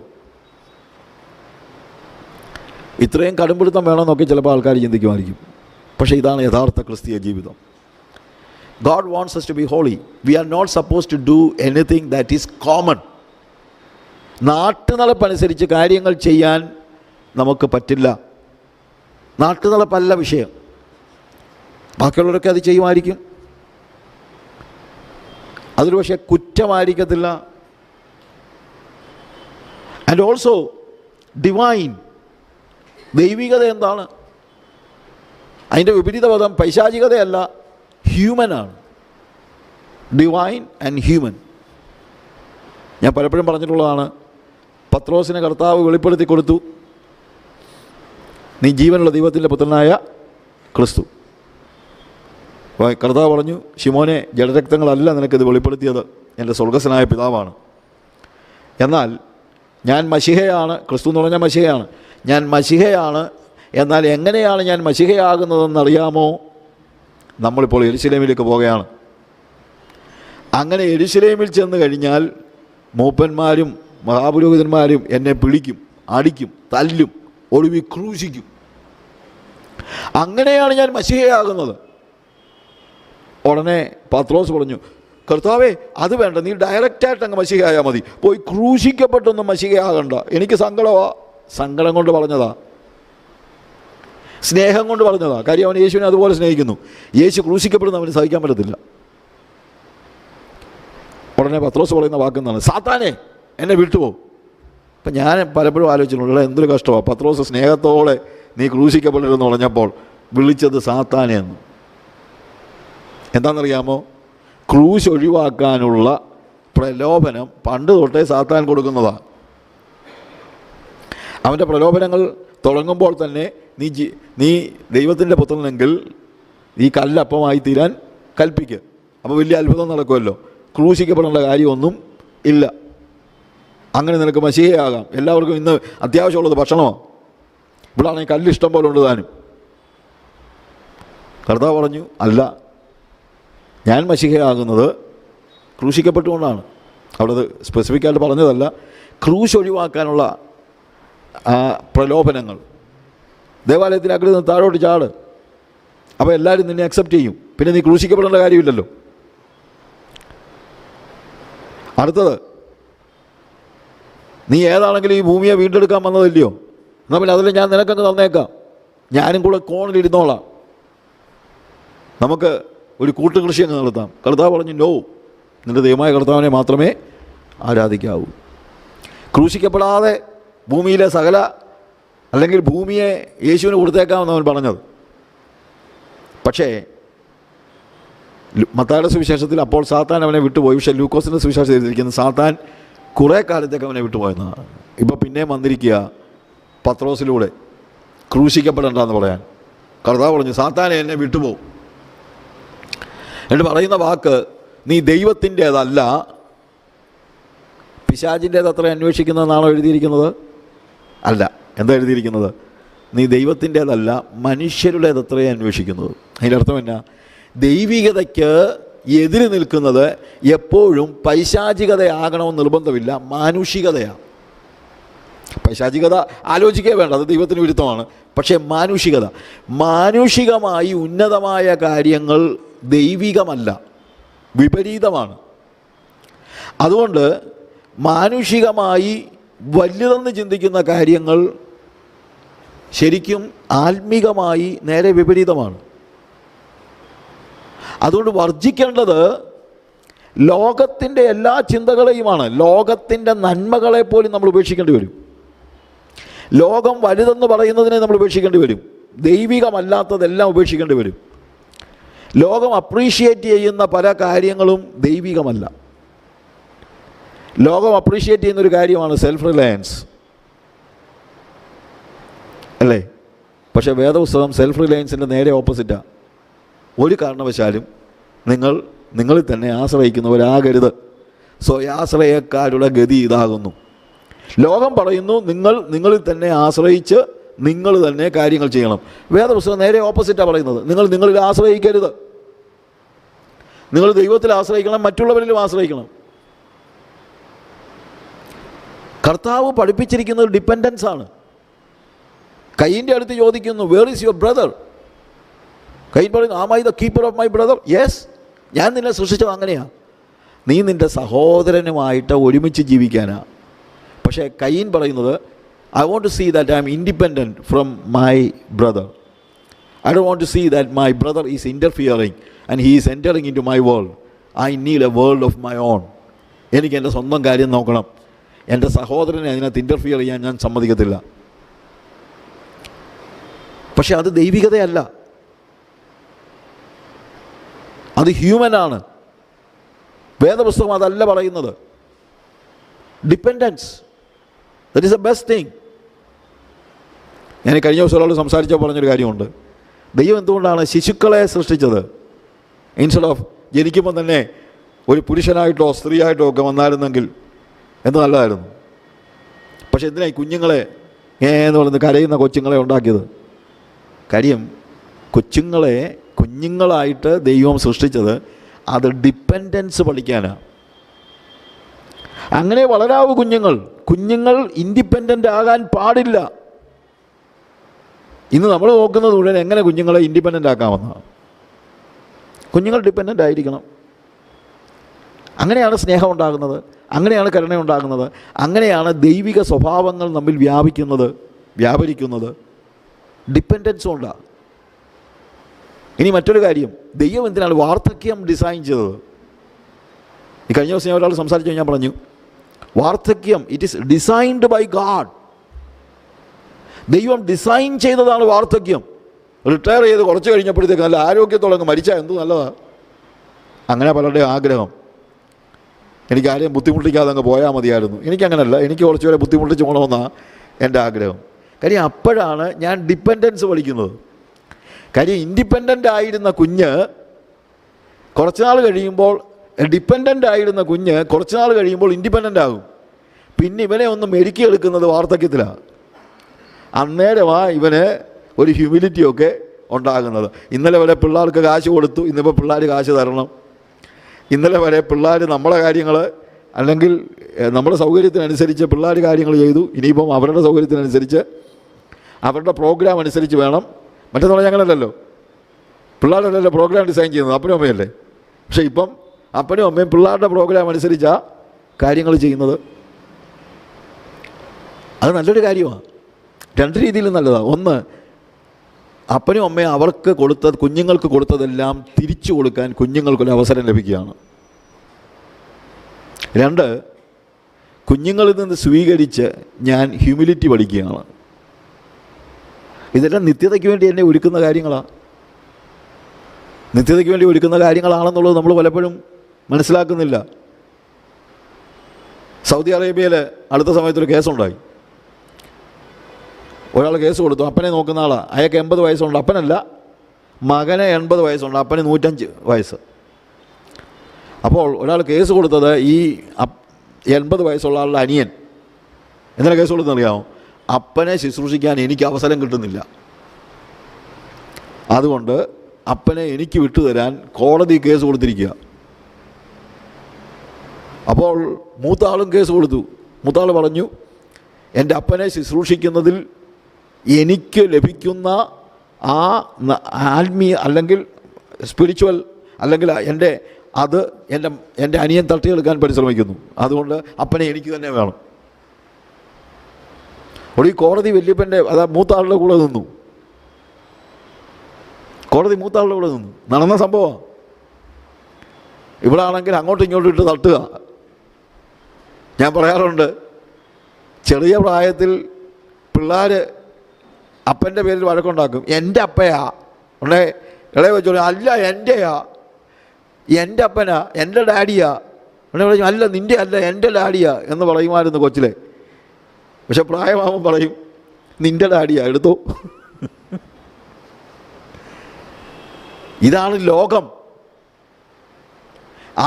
ഇത്രയും കടുംപിടുത്തം വേണമെന്നൊക്കെ ചിലപ്പോൾ ആൾക്കാർ ചിന്തിക്കുമായിരിക്കും. പക്ഷേ ഇതാണ് യഥാർത്ഥ ക്രിസ്തീയ ജീവിതം. God wants us to be holy. We are not supposed to do anything that is common. നാട്ടുനടപ്പനുസരിച്ച് കാര്യങ്ങൾ ചെയ്യാൻ നമുക്ക് പറ്റില്ല. നാട്ടുനടപ്പല്ല വിഷയം. ബാക്കിയുള്ളവരൊക്കെ അത് ചെയ്യുമായിരിക്കും. അതൊരു പക്ഷേ കുറ്റമായിരിക്കത്തില്ല. ആൻഡ് ഓൾസോ ഡിവൈൻ, ദൈവികത എന്താണ്? അതിൻ്റെ വിപരീത പദം പൈശാചികതയല്ല, ഹ്യൂമനാണ്. Divine and human. ഞാൻ പലപ്പോഴും പറഞ്ഞിട്ടുള്ളതാണ്, പത്രോസിനെ കർത്താവ് വെളിപ്പെടുത്തി കൊടുത്തു, നീ ജീവനുള്ള ദൈവത്തിൻ്റെ പുത്രനായ ക്രിസ്തു. കർത്താവ് പറഞ്ഞു, ശിമോനെ, ജഡരക്തങ്ങളല്ല നിനക്കിത് വെളിപ്പെടുത്തിയത്, എൻ്റെ സ്വർഗസ്വനായ പിതാവാണ്. എന്നാൽ ഞാൻ മശിഹയാണ്, ക്രിസ്തു എന്ന് പറഞ്ഞാൽ മശിഹയാണ്. ഞാൻ മശിഹയാണ്. എന്നാൽ എങ്ങനെയാണ് ഞാൻ മശിഹയാകുന്നതെന്നറിയാമോ? നമ്മളിപ്പോൾ യെരുശലേമിലേക്ക് പോവുകയാണ്. അങ്ങനെ യെരുശലേമിൽ ചെന്ന് കഴിഞ്ഞാൽ മൂപ്പന്മാരും മഹാപുരോഹിതന്മാരും എന്നെ പിടിക്കും, അടിക്കും, തല്ലും, ഒടുവിൽ ക്രൂശിക്കും. അങ്ങനെയാണ് ഞാൻ മശിഹയാകുന്നത്. ഉടനെ പത്രോസ് പറഞ്ഞു, കർത്താവേ, അത് വേണ്ട, നീ ഡയറക്റ്റായിട്ട് അങ്ങ് മശിഹയായാൽ മതി, പോയി ക്രൂശിക്കപ്പെട്ടൊന്നും മശിഹയാകണ്ട. എനിക്ക് സങ്കടം കൊണ്ട് പറഞ്ഞതാ, സ്നേഹം കൊണ്ട് പറഞ്ഞതാ. കാര്യം അവൻ യേശുവിനെ അതുപോലെ സ്നേഹിക്കുന്നു. യേശു ക്രൂശിക്കപ്പെടുന്ന അവന് സഹിക്കാൻ പറ്റത്തില്ല. ഉടനെ പത്രോസ് പറയുന്ന വാക്കെന്താണ്? സാത്താനെ, എന്നെ വിട്ടുപോ. അപ്പം ഞാൻ പലപ്പോഴും ആലോചിച്ചിട്ടുണ്ട്, എന്തൊരു കഷ്ടമാണ്. പത്രോസ് സ്നേഹത്തോടെ നീ ക്രൂശിക്കപ്പെടരുതെന്ന് പറഞ്ഞപ്പോൾ വിളിച്ചത് സാത്താനെ എന്ന്. എന്താണെന്നറിയാമോ? ക്രൂശ് ഒഴിവാക്കാനുള്ള പ്രലോഭനം പണ്ട് തൊട്ടേ സാത്താൻ കൊടുക്കുന്നതാണ്. അവൻ്റെ പ്രലോഭനങ്ങൾ തുടങ്ങുമ്പോൾ തന്നെ നീ ദൈവത്തിൻ്റെ പുത്രനെങ്കിൽ ഈ കല്ലപ്പമായി തീരാൻ കൽപ്പിക്കുക. അപ്പോൾ വലിയ അത്ഭുതം നടക്കുമല്ലോ. ക്രൂശിക്കപ്പെടേണ്ട കാര്യമൊന്നും ഇല്ല. അങ്ങനെ നിനക്ക് മശിഹയാകാം. എല്ലാവർക്കും ഇന്ന് അത്യാവശ്യമുള്ളത് ഭക്ഷണമാണ്. ഇവിടാണെങ്കിൽ കല്ല് ഇഷ്ടം പോലെ ഉണ്ട് താനും. കർത്താവ് പറഞ്ഞു, അല്ല, ഞാൻ മശിഹയാകുന്നത് ക്രൂശിക്കപ്പെട്ടുകൊണ്ടാണ്. അവിടെ അത് സ്പെസിഫിക്കായിട്ട് പറഞ്ഞതല്ല. ക്രൂശ് ഒഴിവാക്കാനുള്ള പ്രലോഭനങ്ങൾ. ദേവാലയത്തിന് അകത്ത് നിന്ന് താഴോട്ട് ചാട്, അപ്പോൾ എല്ലാവരും നിന്നെ അക്സെപ്റ്റ് ചെയ്യും. പിന്നെ നീ ക്രൂശിക്കപ്പെടേണ്ട കാര്യമില്ലല്ലോ. അടുത്തത്, നീ ഏതാണെങ്കിലും ഈ ഭൂമിയെ വീണ്ടെടുക്കാൻ വന്നതല്ലയോ, എന്നാൽ പിന്നെ അതിൽ ഞാൻ നിനക്കങ്ങ് തന്നേക്കാം, ഞാനും കൂടെ കോണിലിരുന്നോളാം, നമുക്ക് ഒരു കൂട്ടുകൃഷി അങ്ങ് നടത്താം. കർത്താവ് പറഞ്ഞു, നോ, നിൻ്റെ ദൈവമായ കർത്താവിനെ മാത്രമേ ആരാധിക്കാവൂ. ക്രൂശിക്കപ്പെടാതെ ഭൂമിയിലെ സകല, അല്ലെങ്കിൽ ഭൂമിയെ യേശുവിന് കൊടുത്തേക്കാമെന്ന് അവൻ പറഞ്ഞത്. പക്ഷേ മത്തായിയുടെ സുവിശേഷത്തിൽ അപ്പോൾ സാത്താൻ അവനെ വിട്ടുപോയി. പക്ഷേ ലൂക്കോസിൻ്റെ സുവിശേഷം എഴുതിയിരിക്കുന്നത് സാത്താൻ കുറേ കാലത്തേക്ക് അവനെ വിട്ടുപോയെന്നാണ്. ഇപ്പോൾ പിന്നെയും വന്നിരിക്കുക പത്രോസിലൂടെ ക്രൂശിക്കപ്പെടണ്ടെന്ന് പറയാൻ. കർത്താവ് പറഞ്ഞു, സാത്താനെ എന്നെ വിട്ടുപോകും. എന്നിട്ട് പറയുന്ന വാക്ക്, നീ ദൈവത്തിൻ്റേതല്ല പിശാചിൻ്റേത് അത്ര അന്വേഷിക്കുന്നതെന്നാണോ എഴുതിയിരിക്കുന്നത്? അല്ല. എന്താ എഴുതിയിരിക്കുന്നത്? നീ ദൈവത്തിൻ്റേതല്ല മനുഷ്യരുടേതത്രേ അന്വേഷിക്കുന്നത്. അതിൻ്റെ അർത്ഥം എന്നാ? ദൈവികതയ്ക്ക് എതിര് നിൽക്കുന്നത് എപ്പോഴും പൈശാചികതയാകണമെന്ന് നിർബന്ധമില്ല, മാനുഷികതയാണ്. പൈശാചികത ആലോചിക്കേ വേണ്ട, അത് ദൈവത്തിന് വിരുദ്ധമാണ്. പക്ഷേ മാനുഷികമായി ഉന്നതമായ കാര്യങ്ങൾ ദൈവികമല്ല, വിപരീതമാണ്. അതുകൊണ്ട് മാനുഷികമായി വലുതെന്ന് ചിന്തിക്കുന്ന കാര്യങ്ങൾ ശരിക്കും ആത്മീകമായി നേരെ വിപരീതമാണ്. അതുകൊണ്ട് വർജിക്കേണ്ടത് ലോകത്തിൻ്റെ എല്ലാ ചിന്തകളെയുമാണ്. ലോകത്തിൻ്റെ നന്മകളെ പോലും നമ്മൾ ഉപേക്ഷിക്കേണ്ടി വരും. ലോകം വലുതെന്ന് പറയുന്നതിനെ നമ്മൾ ഉപേക്ഷിക്കേണ്ടി വരും. ദൈവികമല്ലാത്തതെല്ലാം ഉപേക്ഷിക്കേണ്ടി വരും. ലോകം അപ്രീഷിയേറ്റ് ചെയ്യുന്ന പല കാര്യങ്ങളും ദൈവികമല്ല. ലോകം അപ്രീഷിയേറ്റ് ചെയ്യുന്നൊരു കാര്യമാണ് സെൽഫ് റിലയൻസ്, അല്ലേ? പക്ഷേ വേദപുസ്തകം സെൽഫ് റിലയൻസിൻ്റെ നേരെ ഓപ്പോസിറ്റാണ്. ഒരു കാരണവശാലും നിങ്ങളിൽ തന്നെ ആശ്രയിക്കുന്നവരാകരുത്. സ്വയാശ്രയക്കാരുടെ ഗതി ഇതാകുന്നു. ലോകം പറയുന്നു, നിങ്ങളിൽ തന്നെ ആശ്രയിച്ച് നിങ്ങൾ തന്നെ കാര്യങ്ങൾ ചെയ്യണം. വേദപുസ്തകം നേരെ ഓപ്പോസിറ്റാണ് പറയുന്നത്. നിങ്ങളിൽ ആശ്രയിക്കരുത്. നിങ്ങൾ ദൈവത്തിൽ ആശ്രയിക്കണം, മറ്റുള്ളവരിലും ആശ്രയിക്കണം. കർത്താവ് പഠിപ്പിച്ചിരിക്കുന്നത് ഡിപ്പെൻഡൻസ് ആണ്. കയ്യിൻ്റെ അടുത്ത് ചോദിക്കുന്നു, വേർ ഈസ് യുവർ ബ്രദർ? കയ്യൻ പറയുന്നു, am I the keeper of my brother? Yes, ഞാൻ നിന്നെ സൃഷ്ടിച്ചത് അങ്ങനെയാണ്. നീ നിൻ്റെ സഹോദരനുമായിട്ട് ഒരുമിച്ച് ജീവിക്കാനാണ്. പക്ഷേ കയ്യൻ പറയുന്നത്, I want to see that I am independent from my brother. I don't want to see that my brother is interfering and he is entering into my world. I need a world of my own. എനിക്ക് എൻ്റെ സ്വന്തം കാര്യം നോക്കണം. എൻ്റെ സഹോദരനെ അതിനകത്ത് interfere ചെയ്യാൻ ഞാൻ സമ്മതിക്കത്തില്ല. പക്ഷെ അത് ദൈവികതയല്ല, അത് ഹ്യൂമനാണ്. വേദപുസ്തകം അതല്ല പറയുന്നത്. Dependence, that is the best thing. ഞാൻ കഴിഞ്ഞ ദിവസം ഒരാൾ സംസാരിച്ചപ്പോൾ പറഞ്ഞൊരു കാര്യമുണ്ട്. ദൈവം എന്തുകൊണ്ടാണ് ശിശുക്കളെ സൃഷ്ടിച്ചത്? ഇൻസ്റ്റെഡ് ഓഫ് ജനിക്കുമ്പോൾ തന്നെ ഒരു പുരുഷനായിട്ടോ സ്ത്രീയായിട്ടോ ഒക്കെ വന്നായിരുന്നെങ്കിൽ എന്ത് നല്ലതായിരുന്നു. പക്ഷെ എന്തിനായി കുഞ്ഞുങ്ങളെ എന്ന് പറയുന്നത് കരയുന്ന കൊച്ചുങ്ങളെ ഉണ്ടാക്കിയത്? കാര്യം കുഞ്ഞുങ്ങളായിട്ട് ദൈവം സൃഷ്ടിച്ചത് അത് ഡിപ്പെൻഡൻസ് പഠിക്കാനാണ്. അങ്ങനെ വളരാവൂ കുഞ്ഞുങ്ങൾ ഇൻഡിപെൻഡൻ്റ് ആകാൻ പാടില്ല. ഇന്ന് നമ്മൾ നോക്കുന്നത് മുഴുവൻ എങ്ങനെ കുഞ്ഞുങ്ങളെ ഇൻഡിപെൻഡൻ്റ് ആക്കാമെന്നാണ്. കുഞ്ഞുങ്ങൾ ഡിപ്പെൻഡൻ്റ് ആയിരിക്കണം. അങ്ങനെയാണ് സ്നേഹം ഉണ്ടാകുന്നത്, അങ്ങനെയാണ് കരുണ ഉണ്ടാകുന്നത്, അങ്ങനെയാണ് ദൈവിക സ്വഭാവങ്ങൾ നമ്മിൽ വ്യാപരിക്കുന്നത്. ഡിപ്പെൻഡൻസ് കൊണ്ടാണ്. ഇനി മറ്റൊരു കാര്യം, ദൈവം എന്തിനാണ് വാർദ്ധക്യം ഡിസൈൻ ചെയ്തത്? ഈ കഴിഞ്ഞ ദിവസം ഒരാൾ സംസാരിച്ചു, ഞാൻ പറഞ്ഞു, വാർദ്ധക്യം it is designed by God. ദൈവം ഡിസൈൻ ചെയ്തതാണ് വാർദ്ധക്യം. റിട്ടയർ ചെയ്ത് കുറച്ച് കഴിഞ്ഞപ്പോഴത്തേക്ക് നല്ല ആരോഗ്യത്തോടെ അങ്ങ് മരിച്ചാൽ എന്ത് നല്ലതാണ്. അങ്ങനെ പലരുടെ ആഗ്രഹം. എനിക്ക് ആരെയും ബുദ്ധിമുട്ടിക്കാതെ അങ്ങ് പോയാൽ മതിയായിരുന്നു. എനിക്കങ്ങനല്ല, എനിക്ക് കുറച്ചുപേരെ ബുദ്ധിമുട്ടിച്ച് പോകണമെന്നാണ് എൻ്റെ ആഗ്രഹം. കാര്യം അപ്പോഴാണ് ഞാൻ ഡിപ്പെൻഡൻസ് പഠിക്കുന്നത്. കാര്യം ഇൻഡിപെൻഡൻ്റ് ആയിരുന്ന കുഞ്ഞ് കുറച്ചുനാൾ കഴിയുമ്പോൾ, ഡിപ്പെൻഡൻ്റ് ആയിരുന്ന കുഞ്ഞ് കുറച്ചുനാൾ കഴിയുമ്പോൾ ഇൻഡിപെൻഡൻ്റ് ആകും. പിന്നെ ഇവനെ ഒന്ന് മെരുക്കിയെടുക്കുന്നത് വാർദ്ധക്യത്തിലാണ്. അന്നേരമാണ് ഇവന് ഒരു ഹ്യൂമിലിറ്റിയൊക്കെ ഉണ്ടാകുന്നത്. ഇന്നലെ വരെ പിള്ളേർക്ക് കാശ് കൊടുത്തു, ഇന്നിപ്പോൾ പിള്ളേർ കാശ് തരണം. ഇന്നലെ വരെ പിള്ളേർ നമ്മളെ കാര്യങ്ങൾ അല്ലെങ്കിൽ നമ്മുടെ സൗകര്യത്തിനനുസരിച്ച് പിള്ളേർ കാര്യങ്ങൾ ചെയ്തു. ഇനിയിപ്പം അവരുടെ സൗകര്യത്തിനനുസരിച്ച് അവരുടെ പ്രോഗ്രാം അനുസരിച്ച് വേണം. മറ്റേന്ന് ഞങ്ങളല്ലല്ലോ, പിള്ളേരല്ലല്ലോ പ്രോഗ്രാം ഡിസൈൻ ചെയ്യുന്നത്, അപ്പനും അമ്മയല്ലേ. പക്ഷേ ഇപ്പം അപ്പനും അമ്മയും പിള്ളേരുടെ പ്രോഗ്രാം അനുസരിച്ചാണ് കാര്യങ്ങൾ ചെയ്യുന്നത്. അത് നല്ലൊരു കാര്യമാണ്. രണ്ട് രീതിയിലും നല്ലതാണ്. ഒന്ന്, അപ്പനും അമ്മയും അവർക്ക് കുഞ്ഞുങ്ങൾക്ക് കൊടുത്തതെല്ലാം തിരിച്ചു കൊടുക്കാൻ കുഞ്ഞുങ്ങൾക്കൊരു അവസരം ലഭിക്കുകയാണ്. രണ്ട്, കുഞ്ഞുങ്ങളിൽ നിന്ന് സ്വീകരിച്ച് ഞാൻ ഹ്യൂമിലിറ്റി പഠിക്കുകയാണ്. ഇതെല്ലാം നിത്യതയ്ക്ക് വേണ്ടി എന്നെ ഒരുക്കുന്ന കാര്യങ്ങളാണ്. നിത്യതയ്ക്ക് വേണ്ടി ഒരുക്കുന്ന കാര്യങ്ങളാണെന്നുള്ളത് നമ്മൾ പലപ്പോഴും മനസ്സിലാക്കുന്നില്ല. സൗദി അറേബ്യയിൽ അടുത്ത സമയത്തൊരു കേസുണ്ടായി. ഒരാൾ കേസ് കൊടുത്തു. അപ്പനെ നോക്കുന്ന ആളാണ്. അയാൾക്ക് 80 വയസ്സുണ്ട്. അപ്പനല്ല, മകന് 80 വയസ്സുണ്ട്, അപ്പന് 105 വയസ്സ്. അപ്പോൾ ഒരാൾ കേസ് കൊടുത്തത് ഈ 80 വയസ്സുള്ള ആളുടെ അനിയൻ. എന്തിനാ കേസ് കൊടുത്തെന്നറിയാമോ? അപ്പനെ ശുശ്രൂഷിക്കാൻ എനിക്ക് അവസരം കിട്ടുന്നില്ല, അതുകൊണ്ട് അപ്പനെ എനിക്ക് വിട്ടുതരാൻ കോടതി കേസ് കൊടുത്തിരിക്കുക. അപ്പോൾ മൂത്ത ആളും കേസ് കൊടുത്തു. മൂത്താൾ പറഞ്ഞു, എൻ്റെ അപ്പനെ ശുശ്രൂഷിക്കുന്നതിൽ എനിക്ക് ലഭിക്കുന്ന ആ ആത്മീയ അല്ലെങ്കിൽ സ്പിരിച്വൽ അല്ലെങ്കിൽ എൻ്റെ അനിയൻ തട്ടിയെടുക്കാൻ പരിശ്രമിക്കുന്നു, അതുകൊണ്ട് അപ്പനെ എനിക്ക് തന്നെ വേണം. അവിടെ ഈ കോടതി വല്യപ്പൻ്റെ മൂത്താളുടെ കൂടെ നിന്നു. കോടതി മൂത്താളുടെ കൂടെ നിന്നു. നടന്ന സംഭവമാണ്. ഇവിടെ ആണെങ്കിൽ അങ്ങോട്ടും ഇങ്ങോട്ടും ഇട്ട് തട്ടുക. ഞാൻ പറയാറുണ്ട്, ചെറിയ പ്രായത്തിൽ പിള്ളേർ അപ്പൻ്റെ പേരിൽ വഴക്കുണ്ടാക്കും. എൻ്റെ അപ്പയാ ഉടനെ ഇളയ വെച്ചോളൂ, അല്ല എൻ്റെയാ, എൻ്റെ അപ്പനാ, എൻ്റെ ഡാഡിയാ. ഉടനെ പറയും, അല്ല നിൻ്റെ അല്ല, എൻ്റെ ഡാഡിയാ എന്ന് പറയുമായിരുന്നു കൊച്ചിലെ. പക്ഷെ പ്രായമാകുമ്പോൾ പറയും, നിൻ്റെ ഡാഡിയാ, എടുത്തോ. ഇതാണ് ലോകം.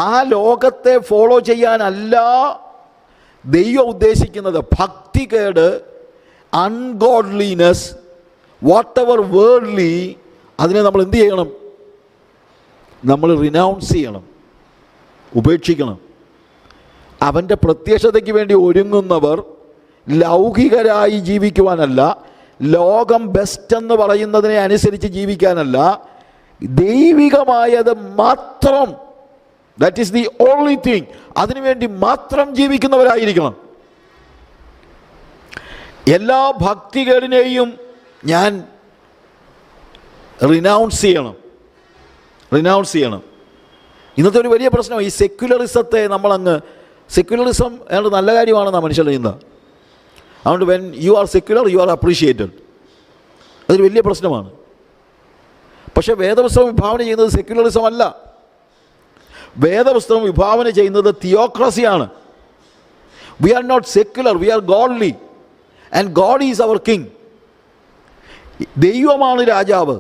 ആ ലോകത്തെ ഫോളോ ചെയ്യാനല്ല ദൈവം ഉദ്ദേശിക്കുന്നത്. ഭക്തികേട്, അൺഗോഡ്ലിനെസ് വാട്ട് എവർ വേൾഡ്ലി, അതിനെ നമ്മൾ എന്ത് ചെയ്യണം? നമ്മൾ റിനൗൺസ് ചെയ്യണം, ഉപേക്ഷിക്കണം. അവൻ്റെ പ്രത്യക്ഷതയ്ക്ക് വേണ്ടി ഒരുങ്ങുന്നവർ ലൗകികരായി ജീവിക്കുവാനല്ല, ലോകം ബെസ്റ്റ് എന്ന് പറയുന്നതിനെ അനുസരിച്ച് ജീവിക്കാനല്ല, ദൈവികമായത് മാത്രം, that is the only thing, അതിനുവേണ്ടി മാത്രം ജീവിക്കുന്നവരായിരിക്കണം. എല്ലാ ഭക്തികളിനെയും ഞാൻ റിനൗൺസ് ചെയ്യണം. ഇന്നത്തെ ഒരു വലിയ പ്രശ്നം ഈ സെക്യുലറിസത്തെ നമ്മളങ്ങ്, സെക്യുലറിസം ഏതാണ്ട് നല്ല കാര്യമാണെന്നാണ് മനുഷ്യർ ചെയ്യുന്നത്. അതുകൊണ്ട് when you are secular you are appreciated. അതൊരു വലിയ പ്രശ്നമാണ്. പക്ഷേ വേദപുസ്തകം വിഭാവന ചെയ്യുന്നത് സെക്യുലറിസം അല്ല. വേദപുസ്തകം വിഭാവന ചെയ്യുന്നത് തിയോക്രസിയാണ്. We are not secular, we are godly and God is our king. ദൈവമാണ് രാജാവ്.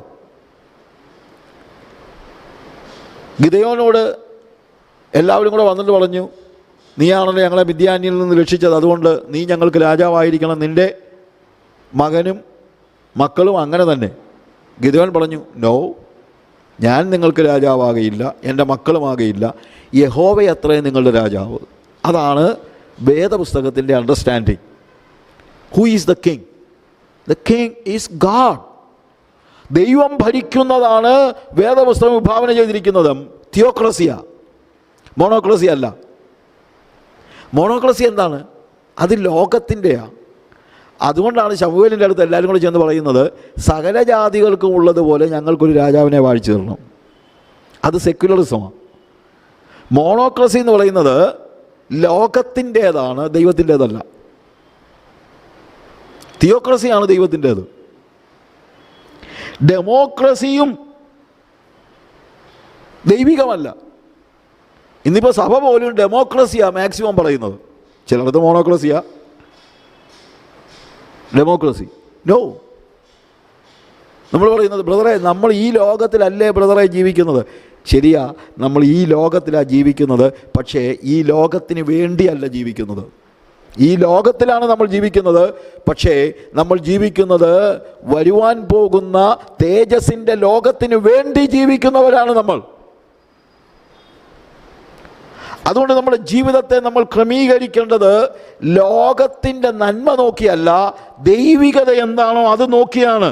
ഗിദെയോനോട് എല്ലാവരും കൂടെ വന്നിട്ട് പറഞ്ഞു, നീയാണല്ലോ ഞങ്ങളെ മിദ്യാന്യയിൽ നിന്ന് രക്ഷിച്ചത്, അതുകൊണ്ട് നീ ഞങ്ങൾക്ക് രാജാവായിരിക്കണം, നിൻ്റെ മകനും മക്കളും അങ്ങനെ തന്നെ. ഗിദെയോൻ പറഞ്ഞു, നോ, ഞാൻ നിങ്ങൾക്ക് രാജാവാകയില്ല, എൻ്റെ മക്കളുമാകയില്ല, യഹോവയത്രേ നിങ്ങളുടെ രാജാവ്. അതാണ് വേദപുസ്തകത്തിൻ്റെ understanding. Who is the king? The king is God. ദൈവം ഭരിക്കുന്നതാണ് വേദപുസ്തകം വിഭാവന ചെയ്തിരിക്കുന്നത്. തിയോക്രസിയ, മോണോക്രസി അല്ല. മോണോക്രസി എന്താണ്? അത് ലോകത്തിൻ്റെയാണ്. അതുകൊണ്ടാണ് ശമൂവേലിൻ്റെ അടുത്ത് എല്ലാവരും കൂടെ ചെന്ന് പറയുന്നത്, സകല ജാതികൾക്കും ഉള്ളതുപോലെ ഞങ്ങൾക്കൊരു രാജാവിനെ വാഴിച്ചു തരണം. അത് സെക്യുലറിസമാണ്. മോണോക്രസി എന്ന് പറയുന്നത് ലോകത്തിൻ്റേതാണ്, ദൈവത്തിൻ്റേതല്ല. തിയോക്രസിയാണ് ദൈവത്തിൻ്റേത്. ഡെമോക്രസിയും ദൈവികമല്ല. ഇന്നിപ്പോൾ സഭ പോലും ഡെമോക്രസിയാണ് മാക്സിമം പറയുന്നത്. ചിലടത്ത് മോണോക്രസിയാ, ഡെമോക്രസി നോ. നമ്മൾ പറയുന്നത്, ബ്രദറെ നമ്മൾ ഈ ലോകത്തിലല്ലേ ബ്രദറെ ജീവിക്കുന്നത്. ശരിയാ, നമ്മൾ ഈ ലോകത്തിലാണ് ജീവിക്കുന്നത്. പക്ഷേ ഈ ലോകത്തിന് വേണ്ടിയല്ല ജീവിക്കുന്നത്. ഈ ലോകത്തിലാണ് നമ്മൾ ജീവിക്കുന്നത്. പക്ഷേ നമ്മൾ ജീവിക്കുന്നത് വരുവാൻ പോകുന്ന തേജസ്സിൻ്റെ ലോകത്തിന് വേണ്ടി ജീവിക്കുന്നവരാണ് നമ്മൾ. അതുകൊണ്ട് നമ്മുടെ ജീവിതത്തെ നമ്മൾ ക്രമീകരിക്കേണ്ടത് ലോകത്തിൻ്റെ നന്മ നോക്കിയല്ല, ദൈവികത എന്താണോ അത് നോക്കിയാണ്.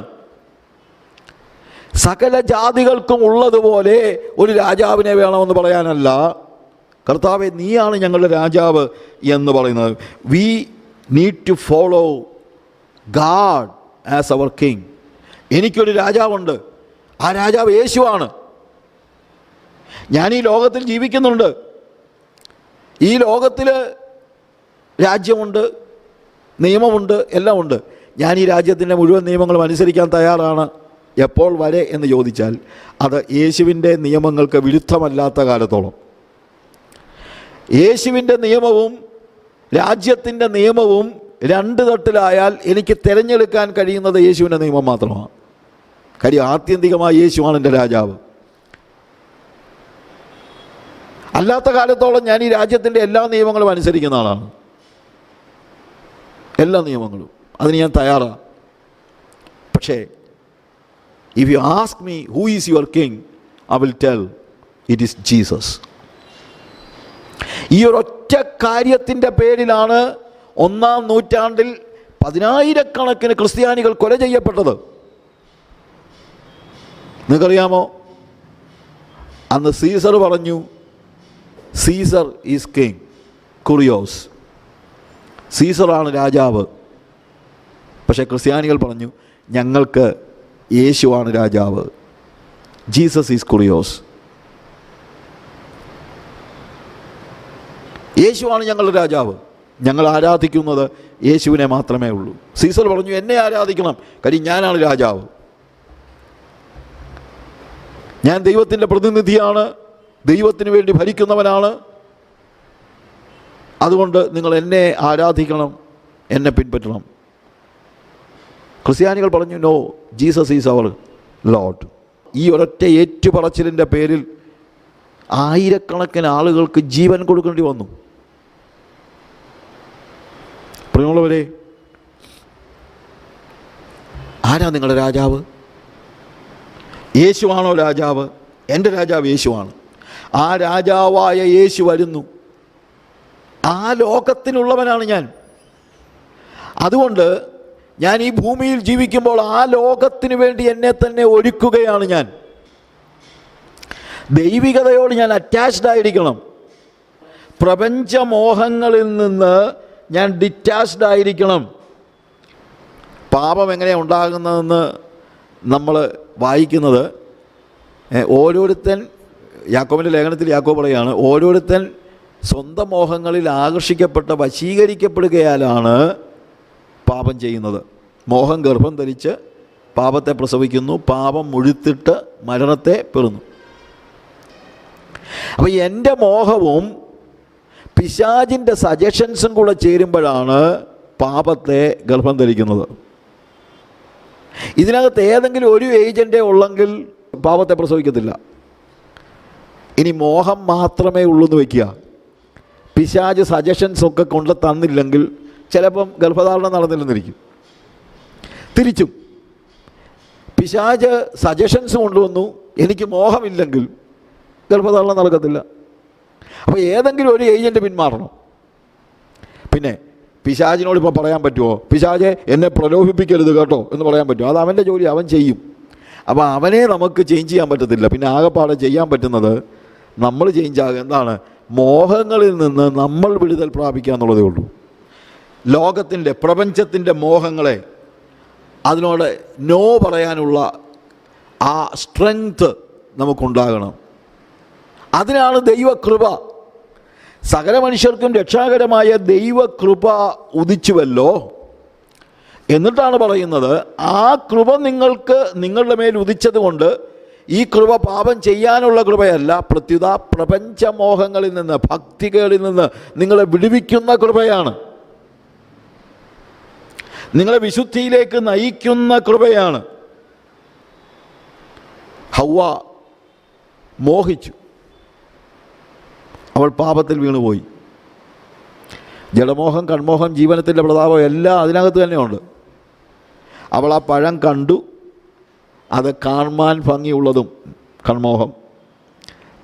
സകല ജാതികൾക്കും ഉള്ളതുപോലെ ഒരു രാജാവിനെ വേണമെന്ന് പറയാനല്ല, കർത്താവേ നീയാണ് ഞങ്ങളുടെ രാജാവ് എന്ന് പറയുന്നത്. We need to follow God as our king. എനിക്കൊരു രാജാവുണ്ട്, ആ രാജാവ് യേശുവാണ്. ഞാൻ ഈ ലോകത്തിൽ ജീവിക്കുന്നുണ്ട്. ഈ ലോകത്തിൽ രാജ്യമുണ്ട്, നിയമമുണ്ട്, എല്ലാം ഉണ്ട്. ഞാൻ ഈ രാജ്യത്തിൻ്റെ മുഴുവൻ നിയമങ്ങളും അനുസരിക്കാൻ തയ്യാറാണ്. എപ്പോൾ വരെ എന്ന് ചോദിച്ചാൽ അത് യേശുവിൻ്റെ നിയമങ്ങൾക്ക് വിരുദ്ധമല്ലാത്ത കാലത്തോളം. യേശുവിൻ്റെ നിയമവും രാജ്യത്തിൻ്റെ നിയമവും രണ്ട് തട്ടിലായാൽ എനിക്ക് തിരഞ്ഞെടുക്കാൻ കഴിയുന്നത് യേശുവിൻ്റെ നിയമം മാത്രമാണ്. കാര്യം ആത്യന്തികമായി യേശുവാണ് എൻ്റെ രാജാവ്. അല്ലാത്ത കാലത്തോളം ഞാൻ ഈ രാജ്യത്തിൻ്റെ എല്ലാ നിയമങ്ങളും അനുസരിക്കുന്ന ആളാണ്. എല്ലാ നിയമങ്ങളും അതിന് ഞാൻ തയ്യാറാണ്. പക്ഷേ if you ask me who is your king, I will tell it is Jesus. ഈ ഒരൊറ്റ കാര്യത്തിൻ്റെ പേരിലാണ് 1-ാം നൂറ്റാണ്ടിൽ 10,000-കണക്കിന് ക്രിസ്ത്യാനികൾ കൊല ചെയ്യപ്പെട്ടത്. നിങ്ങൾക്കറിയാമോ? അന്ന് സീസർ പറഞ്ഞു, സീസർ ഈസ് കിങ് കുറിയോസ്, സീസറാണ് രാജാവ്. പക്ഷേ ക്രിസ്ത്യാനികൾ പറഞ്ഞു, ഞങ്ങൾക്ക് യേശുവാണ് രാജാവ്, ജീസസ് ഈസ് കുറിയോസ്. യേശുവാണ് ഞങ്ങളുടെ രാജാവ്, ഞങ്ങൾ ആരാധിക്കുന്നത് യേശുവിനെ മാത്രമേ ഉള്ളൂ. സീസർ പറഞ്ഞു, എന്നെ ആരാധിക്കണം, കാര്യം ഞാനാണ് രാജാവ്, ഞാൻ ദൈവത്തിൻ്റെ പ്രതിനിധിയാണ്, ദൈവത്തിന് വേണ്ടി ഭരിക്കുന്നവനാണ്. അതുകൊണ്ട് നിങ്ങൾ എന്നെ ആരാധിക്കണം, എന്നെ പിൻപറ്റണം. ക്രിസ്ത്യാനികൾ പറഞ്ഞു, no, Jesus is our Lord. ഈ ഒരൊറ്റ ഏറ്റുപറച്ചിലിൻ്റെ പേരിൽ ആയിരക്കണക്കിന് ആളുകൾക്ക് ജീവൻ കൊടുക്കേണ്ടി വന്നു. പ്രിയമുള്ളവരെ, ആരാ നിങ്ങളുടെ രാജാവ്? യേശുവാണോ രാജാവ്? എൻ്റെ രാജാവ് യേശുവാണ്. ആ രാജാവായ യേശു വരുന്നു. ആ ലോകത്തിനുള്ളവനാണ് ഞാൻ. അതുകൊണ്ട് ഞാൻ ഈ ഭൂമിയിൽ ജീവിക്കുമ്പോൾ ആ ലോകത്തിന് വേണ്ടി എന്നെ തന്നെ ഒരുക്കുകയാണ് ഞാൻ. ദൈവികതയോട് ഞാൻ അറ്റാച്ച്ഡ് ആയിരിക്കണം. പ്രപഞ്ചമോഹങ്ങളിൽ നിന്ന് ഞാൻ ഡിറ്റാച്ച്ഡ് ആയിരിക്കണം. പാപം എങ്ങനെയാണ് ഉണ്ടാകുന്നതെന്ന് നമ്മൾ വായിക്കുന്നത്, ഓരോരുത്തൻ, യാക്കോബിൻ്റെ ലേഖനത്തിൽ യാക്കോബ് പറയാണ്, ഓരോരുത്തൻ സ്വന്തം മോഹങ്ങളിൽ ആകർഷിക്കപ്പെട്ട് വശീകരിക്കപ്പെടുകയാലാണ് പാപം ചെയ്യുന്നത്. മോഹം ഗർഭം ധരിച്ച് പാപത്തെ പ്രസവിക്കുന്നു, പാപം മുഴുത്തിട്ട് മരണത്തെ പെറുന്നു. അപ്പോൾ എൻ്റെ മോഹവും പിശാചിൻ്റെ സജഷൻസും കൂടെ ചേരുമ്പോഴാണ് പാപത്തെ ഗർഭം ധരിക്കുന്നത്. ഇതിനകത്ത് ഏതെങ്കിലും ഒരു ഏജൻറ്റേ ഉള്ളെങ്കിൽ പാപത്തെ പ്രസവിക്കത്തില്ല. ഇനി മോഹം മാത്രമേ ഉള്ളൂ എന്ന് വയ്ക്കുക. പിശാച് സജഷൻസൊക്കെ കൊണ്ട് തന്നില്ലെങ്കിൽ ചിലപ്പം ഗർഭധാരണം നടന്നില്ലെന്നിരിക്കും. തിരിച്ചും പിശാച് സജഷൻസ് കൊണ്ടുവന്നു, എനിക്ക് മോഹമില്ലെങ്കിൽ ഗർഭധാരണം നടക്കത്തില്ല. അപ്പോൾ ഏതെങ്കിലും ഒരു ഏജൻറ്റ് പിന്മാറണം. പിന്നെ പിശാചിനോട് ഇപ്പോൾ പറയാൻ പറ്റുമോ, പിശാചെ എന്നെ പ്രലോഭിപ്പിക്കരുത് കേട്ടോ എന്ന് പറയാൻ പറ്റുമോ? അത് അവൻ്റെ ജോലി, അവൻ ചെയ്യും. അപ്പോൾ അവനെ നമുക്ക് ചേഞ്ച് ചെയ്യാൻ പറ്റത്തില്ല. പിന്നെ ആകെപ്പാടെ ചെയ്യാൻ പറ്റുന്നത് നമ്മൾ ചേഞ്ച് ആകുക. എന്താണ്? മോഹങ്ങളിൽ നിന്ന് നമ്മൾ വിടുതൽ പ്രാപിക്കുക എന്നുള്ളതേ ഉള്ളൂ. ലോകത്തിൻ്റെ, പ്രപഞ്ചത്തിൻ്റെ മോഹങ്ങളെ, അതിനോട് നോ പറയാനുള്ള ആ സ്ട്രെങ്ത് നമുക്കുണ്ടാകണം. അതിനാണ് ദൈവകൃപ. സകല മനുഷ്യർക്കും രക്ഷാകരമായ ദൈവകൃപ ഉദിച്ചുവല്ലോ. എന്നിട്ടാണ് പറയുന്നത്, ആ കൃപ നിങ്ങളുടെ മേൽ ഉദിച്ചത് കൊണ്ട് ഈ കൃപ പാപം ചെയ്യാനുള്ള കൃപയല്ല, പ്രത്യുത പ്രപഞ്ചമോഹങ്ങളിൽ നിന്ന്, ഭക്തികളിൽ നിന്ന് നിങ്ങളെ വിടുവിക്കുന്ന കൃപയാണ്, നിങ്ങളെ വിശുദ്ധിയിലേക്ക് നയിക്കുന്ന കൃപയാണ്. ഹവ്വ മോഹിച്ചു, അവൾ പാപത്തിൽ വീണുപോയി. ജഡമോഹം, കൺമോഹം, ജീവനത്തിൻ്റെ പ്രതാപം എല്ലാം അതിനകത്ത് തന്നെയുണ്ട്. അവൾ ആ പഴം കണ്ടു, അത് കാണാൻ ഭംഗിയുള്ളതും കൺമോഹം,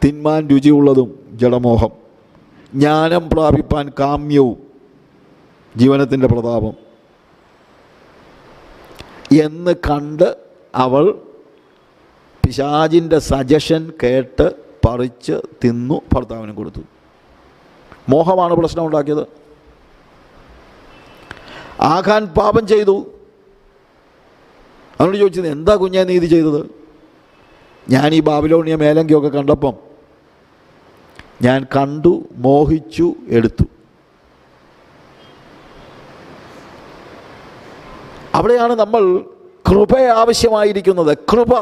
തിന്മാൻ രുചിയുള്ളതും ജഡമോഹം, ജ്ഞാനം പ്രാപിപ്പാൻ കാമ്യവും ജീവനത്തിൻ്റെ പ്രതാപം എന്ന് കണ്ട് അവൾ പിശാചിൻ്റെ സജഷൻ കേട്ട് പറിച്ച് തിന്നു, ഭർത്താവിനും കൊടുത്തു. മോഹമാണ് പ്രശ്നം ഉണ്ടാക്കിയത്. ആഖാൻ പാപം ചെയ്തു. അവനോട് ചോദിച്ചത്, എന്താ കുഞ്ഞേ നീ ഇത് ചെയ്തത്? ഞാൻ ഈ ബാബിലോണിയ മേലങ്കിയൊക്കെ കണ്ടപ്പം ഞാൻ കണ്ടു, മോഹിച്ചു, എടുത്തു. അവിടെയാണ് നമ്മൾ കൃപ ആവശ്യമായിരിക്കുന്നത്. കൃപ.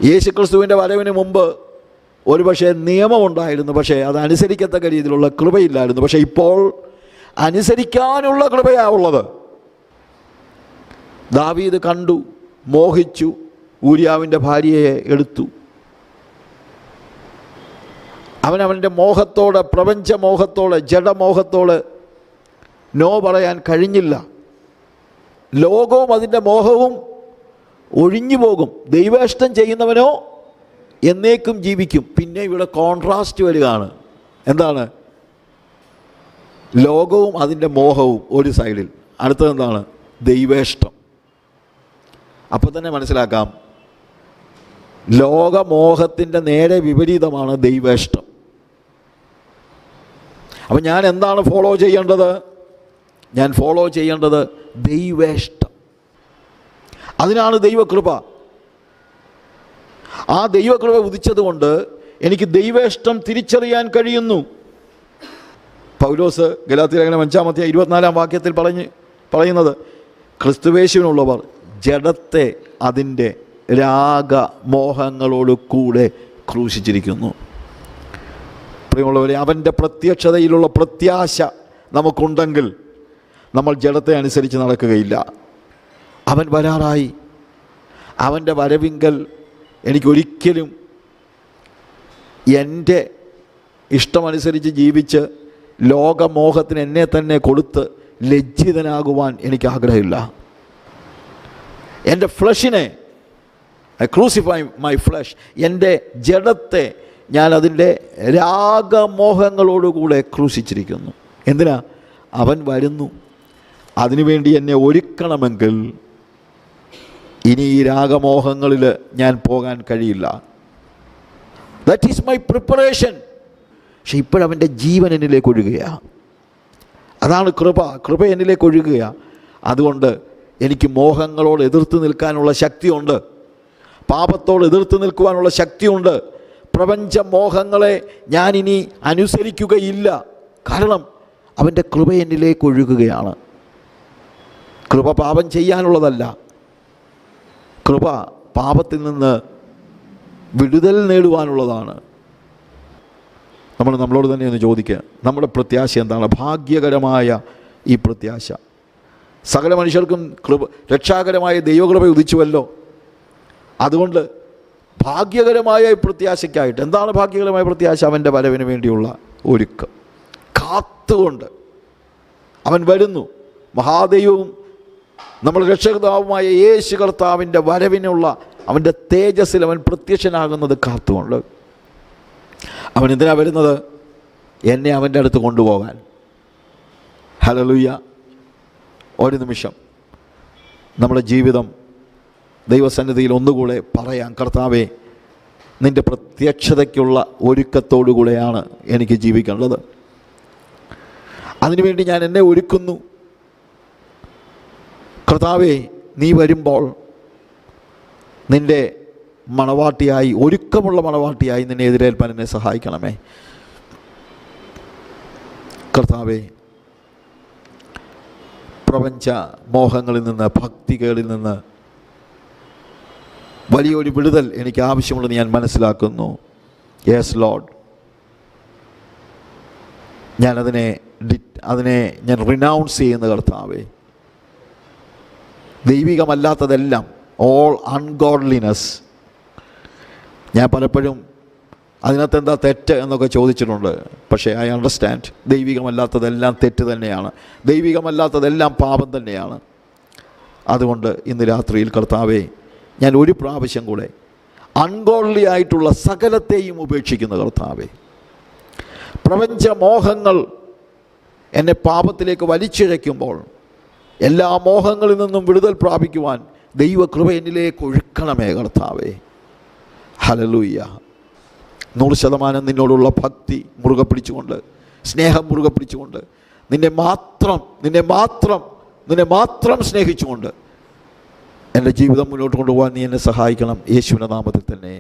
യേശുക്രിസ്തുവിൻ്റെ വരവിന് മുമ്പ് ഒരുപക്ഷെ നിയമമുണ്ടായിരുന്നു, പക്ഷേ അത് അനുസരിക്കത്തക്ക രീതിയിലുള്ള കൃപയില്ലായിരുന്നു. പക്ഷേ ഇപ്പോൾ അനുസരിക്കാനുള്ള കൃപയാണ് ഉള്ളത്. ദാവീദ് കണ്ടു, മോഹിച്ചു, ഊരിയാവിൻ്റെ ഭാര്യയെ എടുത്തു. അവനവൻ്റെ മോഹത്തോട്, പ്രപഞ്ചമോഹത്തോട്, ജഡമോഹത്തോട് നോ പറയാൻ കഴിഞ്ഞില്ല. ലോകവും അതിൻ്റെ മോഹവും ഒഴിഞ്ഞു പോകും. ദൈവേഷ്ടം ചെയ്യുന്നവനോ എന്നേക്കും ജീവിക്കും. പിന്നെ ഇവിടെ കോൺട്രാസ്റ്റ് വരികയാണ്. എന്താണ്? ലോകവും അതിൻ്റെ മോഹവും ഒരു സൈഡിൽ, അടുത്തതെന്താണ്? ദൈവേഷ്ടം. അപ്പോൾ തന്നെ മനസ്സിലാക്കാം, ലോകമോഹത്തിൻ്റെ നേരെ വിപരീതമാണ് ദൈവേഷ്ടം. അപ്പം ഞാൻ എന്താണ് ഫോളോ ചെയ്യേണ്ടത്? ഞാൻ ഫോളോ ചെയ്യേണ്ടത് ദൈവേഷ്ടം. അതിനാണ് ദൈവകൃപ. ആ ദൈവകൃപ ഉദിച്ചതുകൊണ്ട് എനിക്ക് ദൈവേഷ്ടം തിരിച്ചറിയാൻ കഴിയുന്നു. പൗലോസ് ഗലാത്യലേഖനം 5:24 പറയുന്നത്, ക്രിസ്തുവേശുവിനുള്ളവർ ജഡത്തെ അതിൻ്റെ രാഗമോഹങ്ങളോട് കൂടെ ക്രൂശിച്ചിരിക്കുന്നു. പ്രിയമുള്ളവരെ, അവൻ്റെ പ്രത്യക്ഷതയിലുള്ള പ്രത്യാശ നമുക്കുണ്ടെങ്കിൽ നമ്മൾ ജഡത്തെ അനുസരിച്ച് നടക്കുകയില്ല. അവൻ വരാറായി. അവൻ്റെ വരവിങ്കൽ എനിക്കൊരിക്കലും എൻ്റെ ഇഷ്ടമനുസരിച്ച് ജീവിച്ച് ലോകമോഹത്തിന് എന്നെ തന്നെ കൊടുത്ത് ലജ്ജിതനാകുവാൻ എനിക്ക് ആഗ്രഹമില്ല. എൻ്റെ ഫ്ലഷിനെ ഐ ക്രൂസിഫൈ മൈ ഫ്ലഷ്, എൻ്റെ ജഡത്തെ ഞാൻ അതിൻ്റെ രാഗമോഹങ്ങളോടുകൂടെ ക്രൂശിച്ചിരിക്കുന്നു. എന്തിനാ? അവൻ വരുന്നു. അതിനുവേണ്ടി എന്നെ ഒരുക്കണമെങ്കിൽ ഇനി ഈ രാഗമോഹങ്ങളിൽ ഞാൻ പോകാൻ കഴിയില്ല. That is my preparation. പക്ഷെ ഇപ്പോഴവൻ്റെ ജീവൻ എന്നിലേക്ക് ഒഴുകുകയാണ്. അതാണ് കൃപ. കൃപ എന്നിലേക്ക് ഒഴുകുകയാണ്. അതുകൊണ്ട് എനിക്ക് മോഹങ്ങളോട് എതിർത്ത് നിൽക്കാനുള്ള ശക്തിയുണ്ട്, പാപത്തോട് എതിർത്ത് നിൽക്കുവാനുള്ള ശക്തിയുണ്ട്. പ്രപഞ്ച മോഹങ്ങളെ ഞാനിനി അനുസരിക്കുകയില്ല. കാരണം അവൻ്റെ കൃപ എന്നിലേക്ക് ഒഴുകുകയാണ്. കൃപ പാപം ചെയ്യാനുള്ളതല്ല. കൃപ പാപത്തിൽ നിന്ന് വിടുതൽ നേടുവാനുള്ളതാണ്. നമ്മളോട് തന്നെ ഒന്ന് ചോദിക്കുക, നമ്മുടെ പ്രത്യാശ എന്താണ്? ഭാഗ്യകരമായ ഈ പ്രത്യാശ. സകല മനുഷ്യർക്കും രക്ഷാകരമായ ദൈവകൃപ ഉദിച്ചുവല്ലോ. അതുകൊണ്ട് ഭാഗ്യകരമായ ഈ പ്രത്യാശയ്ക്കായിട്ട്, എന്താണ് ഭാഗ്യകരമായ പ്രത്യാശ? അവൻ്റെ വരവിന് വേണ്ടിയുള്ള ഒരുക്കം. കാത്തുകൊണ്ട് അവൻ വരുന്നു. മഹാദൈവവും നമ്മുടെ രക്ഷകർത്താവുമായ യേശു കർത്താവിൻ്റെ വരവിനുള്ള അവൻ്റെ തേജസ്സിൽ അവൻ പ്രത്യക്ഷനാകുന്നത് കാത്തുകൊണ്ട്. അവൻ എന്തിനാ വരുന്നത്? എന്നെ അവൻ്റെ അടുത്ത് കൊണ്ടുപോകാൻ. ഹല്ലേലൂയ. ഒരു നിമിഷം നമ്മുടെ ജീവിതം ദൈവസന്നിധിയിൽ ഒന്നുകൂടെ പറയാം. കർത്താവേ, നിൻ്റെ പ്രത്യക്ഷതയ്ക്കുള്ള ഒരുക്കത്തോടുകൂടെയാണ് എനിക്ക് ജീവിക്കേണ്ടത്. അതിനുവേണ്ടി ഞാൻ എന്നെ ഒരുക്കുന്നു. കർത്താവേ, നീ വരുമ്പോൾ നിൻ്റെ മണവാട്ടിയായി, ഒരുക്കമുള്ള മണവാട്ടിയായി നിന്നെ എതിരേൽപ്പാൻ എന്നെ സഹായിക്കണമേ. കർത്താവേ, പ്രപഞ്ച മോഹങ്ങളിൽ നിന്ന്, ഭക്തികളിൽ നിന്ന് വലിയൊരു വിടുതൽ എനിക്ക് ആവശ്യമുണ്ടെന്ന് ഞാൻ മനസ്സിലാക്കുന്നു. യെസ് ലോർഡ്, ഞാനതിനെ ഞാൻ റിനൗൺസ് ചെയ്യുന്ന കർത്താവേ. ദൈവികമല്ലാത്തതെല്ലാം, ഓൾ അൺഗോഡ്ലിനെസ്, ഞാൻ പലപ്പോഴും അതിനകത്ത് എന്താ തെറ്റ് എന്നൊക്കെ ചോദിച്ചിട്ടുണ്ട്. പക്ഷേ ഐ അണ്ടർസ്റ്റാൻഡ്, ദൈവികമല്ലാത്തതെല്ലാം തെറ്റ് തന്നെയാണ്, ദൈവികമല്ലാത്തതെല്ലാം പാപം തന്നെയാണ്. അതുകൊണ്ട് ഇന്ന് രാത്രിയിൽ കർത്താവേ, ഞാൻ ഒരു പ്രാവശ്യം കൂടെ അൺഗോഡ്ലി ആയിട്ടുള്ള സകലത്തെയും ഉപേക്ഷിക്കുന്ന കർത്താവേ. പ്രപഞ്ച മോഹങ്ങൾ എന്നെ പാപത്തിലേക്ക് വലിച്ചിഴയ്ക്കുമ്പോൾ എല്ലാ മോഹങ്ങളിൽ നിന്നും വിടുതൽ പ്രാപിക്കുവാൻ ദൈവകൃപ എന്നിലേക്ക് ഒഴുക്കണമേ കർത്താവേ. ഹല്ലേലൂയ. 100% നിന്നോടുള്ള ഭക്തി മുറുകെ പിടിച്ചുകൊണ്ട്, സ്നേഹം മുറുകെ പിടിച്ചുകൊണ്ട്, നിന്നെ മാത്രം സ്നേഹിച്ചുകൊണ്ട് എൻ്റെ ജീവിതം മുന്നോട്ട് കൊണ്ടുപോകാൻ നീ എന്നെ സഹായിക്കണം. യേശുവിൻ്റെ നാമത്തിൽ തന്നെ.